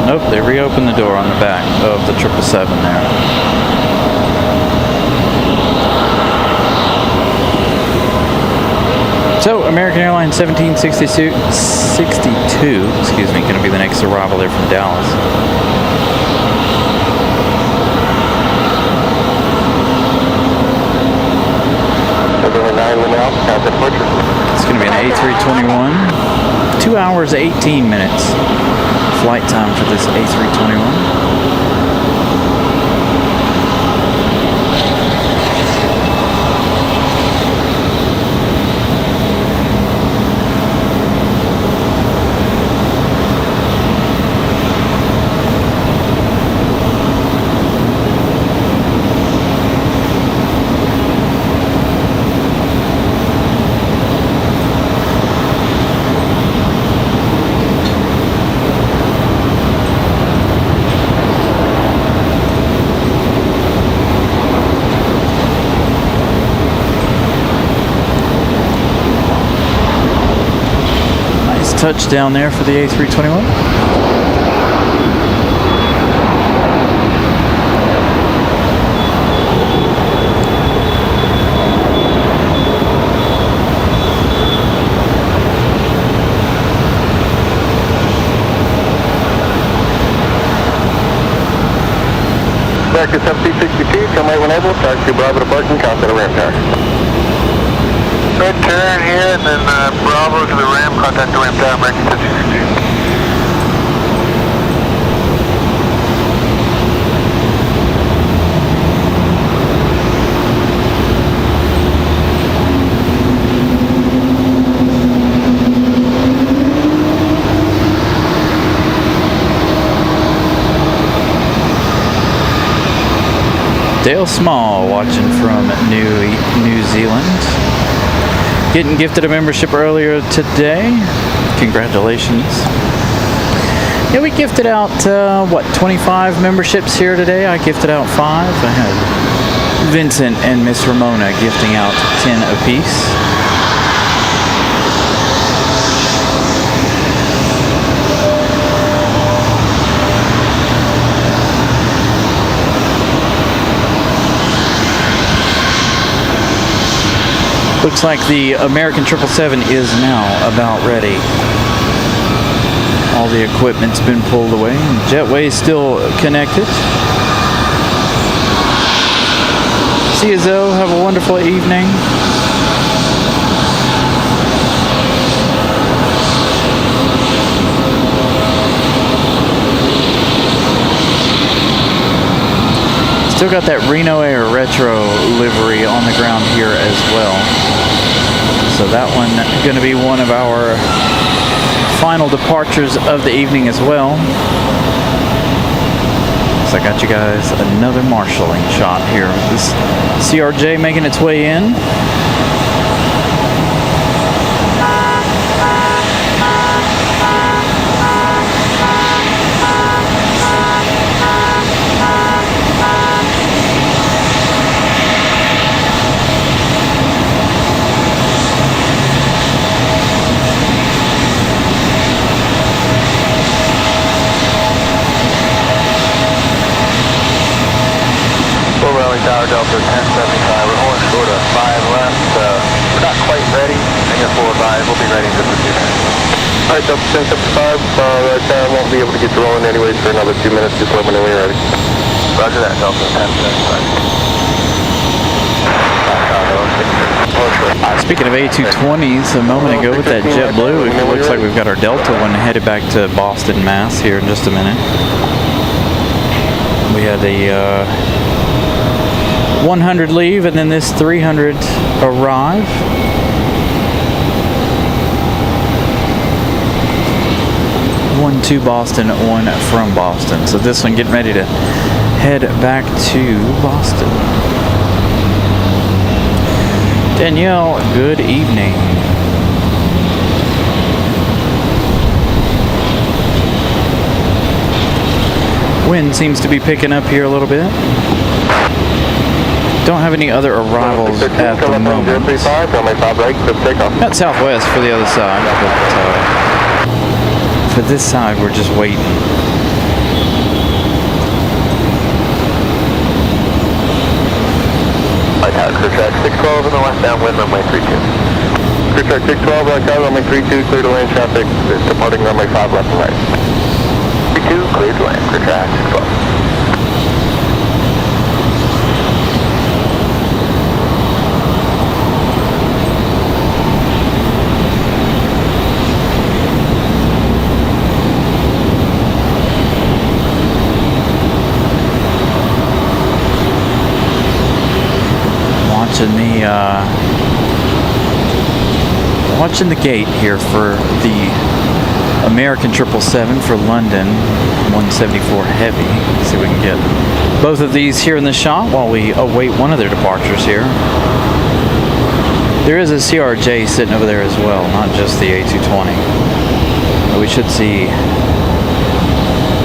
Nope, they reopened the door on the back of the 777 there. So, American Airlines 1762, excuse me, going to be the next arrival there from Dallas. It's going to be an A321. 2 hours, 18 minutes. Flight time for this A321. Touchdown there for the A321. Back to 1762, come right when able, start to Bravo to Barton, contact the ramp tower. Red turn here, and then Bravo to the Ram, contact the Ram tower, American 1062. Dale Small watching from New Zealand. Getting gifted a membership earlier today. Congratulations. Yeah, we gifted out, 25 memberships here today. I gifted out 5. I had Vincent and Miss Ramona gifting out 10 apiece. Looks like the American 777 is now about ready. All the equipment's been pulled away. Jetway is still connected. See you, Zoe. Have a wonderful evening. Still got that Reno Air Retro livery on the ground here as well. So that one going to be one of our final departures of the evening as well. So I got you guys another marshalling shot here. This CRJ making its way in. Tower Delta 1075, we're only short of 5 left, we're not quite ready, hang 4-5, we'll be ready in just a few minutes. Alright, Delta 1075, right there, I won't be able to get you rolling anyways for another 2 minutes, just let me know when you're ready. Roger that, Delta 1075. Speaking of A220s, a moment ago with that JetBlue, it looks like we've got our Delta one headed back to Boston, Mass here in just a minute. We had a 100 leave and then this 300 arrive. One to Boston, one from Boston. So this one getting ready to head back to Boston. Danielle, good evening. Wind seems to be picking up here a little bit. Don't have any other arrivals at the moment. Got Southwest for the other side, but for this side we're just waiting. Crew track 612 in the west downwind runway 32. Crew track 612, right out runway 32, clear to land traffic, departing runway 5 left and right. 32, clear to land, crew track 612. Watching the gate here for the American 777 for London 174 Heavy. See if we can get both of these here in the shot while we await one of their departures here. There is a CRJ sitting over there as well, not just the A220. But we should see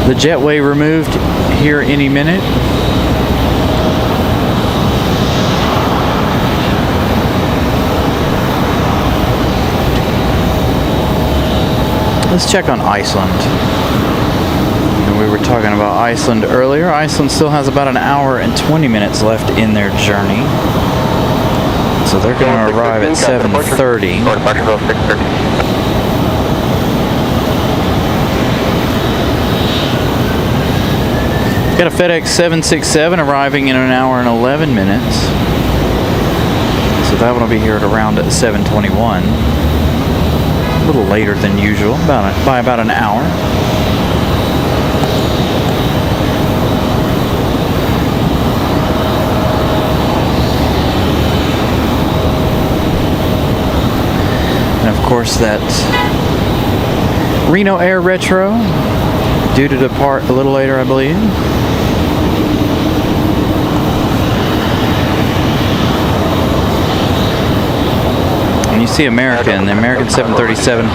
the jetway removed here any minute. Let's check on Iceland. And we were talking about Iceland earlier. Iceland still has about an hour and 20 minutes left in their journey. So they're going to arrive at 7:30. Got a FedEx 767 arriving in an hour and 11 minutes. So that one will be here at around 7:21. A little later than usual, by about an hour. And of course that Reno Air Retro, due to depart a little later, I believe. see American. The American 737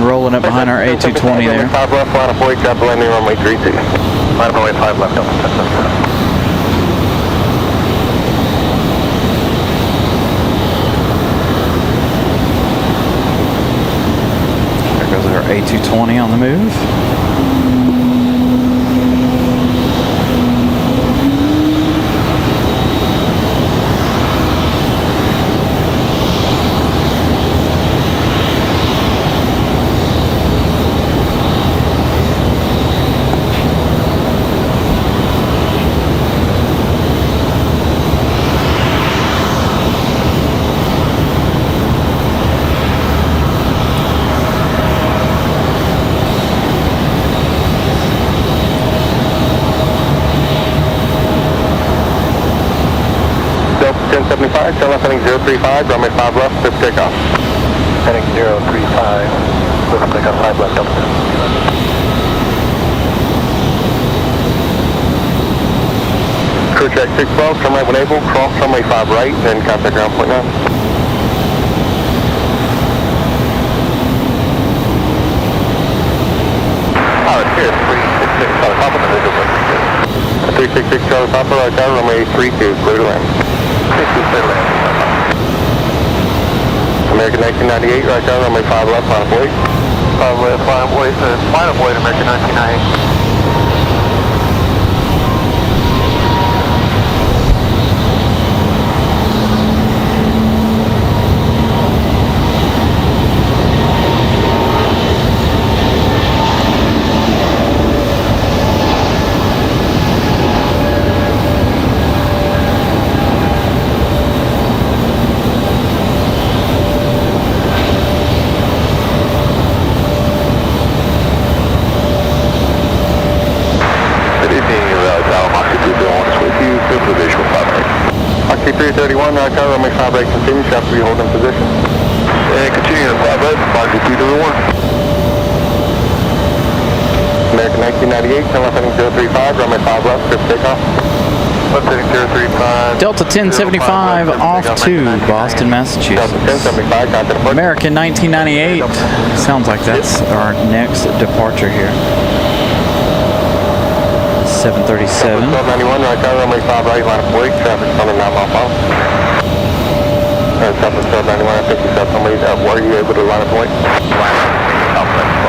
rolling up behind our A220 there. 5 left, line of 40, traffic landing runway 32. Line of runway 5 left, Delta 1075. There goes our A220 on the move. Delta 1075, tell us heading 035, runway 5 left, clear for takeoff. Heading 035, clear for takeoff, 5 left, Delta 1075. Crew check 612, turn right when able, cross runway 5 right, then contact ground point 9. Pilot here, 366, Charlie Papa, the visual 366 Charlie Papa, right there, runway 32, clear to land. 60, clear to land. American 1998, right there, runway 5 left, line of void. 5 left, line of void, American 1998. Oxy 331, right tower, runway 5 right, continue, shaft to be holding position. And continue to 5 right, Oxy 331. American 1998, tell us heading 035, runway 5 left, clear for takeoff. Left heading 035. Delta 1075 off to Boston, Massachusetts. Delta 1075, contact approach. American 1998. Sounds like that's our next departure here. 737. 1291, right tower, runway 5 right, line of 40, traffic coming 9 miles off. Southwest 1291, I think you saw somebody, were you able to line of point? Southwest 1291.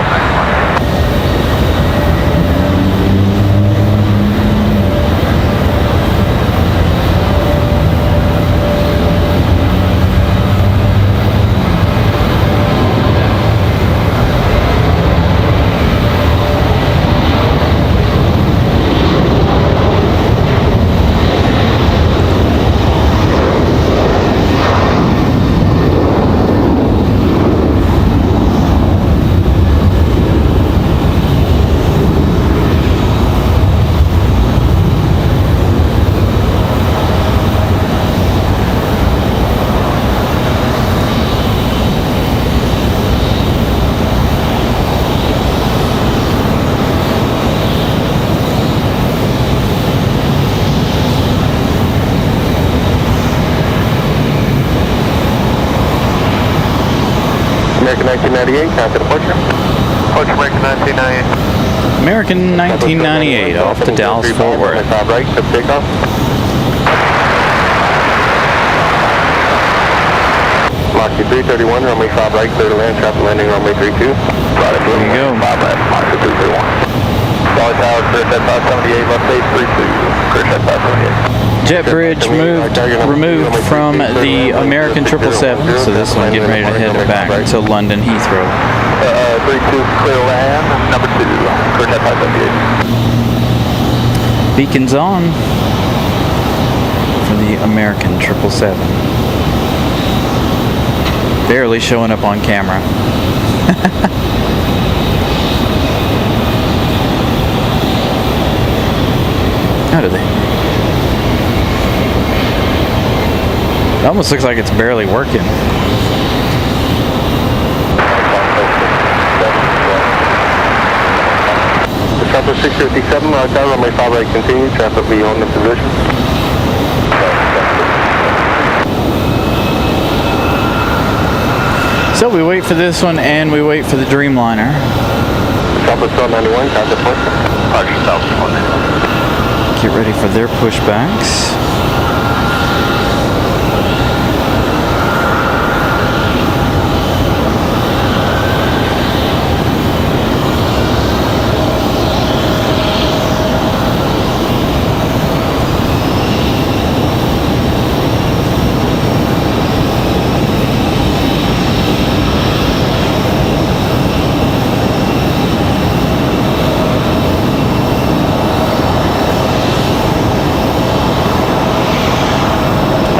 American 1998, contact departure. Departure American 1998. American 1998 off to Dallas Fort Worth. 5 right, clear for takeoff. Moxie 331, runway 5 right, clear to land, traffic landing runway 32. There you go. 5 left, Moxie 331. Solid tower, clear set 578, left base 32, clear set 578. Jet bridge removed from the American 777, so this one getting ready to head back to London Heathrow. 32, clear land, number 2, clear set 578. Beacons on for the American 777. Barely showing up on camera. How do they? It almost looks like it's barely working. Southwest 657, right down, runway 5 right, continue, traffic be on the position. So we wait for this one and we wait for the Dreamliner. Southwest 1291, contact point. Roger, Southwest 1291. Get ready for their pushbacks.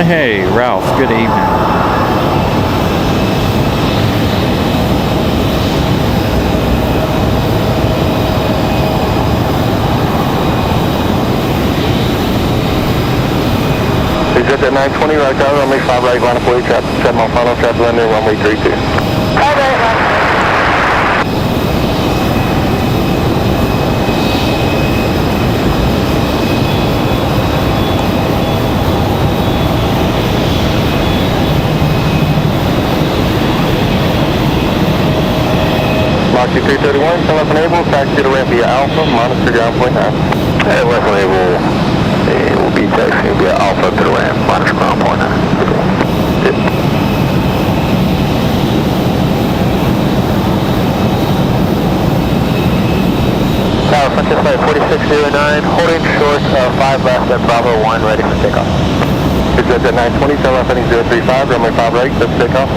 Hey, Ralph, good evening. Is it at 920 right there, runway 5 right, line up way, trap 7 on final, trap landing, runway 32. Moxie 331, still up and able, taxi to ramp via Alpha, monitor ground point 9. Hey, left and able, will be taxiing via Alpha to the ramp, monitor ground point 9. Tower, Frontier Flight 4609, holding short of 5 left at Bravo 1, ready for takeoff. It's at 920, still left heading 035, runway 5 right, let's takeoff.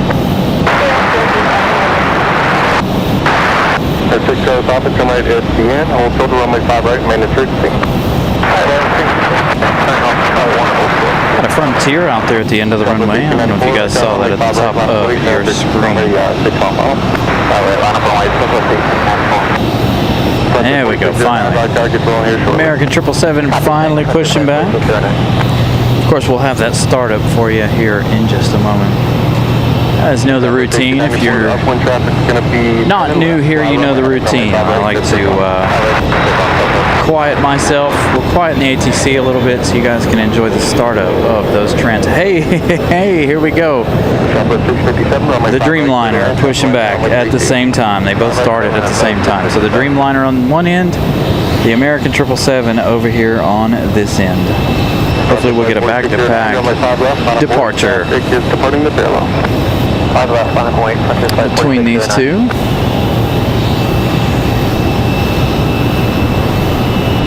At 6 Charles Alpha, turn right at CN, hold total runway 5 right, maintenance urgency. Got a Frontier out there at the end of the runway. I don't know if you guys saw that at the top of your screen. There we go, finally. American 777 finally pushing back. Of course, we'll have that startup for you here in just a moment. You guys know the routine. If you're not new here, you know the routine. I like to quiet myself. We'll quieten the ATC a little bit so you guys can enjoy the startup of those trends. Hey, here we go. The Dreamliner pushing back at the same time. They both started at the same time. So the Dreamliner on one end, the American 777 over here on this end. Hopefully we'll get a back-to-back departure between these two.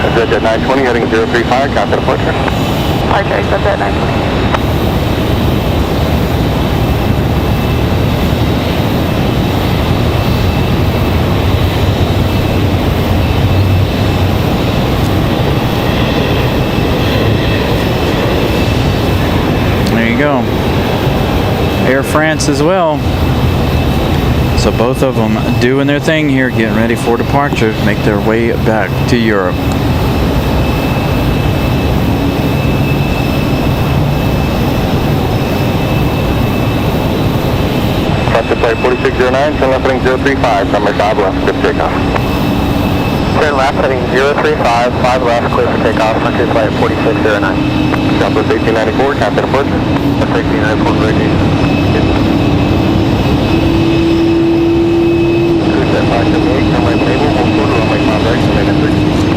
That's at 920, heading 035, contact departure. Okay, that's at 920. There you go. Air France as well. So both of them doing their thing here, getting ready for departure, make their way back to Europe. Frontier Flight 4609, turn left heading 035, runway 5 left, good takeoff. Turn left heading 035, 5 left, clear for takeoff, Frontier Flight 4609. Southwest 1894, contact departure. Southwest 1894, ready. Cruise at 578, turn right table, hold quarter, runway 5 right, maintenance urgency.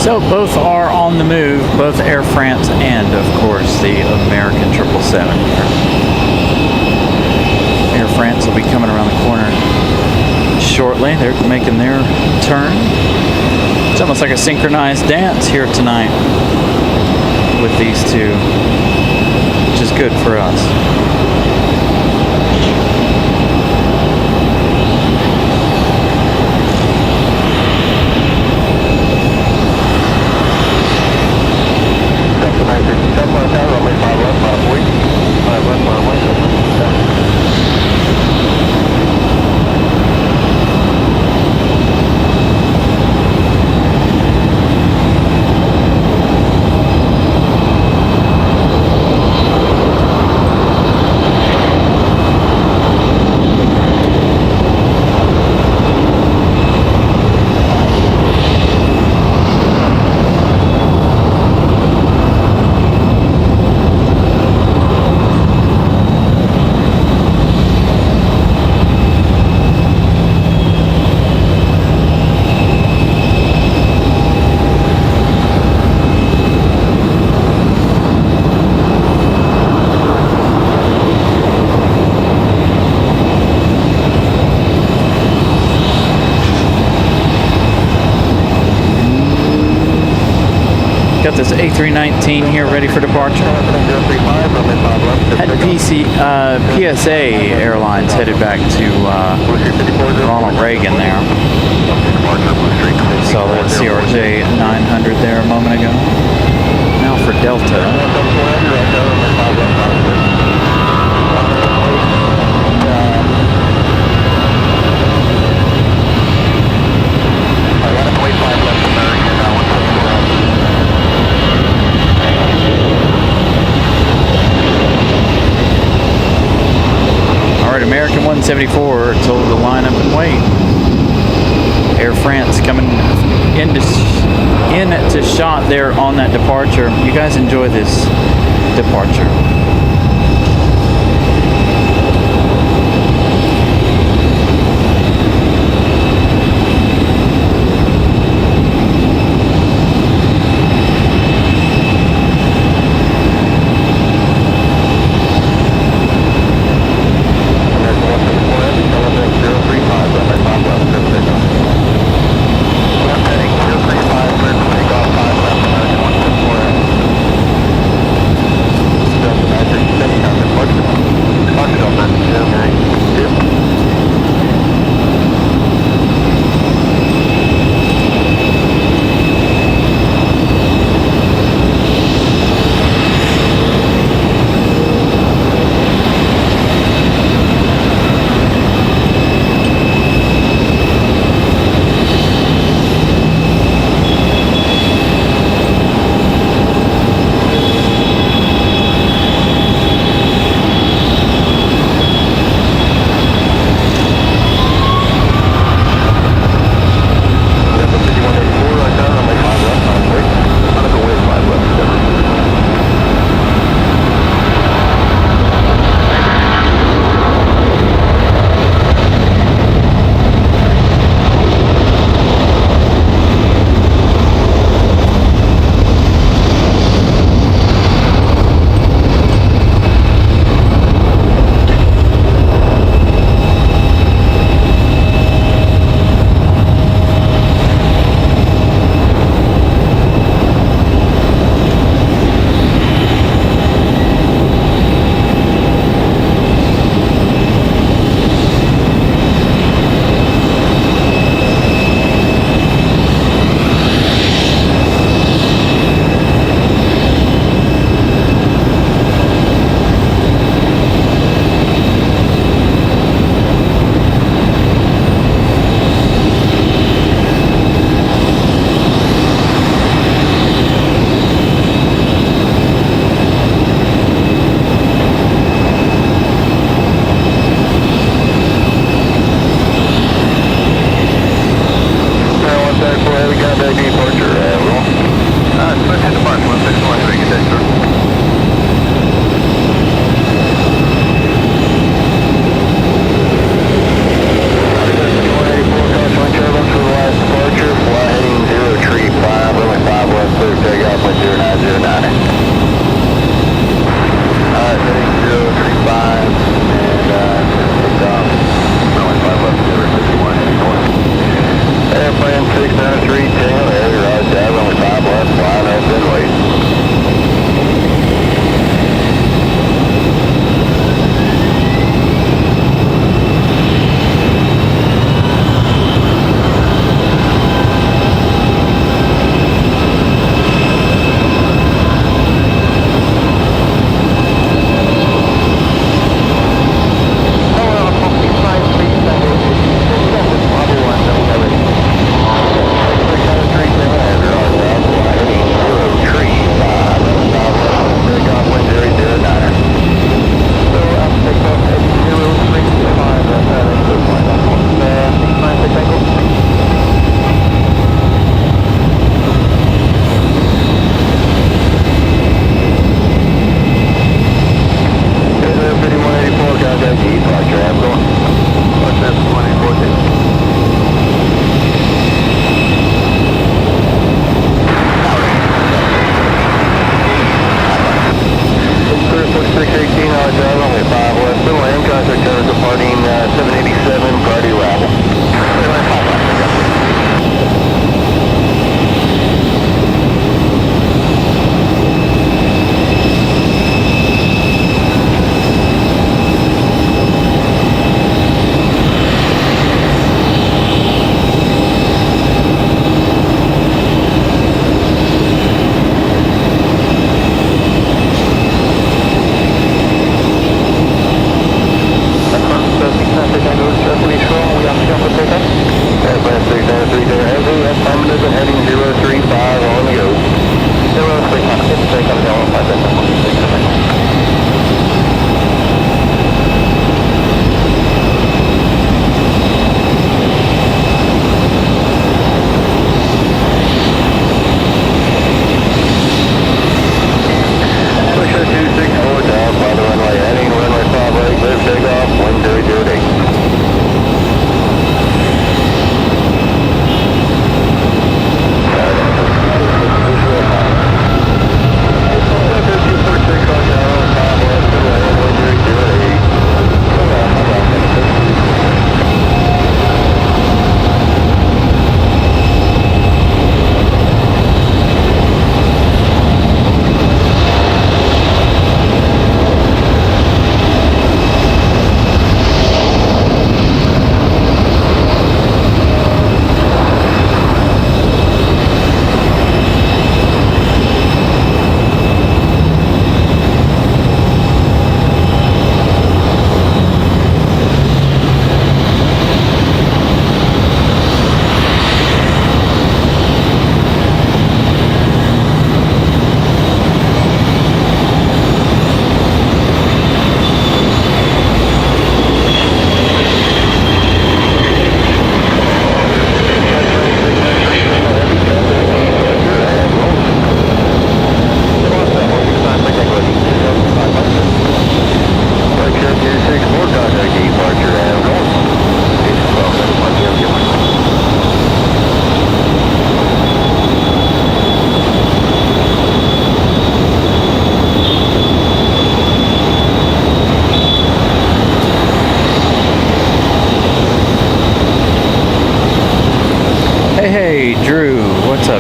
So both are on the move, both Air France and, of course, the American 777. Air France will be coming around the corner shortly. They're making their turn. It's almost like a synchronized dance here tonight with these two, which is good for us. Got this A319 here ready for departure. Had PSA Airlines headed back to Ronald Reagan there. Saw that CRJ 900 there a moment ago. Now for Delta. American 174 told to line up and wait. Air France coming into shot there on that departure. You guys enjoy this departure.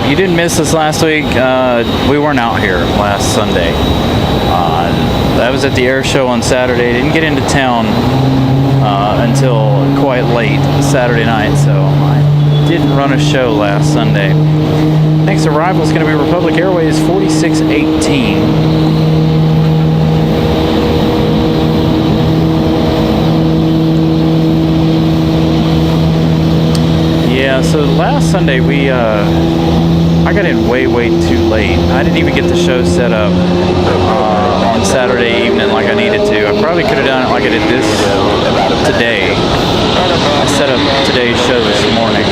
If you didn't miss us last week, we weren't out here last Sunday. That was at the air show on Saturday. Didn't get into town until quite late Saturday night, so I didn't run a show last Sunday. Next arrival is going to be Republic Airways 4618. Yeah, so last Sunday I got in way too late. I didn't even get the show set up on Saturday evening like I needed to. I probably could have done it like I did this today. I set up today's show this morning.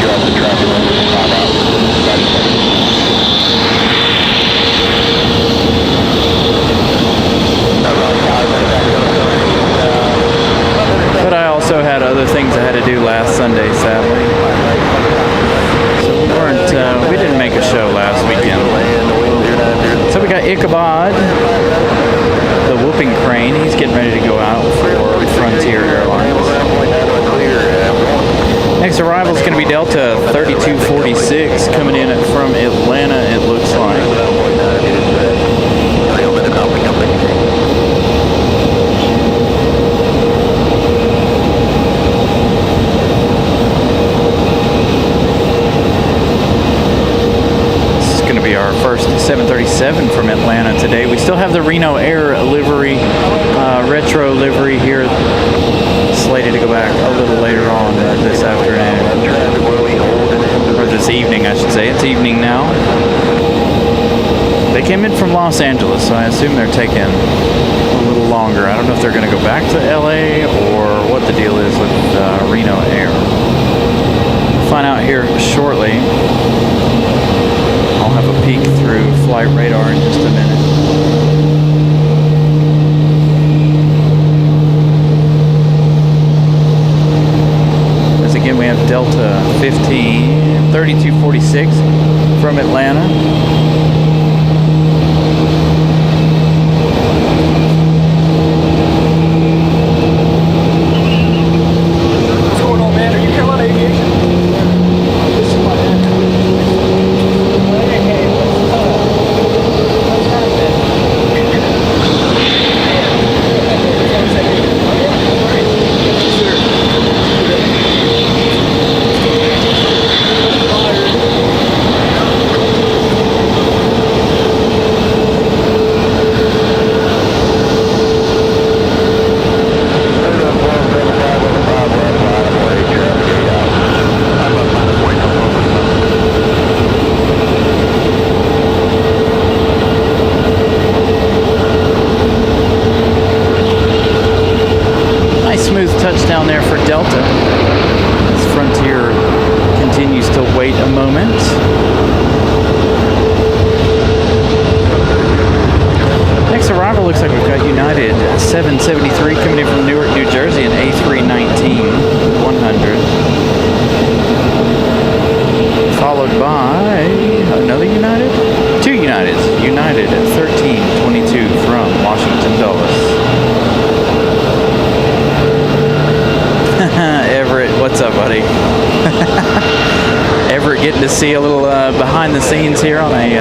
But I also had other things I had to do last Sunday, sadly. We didn't make a show last weekend. So we got Ichabod, the whooping crane. He's getting ready to go out for Frontier Airlines. Next arrival is going to be Delta 3246 coming in from Atlanta, it looks like. Our first 737 from Atlanta today. We still have the Reno Air livery, retro livery here, slated to go back a little later on this afternoon, or this evening I should say. It's evening now. They came in from Los Angeles, so I assume they're taking a little longer. I don't know if they're going to go back to LA or what the deal is with Reno Air. We'll find out here shortly. I'll have a peek through flight radar in just a minute. As again, we have Delta 3246 from Atlanta. What's going on, man? Are you Carolina Aviation? This is my dad. Touchdown there for Delta. This Frontier continues to wait a moment. Next arrival looks like we've got United 773 coming in from Newark, New Jersey, and A319-100. Followed by another United? Two Uniteds. United at 1322 from Washington Dulles. Everett, what's up, buddy? Everett getting to see a little behind the scenes here on a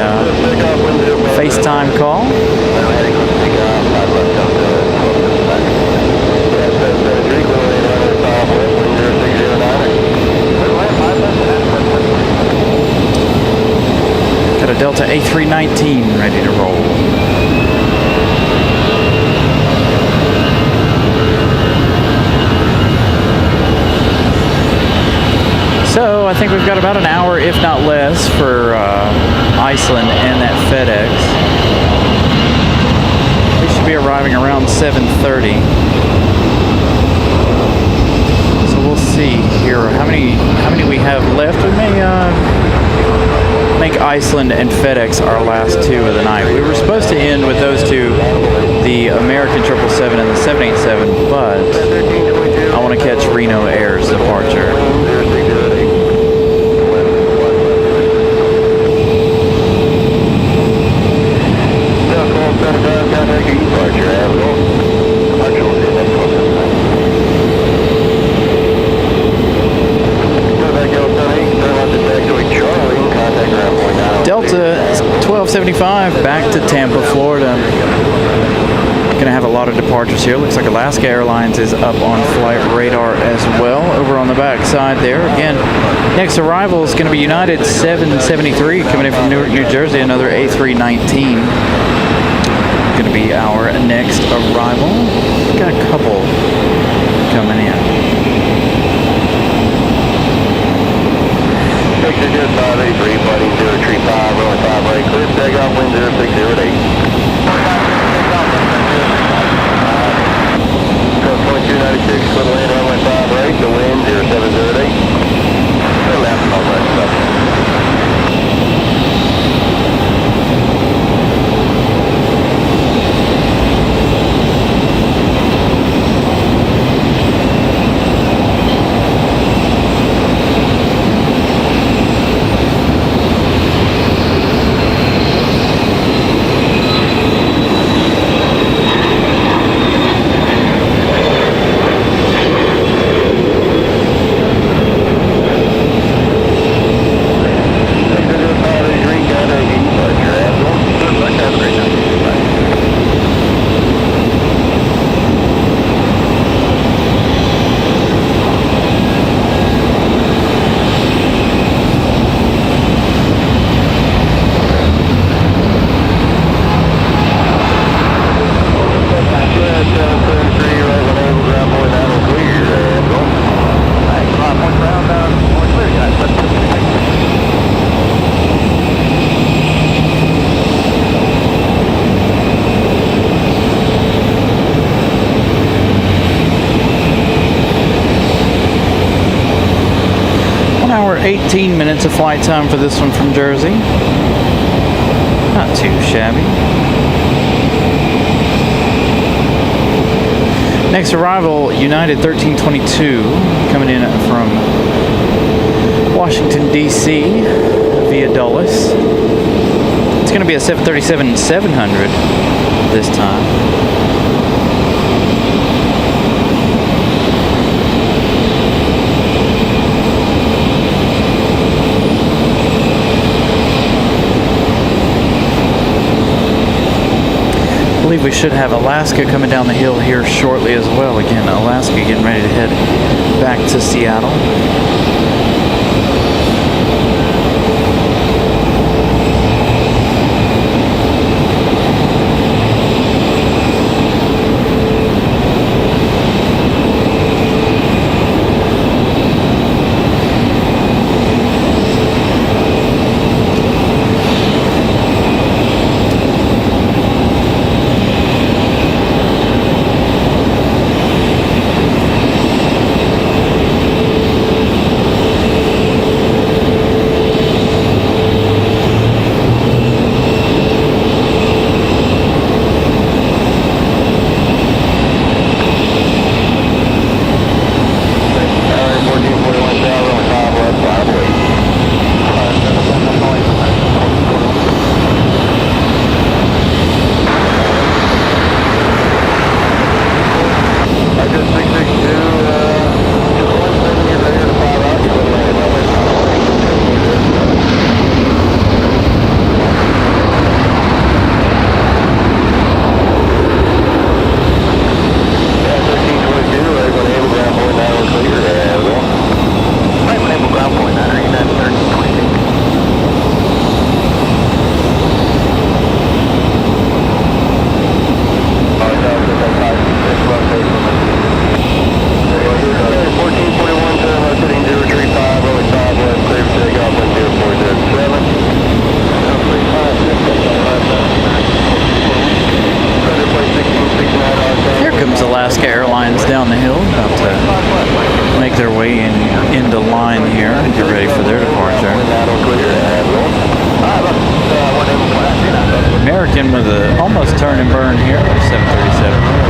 FaceTime call. Got a Delta A319 ready to roll. So I think we've got about an hour, if not less, for Iceland and that FedEx. We should be arriving around 7:30. So we'll see here how many we have left. We may make Iceland and FedEx our last two of the night. We were supposed to end with those two, the American 777 and the 787, but I want to catch Reno Air's departure. 775 back to Tampa, Florida. Gonna have a lot of departures here. Looks like Alaska Airlines is up on flight radar as well. Over on the back side there. Again, next arrival is gonna be United 773 coming in from Newark, New Jersey. Another A319. Gonna be our next arrival. Got a couple coming in. Exit 583, buddy, 035, runway 5 right, clear takeoff, wind 0608. 2296, clear to land, runway 5 right, the wind 0708. Clear left, all right, stuff. Hour 18 minutes of flight time for this one from Jersey. Not too shabby. Next arrival, United 1322 coming in from Washington, D.C. via Dulles. It's going to be a 737-700 this time. I believe we should have Alaska coming down the hill here shortly as well. Again, Alaska getting ready to head back to Seattle. Down the hill, about to make their way into line here, get ready for their departure. American with a almost turn and burn here, 737.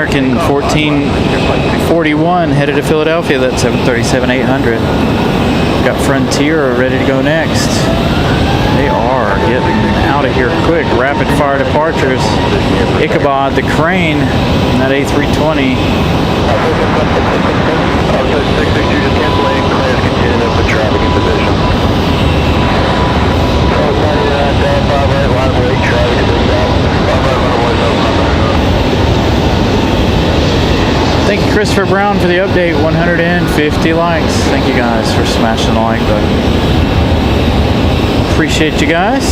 American 1441 headed to Philadelphia. That's 737-800. Got Frontier ready to go next. They are getting out of here quick. Rapid fire departures. Ichabod, the Crane, and that A320. Thank you, Christopher Brown, for the update. 150 likes. Thank you guys for smashing the like button. Appreciate you guys.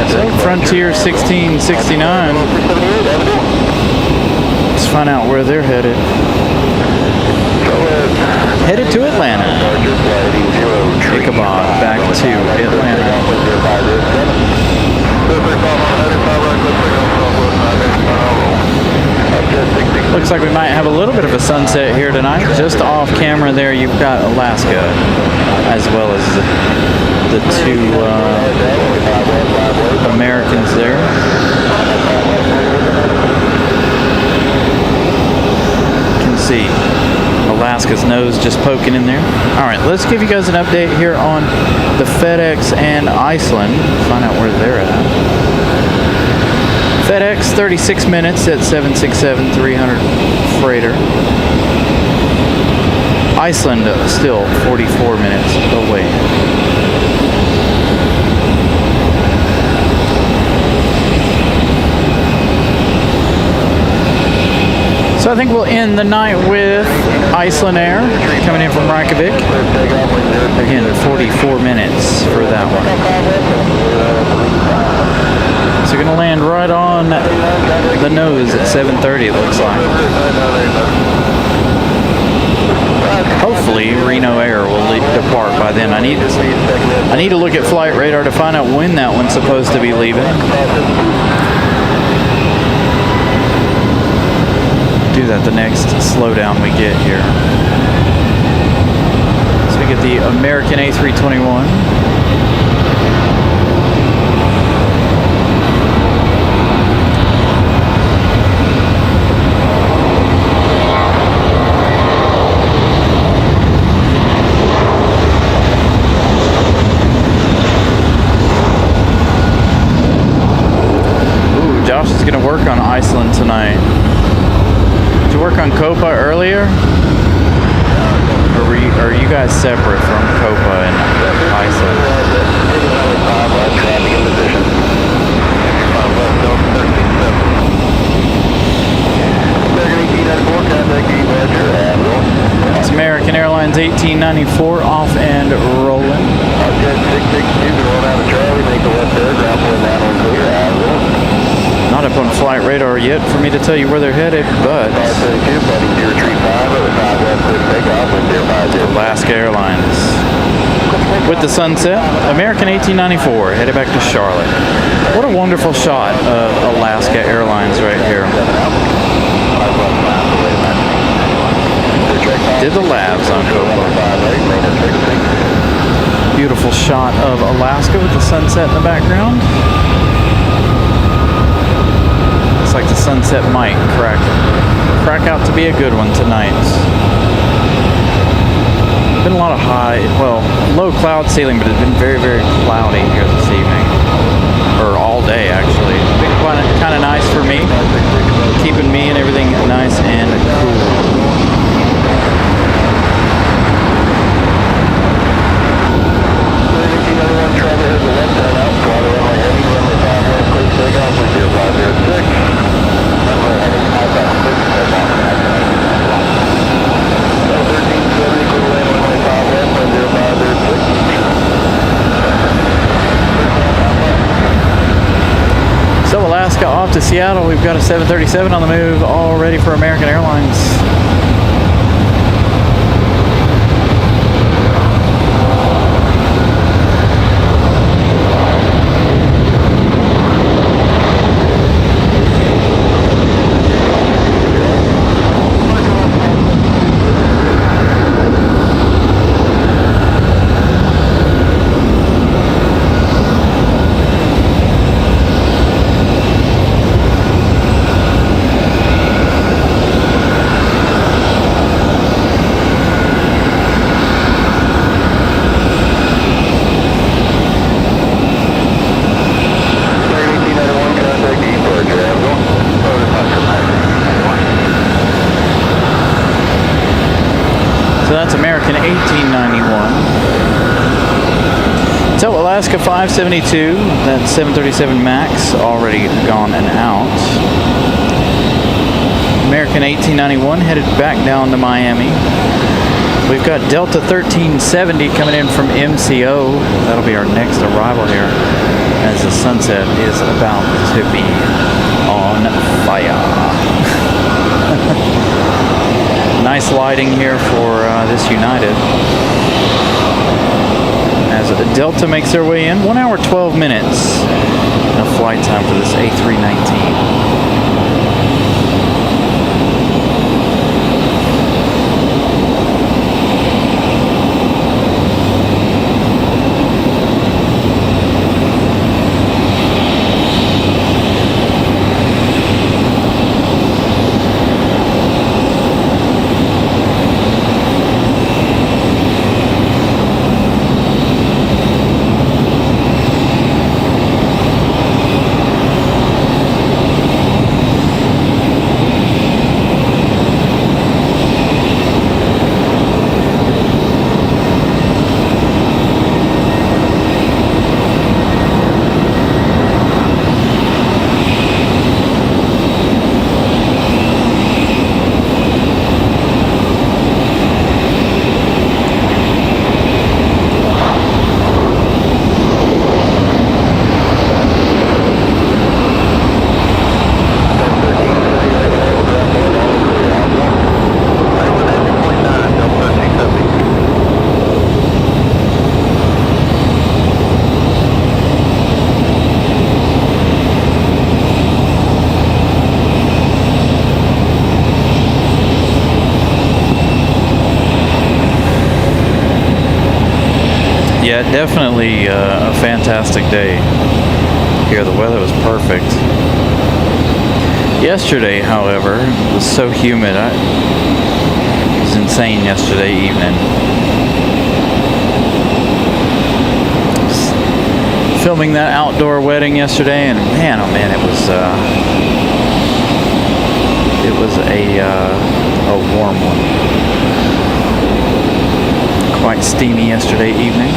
So, Frontier 1669. Let's find out where they're headed. Headed to Atlanta. Ichabod back to Atlanta. Looks like we might have a little bit of a sunset here tonight. Just off camera there, you've got Alaska, as well as the two Americans there. You can see Alaska's nose just poking in there. All right, let's give you guys an update here on the FedEx and Iceland. Find out where they're at. FedEx, 36 minutes at 767-300 freighter. Iceland, still 44 minutes away. So I think we'll end the night with Iceland Air coming in from Reykjavik. Again, 44 minutes for that one. So we're going to land right on the nose at 7:30, it looks like. Hopefully Reno Air will depart by then. I need to look at flight radar to find out when that one's supposed to be leaving. Do that the next slowdown we get here. So we get the American A321. Ooh, Josh is going to work on Iceland tonight. Did you work on Copa earlier? Or are you guys separate from Copa and Iceland? It's American Airlines 1894 off and rolling. Not up on flight radar yet for me to tell you where they're headed, but Alaska Airlines with the sunset. American 1894 headed back to Charlotte. What a wonderful shot of Alaska Airlines right here. Did the labs on Copa. Beautiful shot of Alaska with the sunset in the background. Looks like the sunset might crack out to be a good one tonight. Been a lot of low cloud ceiling, but it's been very, very cloudy here this evening, or all day actually. It's been kind of nice for me, keeping me and everything nice and cool. So Alaska off to Seattle. We've got a 737 on the move, all ready for American Airlines. Alaska 572, that 737 MAX already gone and out. American 1891 headed back down to Miami. We've got Delta 1370 coming in from MCO. That'll be our next arrival here as the sunset is about to be on fire. Nice lighting here for this United. As Delta makes their way in, 1 hour 12 minutes of flight time for this A319. Definitely a fantastic day here. The weather was perfect. Yesterday, however, it was so humid. It was insane yesterday evening. Filming that outdoor wedding yesterday, and man, oh man, it was a warm one. Quite steamy yesterday evening.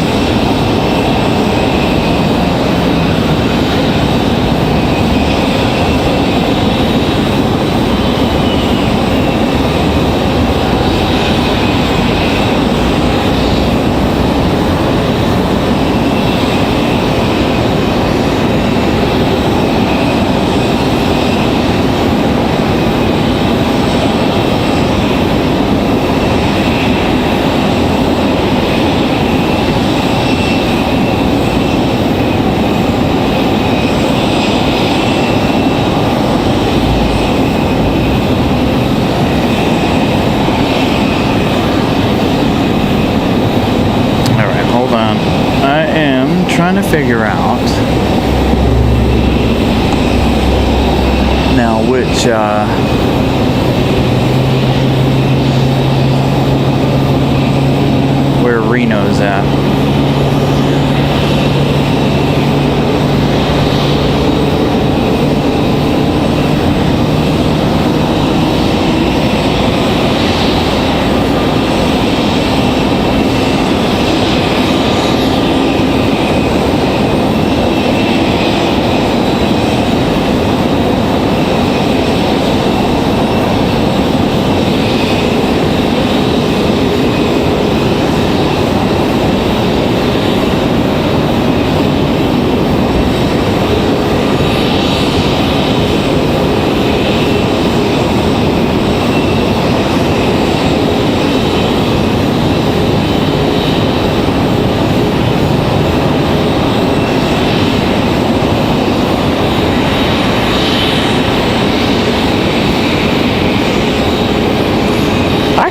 Trying to figure out now which where Reno's at.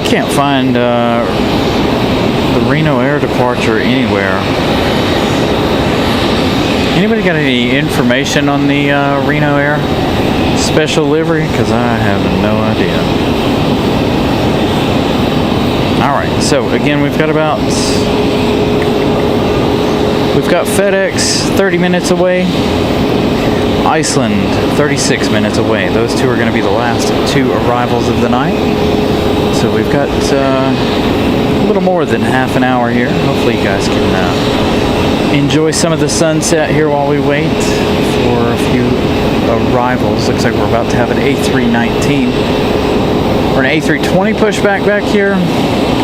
Can't find the Reno air departure anywhere. Anybody got any information on the Reno air special livery? Because I have no idea. Alright, so again we've got FedEx 30 minutes away, Iceland 36 minutes away. Those two are going to be the last two arrivals of the night. So we've got a little more than half an hour here. Hopefully you guys can enjoy some of the sunset here while we wait for a few arrivals. Looks like we're about to have an A319 or an A320 pushback back here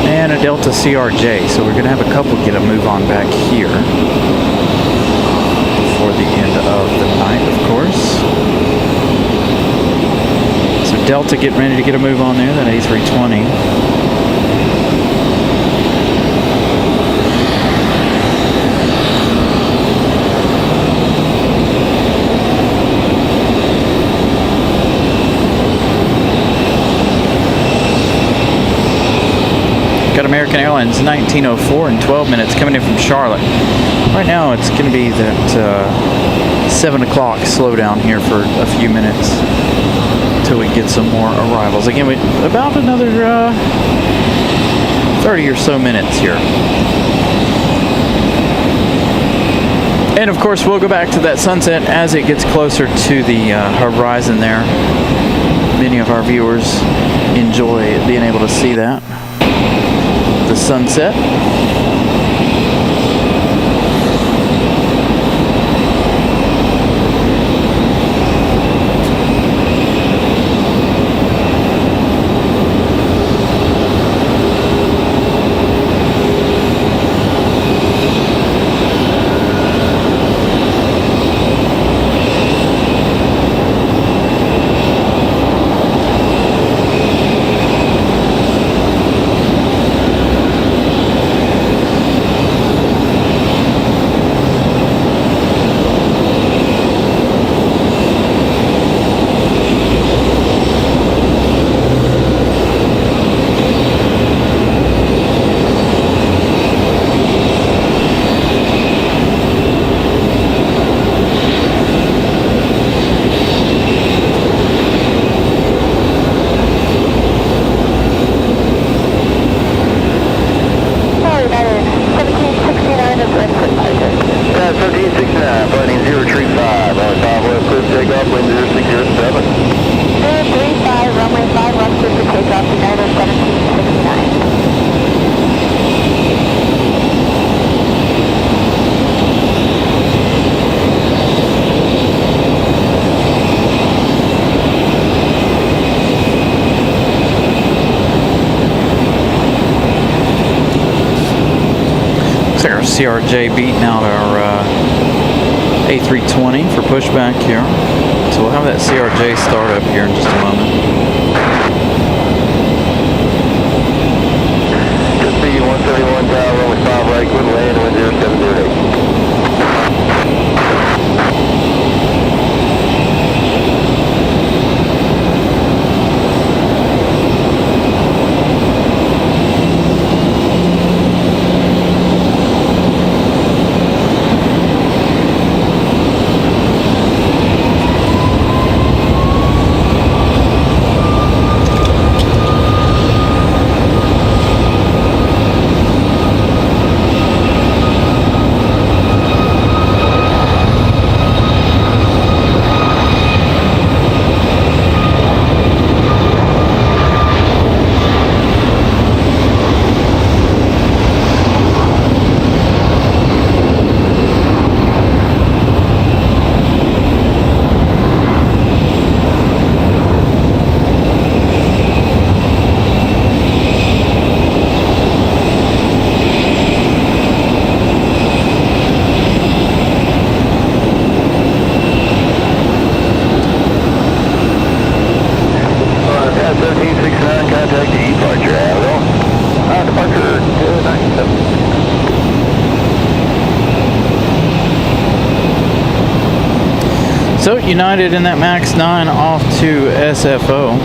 and a Delta CRJ. So we're going to have a couple get a move on back here before the end of the night, of course. So Delta getting ready to get a move on there, that A320. Got American Airlines 1904 in 12 minutes coming in from Charlotte. Right now it's going to be that 7 o'clock slowdown here for a few minutes until we get some more arrivals. Again, we about another 30 or so minutes here. And of course we'll go back to that sunset as it gets closer to the horizon there. Many of our viewers enjoy being able to see that. The sunset. CRJ beating out our A320 for pushback here. So we'll have that CRJ start up here in just a moment. Just be 131 tower, runway 5 right, good land, 10708. So United in that MAX 9 off to SFO.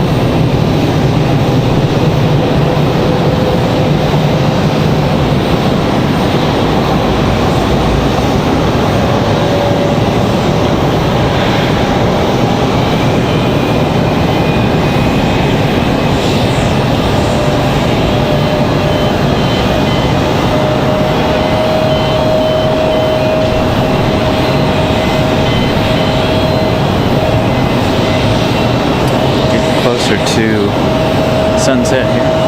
To sunset here.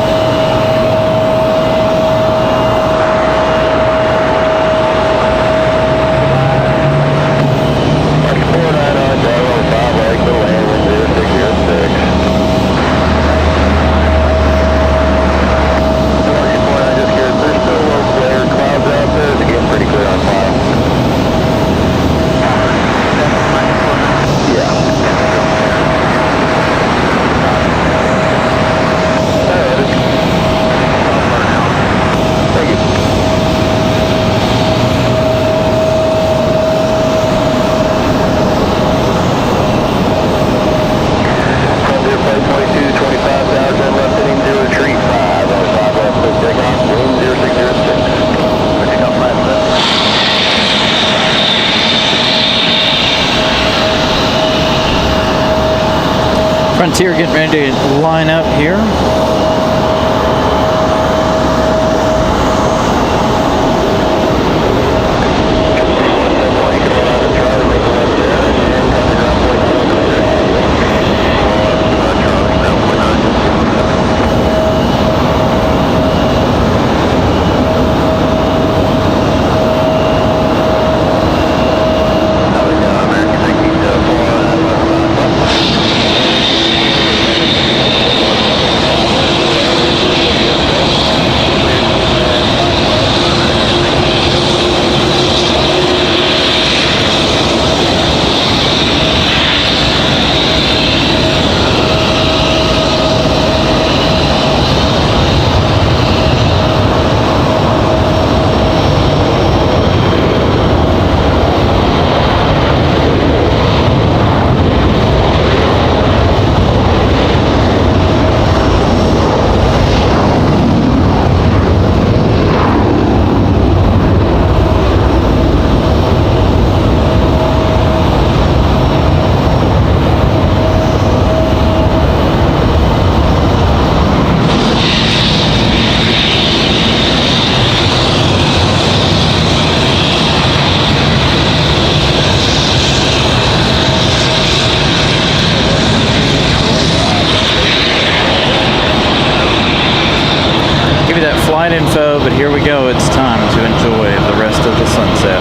Frontier getting ready to line up here. Info, but here we go. It's time to enjoy the rest of the sunset.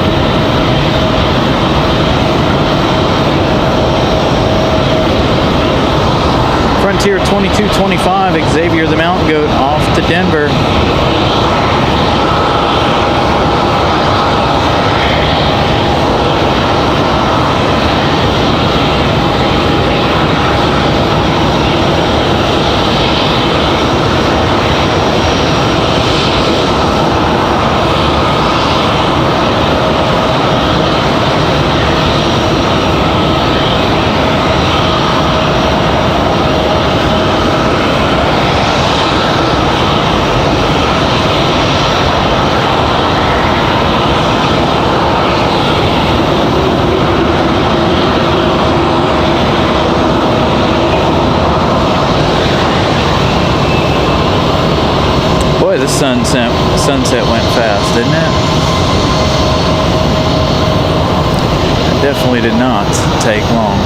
Frontier 2225, Xavier the Mountain Goat off to Denver. Boy, the sunset went fast, didn't it? It definitely did not take long.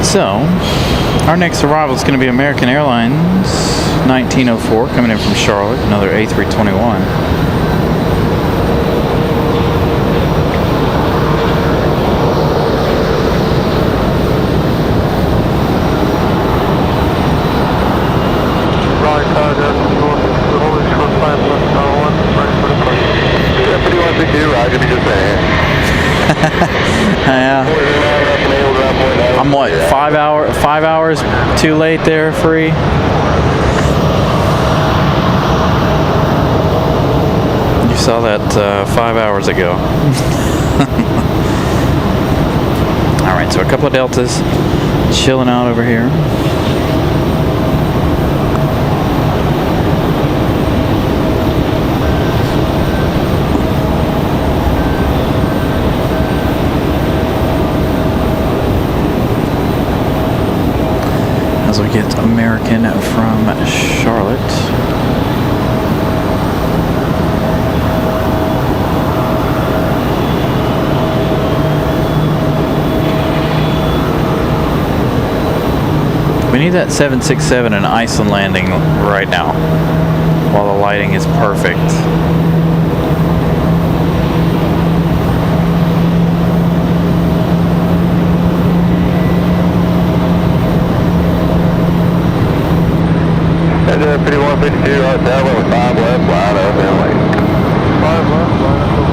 So, our next arrival is going to be American Airlines 1904 coming in from Charlotte, another A321. Raleigh Tower, Durham, the holding short 5 left, 1, ready for departure. Yeah, 5162, Roger, be just saying. I'm what, 5 hours too late there, free? You saw that 5 hours ago. Alright, so a couple of Deltas chilling out over here. As we get American from Charlotte. We need that 767 in Iceland landing right now, while the lighting is perfect. And 5152, right down with 5 left, line up and late. 5 left, line up.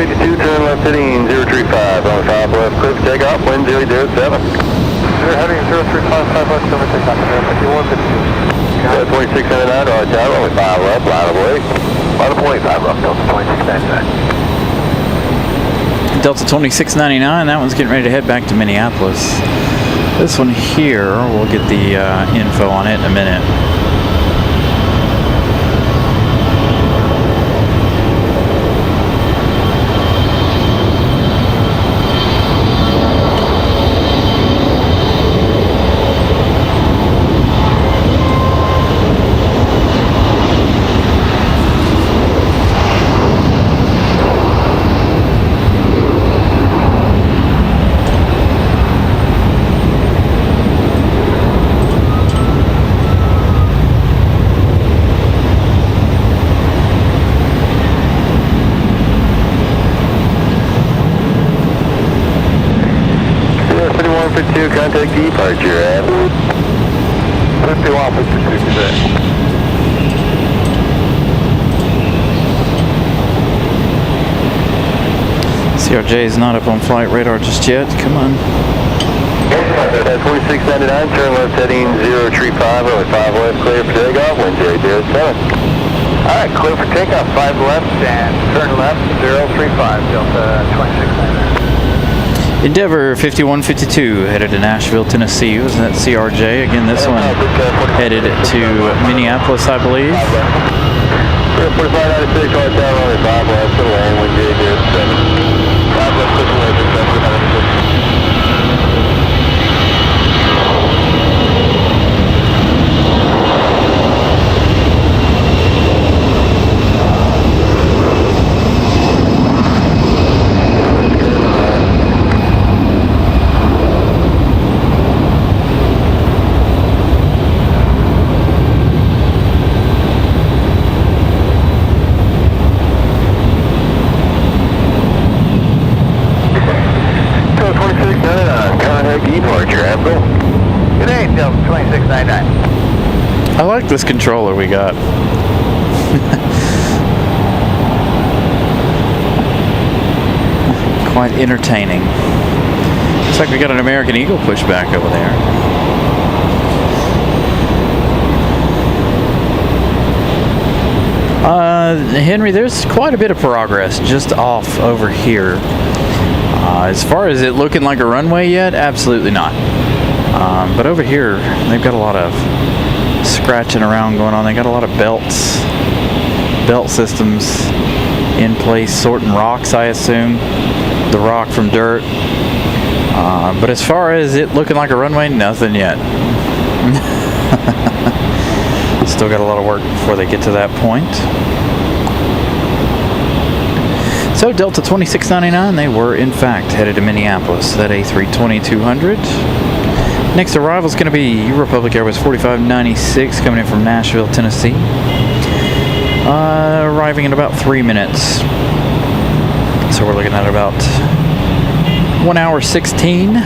5152, turn left heading 035, on 5 left, clear for takeoff, wind 007. You're heading 0355 left, over takeoff, 5152. 2699, right tower, only 5 left, line of way. Line of way, 5 left, Delta 2699. Delta 2699, that one's getting ready to head back to Minneapolis. This one here, we'll get the info on it in a minute. Contact departure at 5152 today. CRJ is not up on flight radar just yet. Come on. 2699, turn left heading 035, only 5 left, clear for takeoff, wind 007. Alright, clear for takeoff, 5 left and turn left, 035, Delta 2699. Endeavor 5152 headed to Nashville, Tennessee. Was that CRJ? Again, this one headed to Minneapolis, I believe. 4596, right tower, only 5 left, to land, wind 007. 5 left, clear for takeoff, I like this controller we got. Quite entertaining. Looks like we got an American Eagle pushback over there. Henry, there's quite a bit of progress just off over here. As far as it looking like a runway yet, absolutely not. But over here, they've got a lot of scratching around going on. They got a lot of belt systems in place, sorting rocks, I assume. The rock from dirt. But as far as it looking like a runway, nothing yet. Still got a lot of work before they get to that point. So Delta 2699, they were in fact headed to Minneapolis. That A320-200. Next arrival is going to be Republic Airways 4596 coming in from Nashville, Tennessee. Arriving in about 3 minutes. So we're looking at about 1 hour 16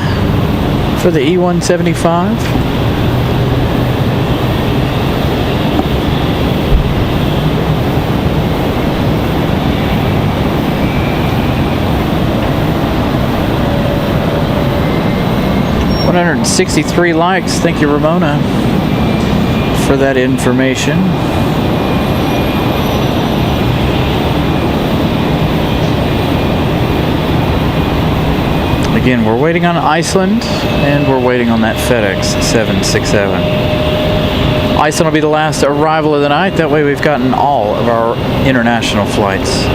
for the E175. $163 likes. Thank you, Ramona, for that information. Again, we're waiting on Iceland, and we're waiting on that FedEx 767. Iceland will be the last arrival of the night. That way we've gotten all of our international flights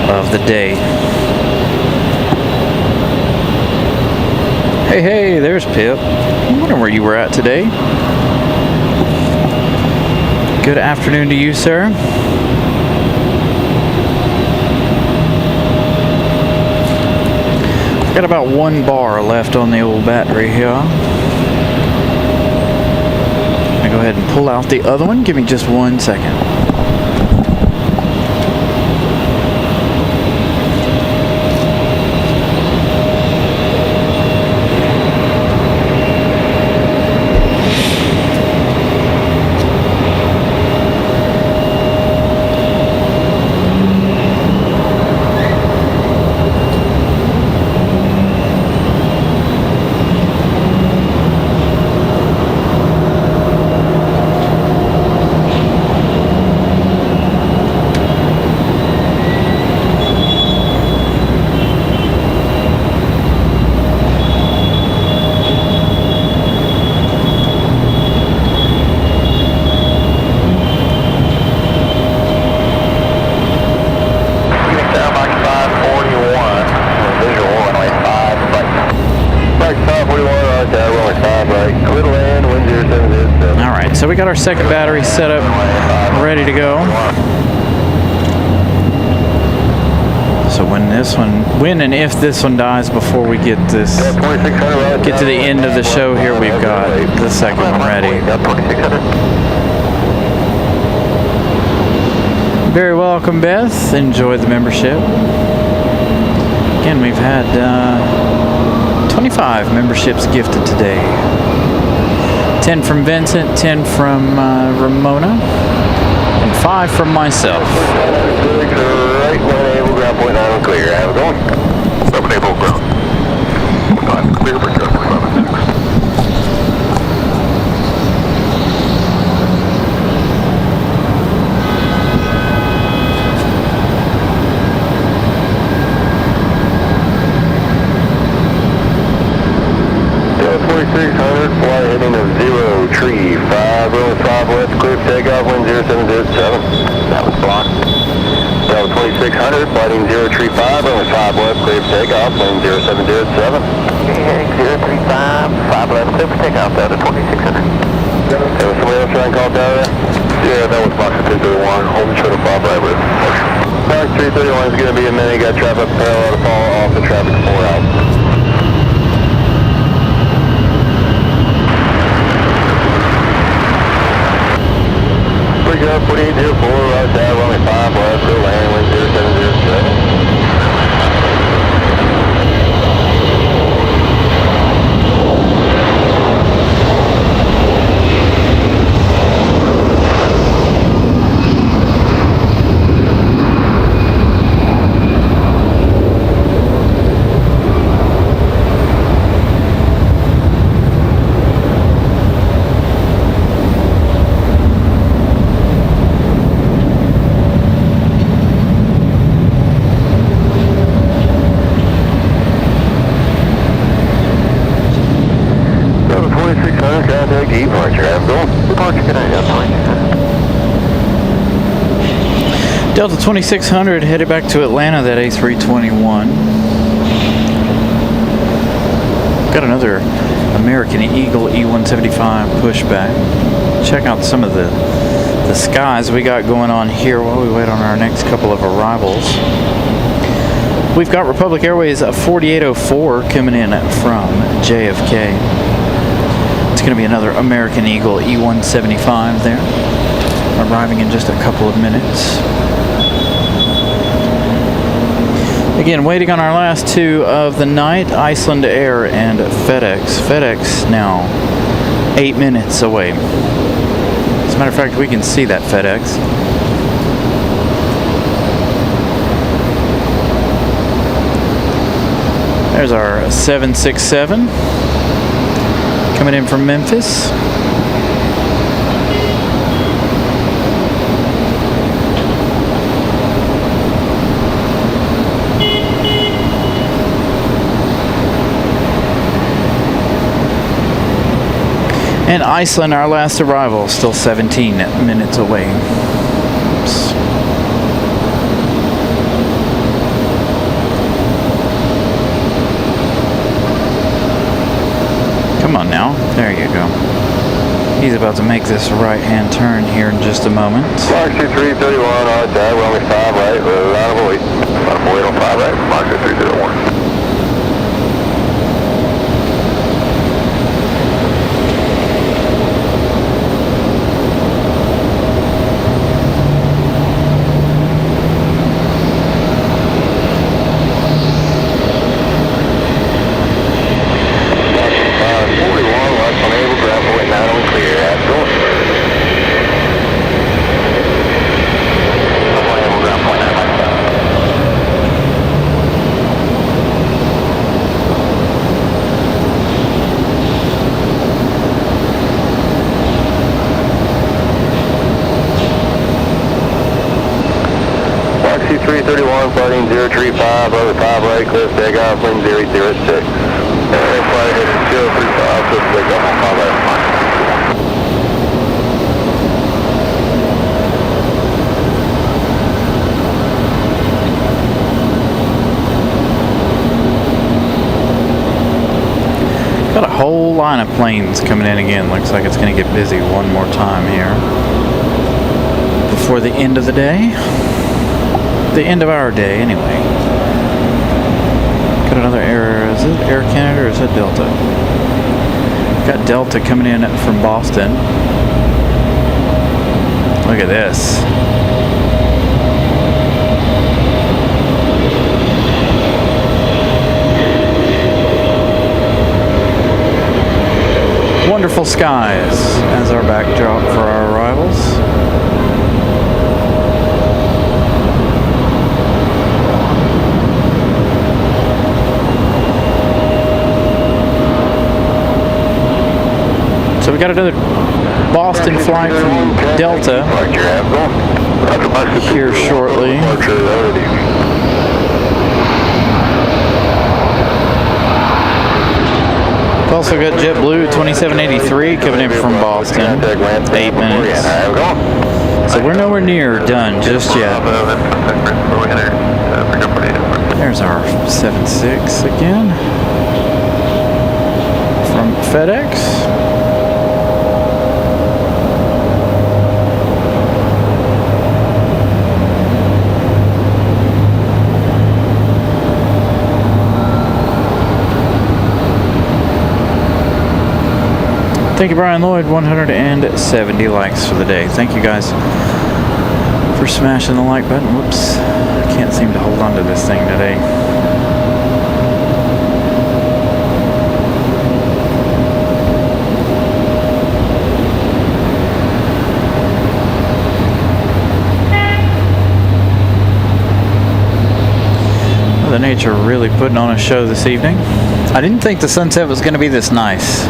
of the day. Hey, there's Pip. I wonder where you were at today. Good afternoon to you, sir. Got about 1 bar left on the old battery here. I'm gonna go ahead and pull out the other one. Give me just 1 second. got our second battery set up, ready to go. So when and if this one dies before we get to the end of the show here, we've got the second one ready. Very welcome, Beth. Enjoy the membership. Again, we've had 25 memberships gifted today. 10 from Vincent, 10 from Ramona, and 5 from myself. Right, 1 able, ground point 9 clear. Have a going. 7 able, ground. 9 clear, bring ground point 9 6. Delta 4600, flight heading of 0, tree, 5, runway 5 left, clear for takeoff, wind 0707. That was blocked. Delta 2600, flighting 0, tree 5, runway 5 left, clear for takeoff, wind 0707. Heading 035, 5 left, clear for takeoff, Delta 2600. There was somebody else trying to call down there? Yeah, that was Box 231, holding short of 5 right with Box 331 is going to be a minute, got traffic parallel to fall off the traffic 4 out. Bridge up, 4804, right down, only 5 left, go land, wind 0707. Delta 2600 headed back to Atlanta, that A321. Got another American Eagle E175 pushback. Check out some of the skies we got going on here while we wait on our next couple of arrivals. We've got Republic Airways 4804 coming in from JFK. It's going to be another American Eagle E175 there, arriving in just a couple of minutes. Again, waiting on our last two of the night, Iceland Air and FedEx. FedEx now 8 minutes away. As a matter of fact, we can see that FedEx. There's our 767 coming in from Memphis. And Iceland, our last arrival, still 17 minutes away. Oops. Come on now. There you go. He's about to make this right-hand turn here in just a moment. Box 2331, right there, runway 5 right, line of void. Line of void on 5 right, Box 2331. Flighting 035, over 5 right, clear for takeoff, wind 006. Flight heading 035, clear for takeoff on 5 right. Got a whole line of planes coming in again. Looks like it's going to get busy one more time here before the end of the day. The end of our day, anyway. Got another Air. Is it Air Canada or is it Delta? Got Delta coming in from Boston. Look at this. Wonderful skies as our backdrop for our arrivals. So we got another Boston flight from Delta here shortly. We've also got JetBlue 2783 coming in from Boston, 8 minutes. So we're nowhere near done just yet. There's our 76 again from FedEx. Thank you, Brian Lloyd. 170 likes for the day. Thank you guys for smashing the like button. Whoops. I can't seem to hold on to this thing today. Mother Nature really putting on a show this evening. I didn't think the sunset was going to be this nice,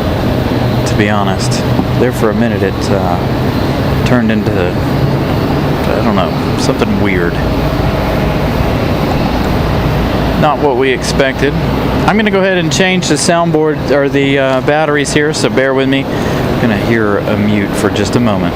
to be honest. There for a minute it turned into, I don't know, something weird. Not what we expected. I'm going to go ahead and change the soundboard or the batteries here, so bear with me. I'm going to hear a mute for just a moment.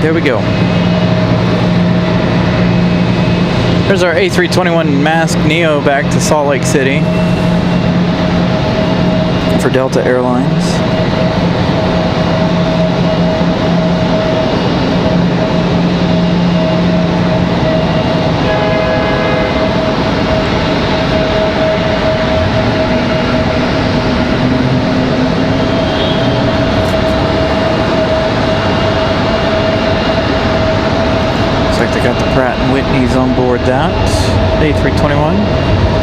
There we go. There's our A321 Mask Neo back to Salt Lake City for Delta Airlines. They got the Pratt & Whitneys on board that A321.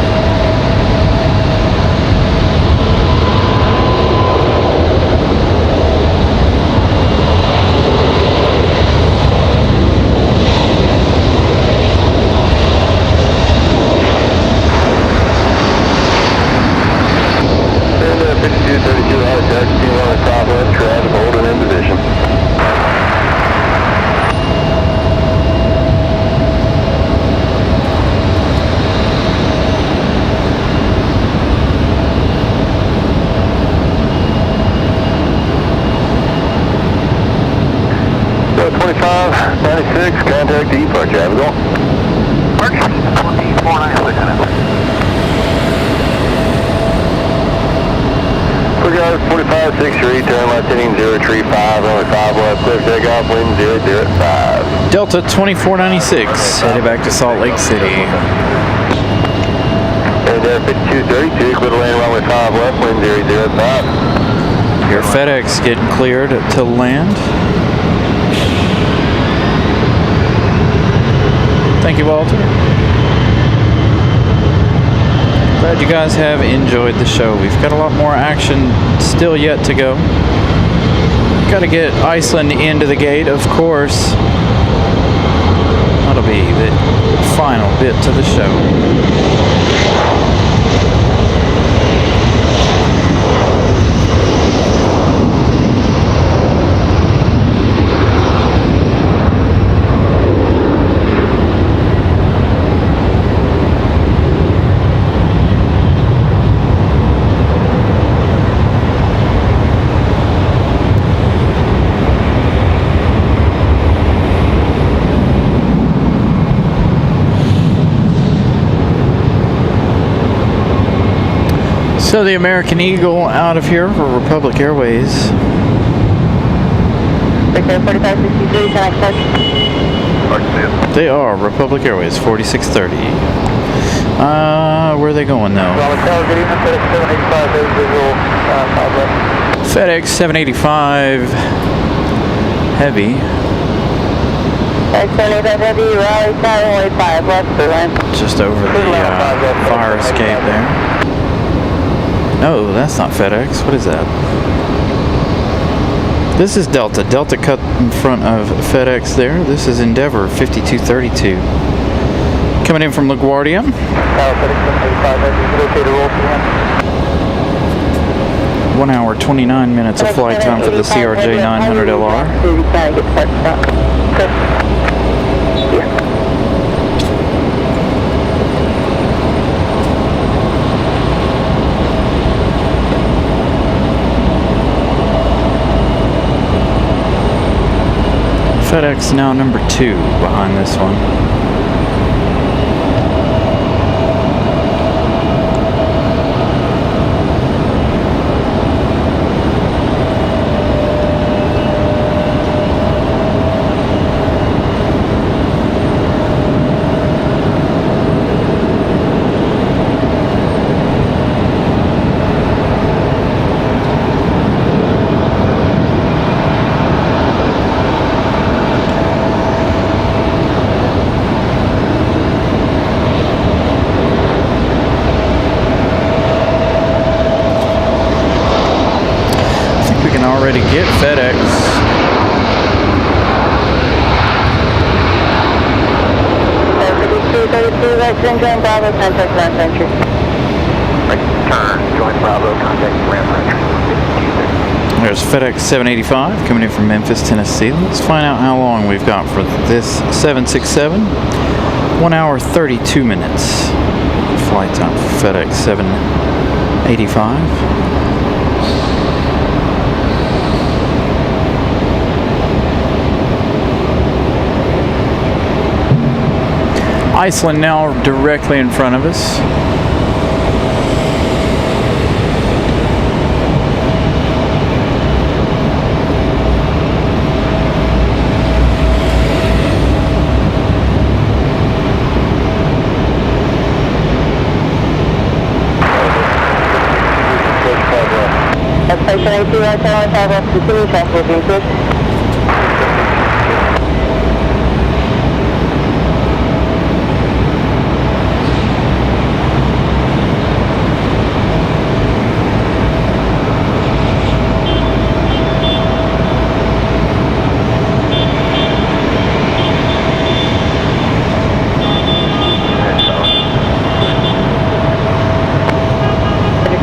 Contact departure. Have a go. Mark 2496. Quick guys, 4563, turn left heading 035, only 5 left, clear takeoff, wind 005. Delta 2496, headed back to Salt Lake City. And 5232, clear to land runway 5 left, wind 005. Your FedEx getting cleared to land. Thank you, Walter. Glad you guys have enjoyed the show. We've got a lot more action still yet to go. Got to get Iceland into the gate, of course. That'll be the final bit to the show. So the American Eagle out of here for Republic Airways. Okay, 4563, can I touch? They are Republic Airways 4630. Where are they going now? FedEx 785 Heavy. FedEx 785 Heavy, Raleigh, Tower, 5 left for land. Just over the fire escape there. No, that's not FedEx. What is that? This is Delta. Delta cut in front of FedEx there. This is Endeavor 5232. Coming in from LaGuardia. 1 hour 29 minutes of flight time for the CRJ 900LR. FedEx now number 2 behind this one. Already get FedEx. There's FedEx 785 coming in from Memphis, Tennessee. Let's find out how long we've got for this 767. 1 hour 32 minutes. Flight time for FedEx 785. Iceland now directly in front of us.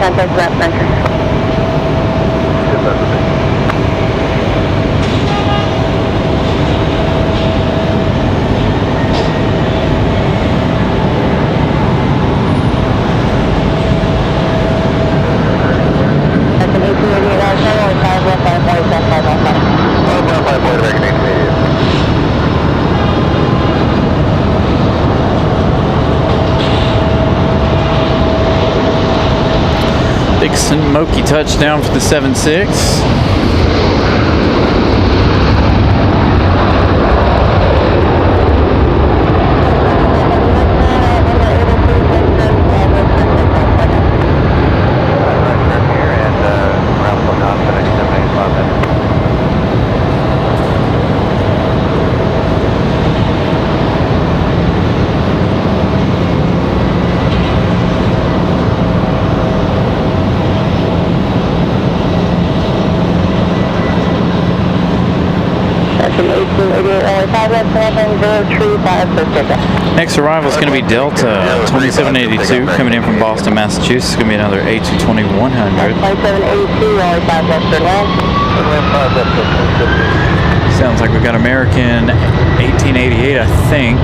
Contact ramp center. That's an 1888 out channel, 5 left, 5 left, 5 left, 5 Big smoky touchdown for the 7-6. Next arrival is going to be Delta 2782 coming in from Boston, Massachusetts. It's going to be another A220-100. 2782, Raleigh 5 left, good land. Sounds like we've got American 1888, I think,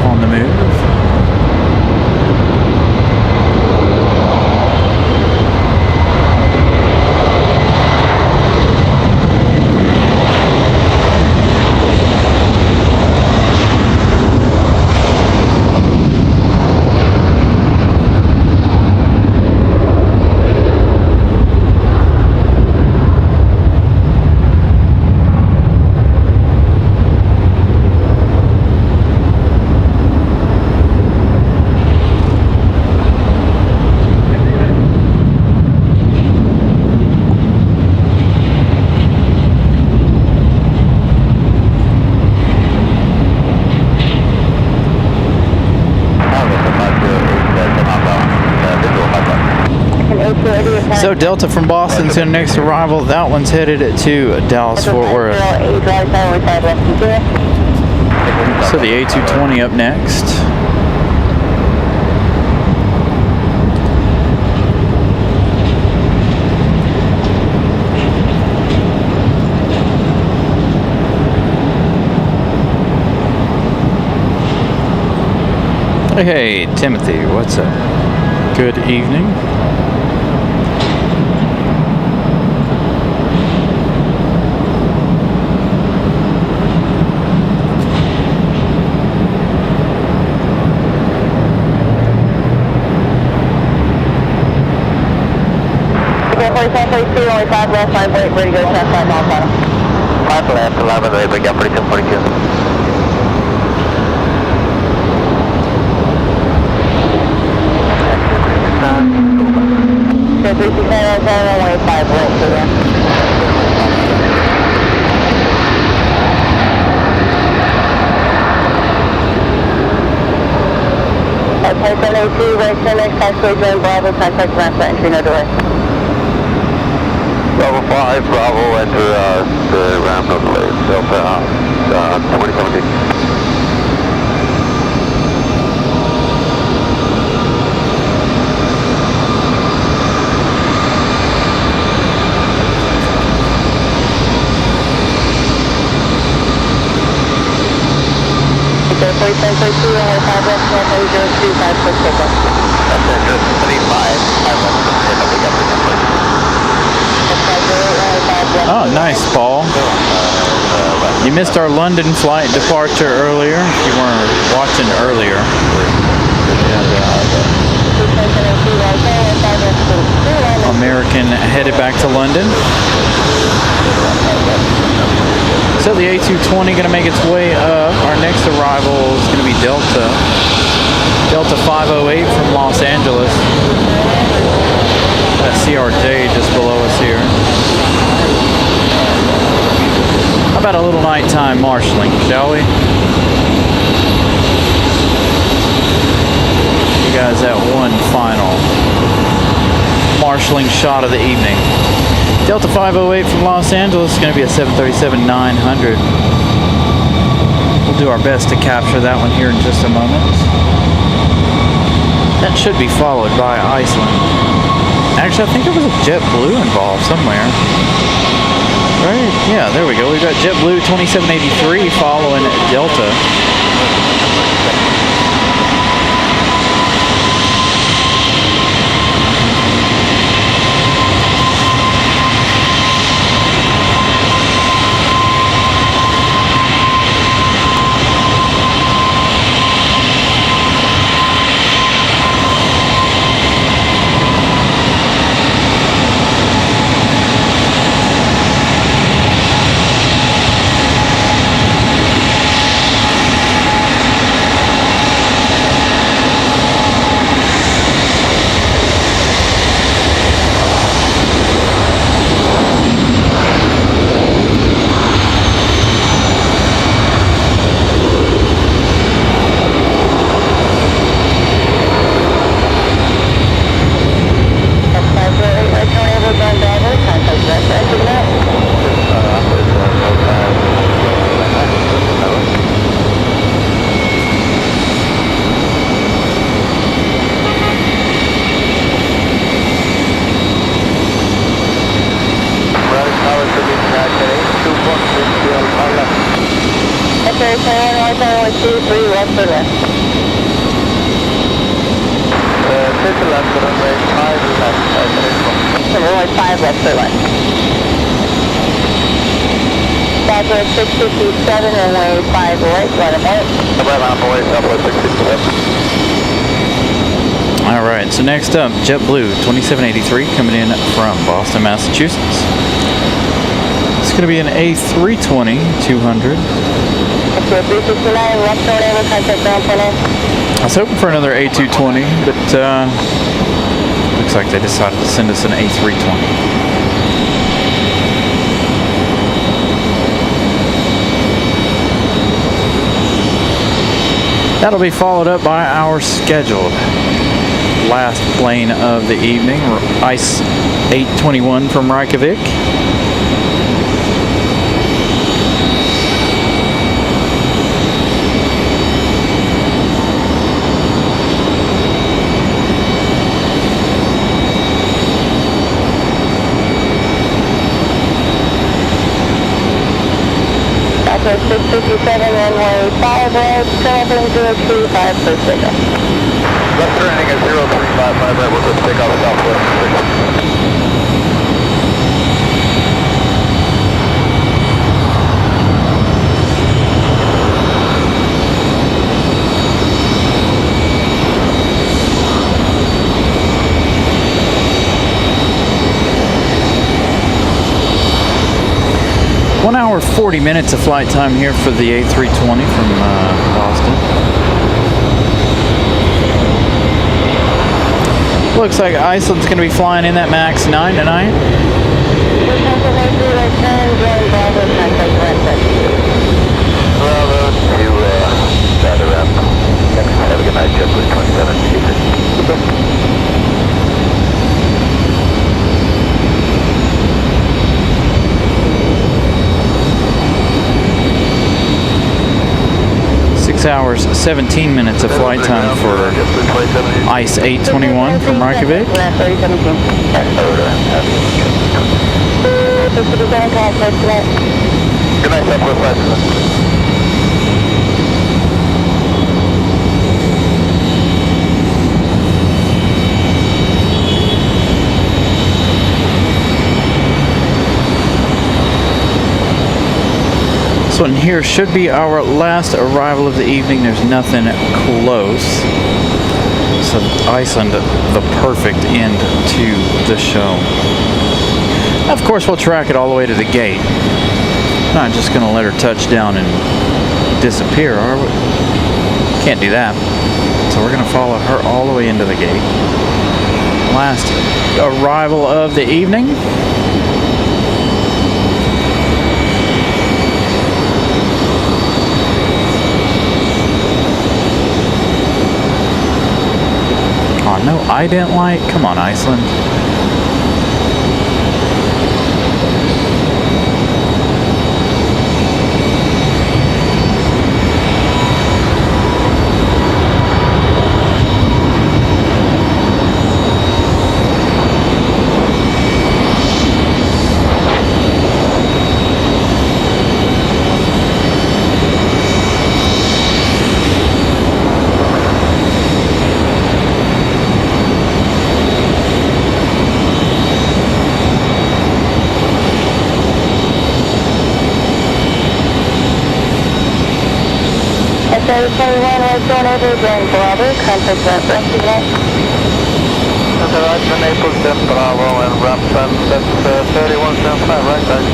on the move. So Delta from Boston's in next arrival. That one's headed to Dallas Fort Worth. So the A220 up next. Hey Timothy, what's up? Good evening. Only 5 left, 5 right, ready to go, test 5 miles bottom. 5 left, 11 right, big up, 42, 42. So 369 only 5 right, so then. Type 182, right, so next, taxiway, join Bravo, contact ramp for entry, no delay. Bravo 5, Bravo, enter the ramp no delay, Delta 2017. Okay, 4732, only 5 left, 102, 56 takeoff. That's enter 35, 5 left, big up, 42. Oh, nice, Paul. You missed our London flight departure earlier. If you weren't watching earlier. American headed back to London. So the A220 going to make its way up. Our next arrival is going to be Delta 508 from Los Angeles. That CRJ just below us here. How about a little nighttime marshalling, shall we? You guys, that one final marshalling shot of the evening. Delta 508 from Los Angeles is going to be a 737-900. We'll do our best to capture that one here in just a moment. That should be followed by Iceland. Actually, I think there was a JetBlue involved somewhere. Right? Yeah, there we go. We've got JetBlue 2783 following Delta. 623 left for left. Take the left, runway 5 left, Runway 5 left for left. Southwest 657, runway 5 right, right and white. Right on boy, Southwest 657. All right, so next up, JetBlue 2783 coming in from Boston, Massachusetts. It's going to be an A320 200. Okay, 369, left turn over, contact ground point. I was hoping for another A220, but looks like they decided to send us an A320. That'll be followed up by our scheduled last plane of the evening, ICE 821 from Reykjavik. Southwest 657, runway 5 right, turn over 035 for takeoff. Left turning at 0355 right, we'll just take off Southwest 6. One hour 40 minutes of flight time here for the A320 from Boston. Looks like Iceland's going to be flying in that MAX 9 tonight. Bravo to Durham. Have a good night, JetBlue 2783. 6 hours, 17 minutes of flight time for ICE 821 from Reykjavik. Good night, Southwest 5. This one here should be our last arrival of the evening. There's nothing close. So Iceland, the perfect end to the show. Of course, we'll track it all the way to the gate. Not just going to let her touch down and disappear, are we? Can't do that. So we're going to follow her all the way into the gate. Last arrival of the evening. Oh, no ident light? Come on, Iceland. Okay, 21 right turn over, Grand Bravo, contact that rest of that. That's all right, from Naples, Jeff Bravo, and Rampton, that's 3175, right, that's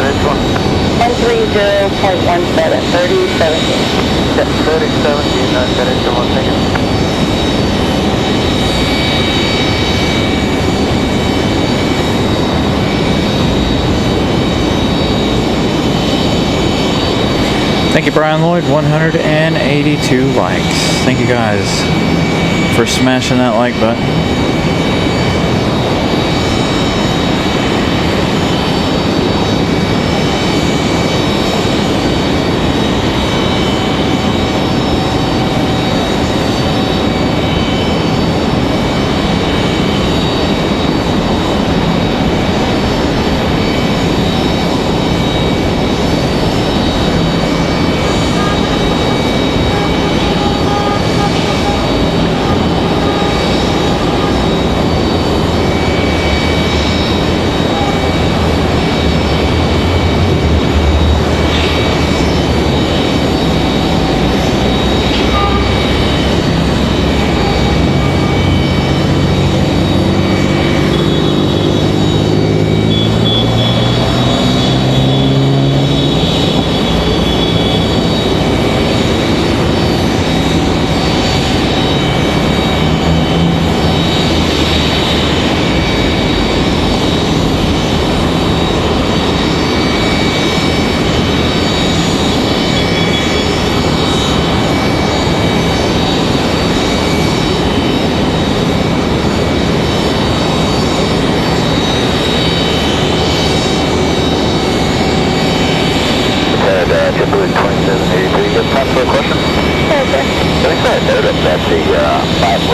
130.17, 3017. 3017, that's 31, thank you. Thank you, Brian Lloyd. 182 likes. Thank you guys for smashing that like button.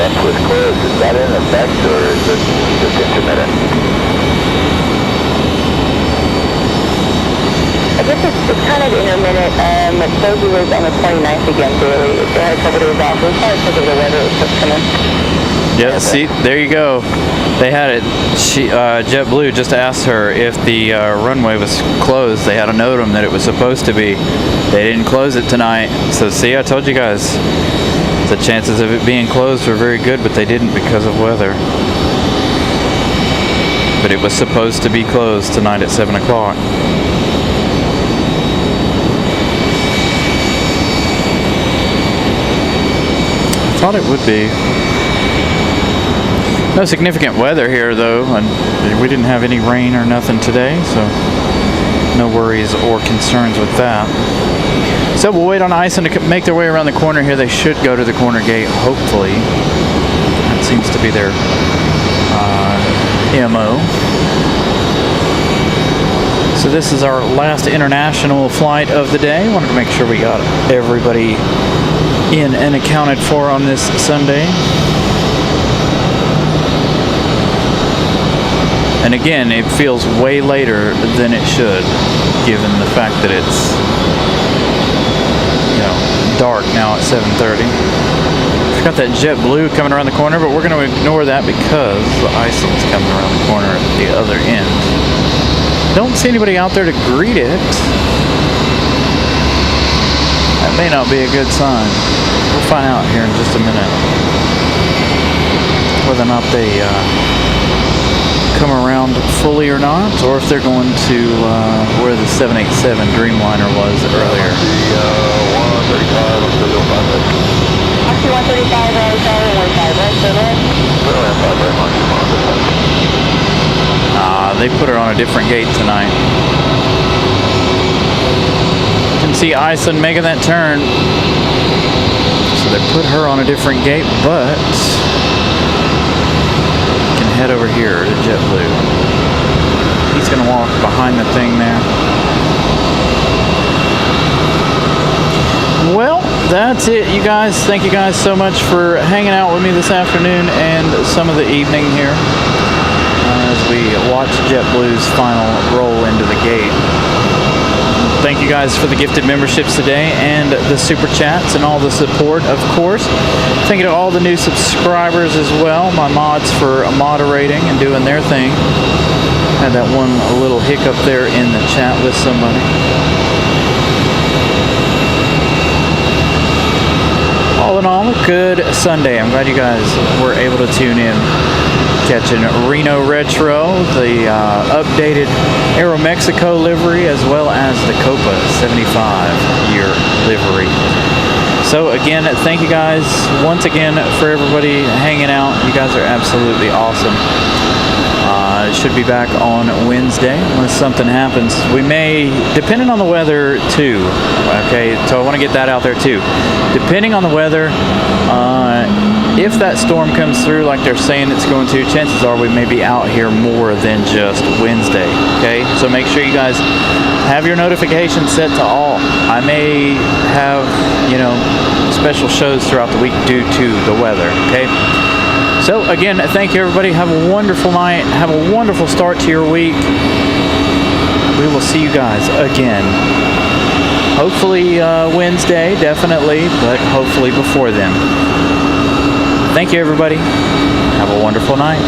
left was closed. Is that in effect or is it just intermittent? I guess it's kind of intermittent. It says it was on the 29th again, daily. They had a couple days off. It was probably because of the weather it was just coming. Yeah, see, there you go. They had it. JetBlue just asked her if the runway was closed. They had to note them that it was supposed to be. They didn't close it tonight. So see, I told you guys, the chances of it being closed were very good, but they didn't because of weather. But it was supposed to be closed tonight at 7 o'clock. I thought it would be. No significant weather here though, and we didn't have any rain or nothing today, so no worries or concerns with that. So we'll wait on Ison to make their way around the corner here. They should go to the corner gate, hopefully. That seems to be their MO. So this is our last international flight of the day. Wanted to make sure we got everybody in and accounted for on this Sunday. And again, it feels way later than it should, given the fact that it's, you know, dark now at 7:30. We've got that JetBlue coming around the corner, but we're going to ignore that because the Ison's coming around the corner at the other end. Don't see anybody out there to greet it. That may not be a good sign. We'll find out here in just a minute whether or not they come around fully or not, or if they're going to where the 787 Dreamliner was earlier. Actually, 135, They put her on a different gate tonight. You can see Ison making that turn. So they put her on a different gate, but you can head over here to JetBlue. He's going to walk behind the thing there. Well, that's it, you guys. Thank you guys so much for hanging out with me this afternoon and some of the evening here as we watch JetBlue's final roll into the gate. Thank you guys for the gifted memberships today and the super chats and all the support, of course. Thank you to all the new subscribers as well, my mods for moderating and doing their thing. Had that one little hiccup there in the chat with somebody. All in all, a good Sunday. I'm glad you guys were able to tune in. Catching Reno Retro, the updated Aeromexico livery, as well as the Copa 75-year livery. So again, thank you guys once again for everybody hanging out. You guys are absolutely awesome. Should be back on Wednesday unless something happens. We may, depending on the weather too. Okay, so I want to get that out there too. Depending on the weather, if that storm comes through like they're saying it's going to, chances are we may be out here more than just Wednesday. Okay, so make sure you guys have your notifications set to all. I may have, you know, special shows throughout the week due to the weather. Okay. So again, thank you everybody. Have a wonderful night. Have a wonderful start to your week. We will see you guys again. Hopefully Wednesday, definitely, but hopefully before then. Thank you everybody. Have a wonderful night.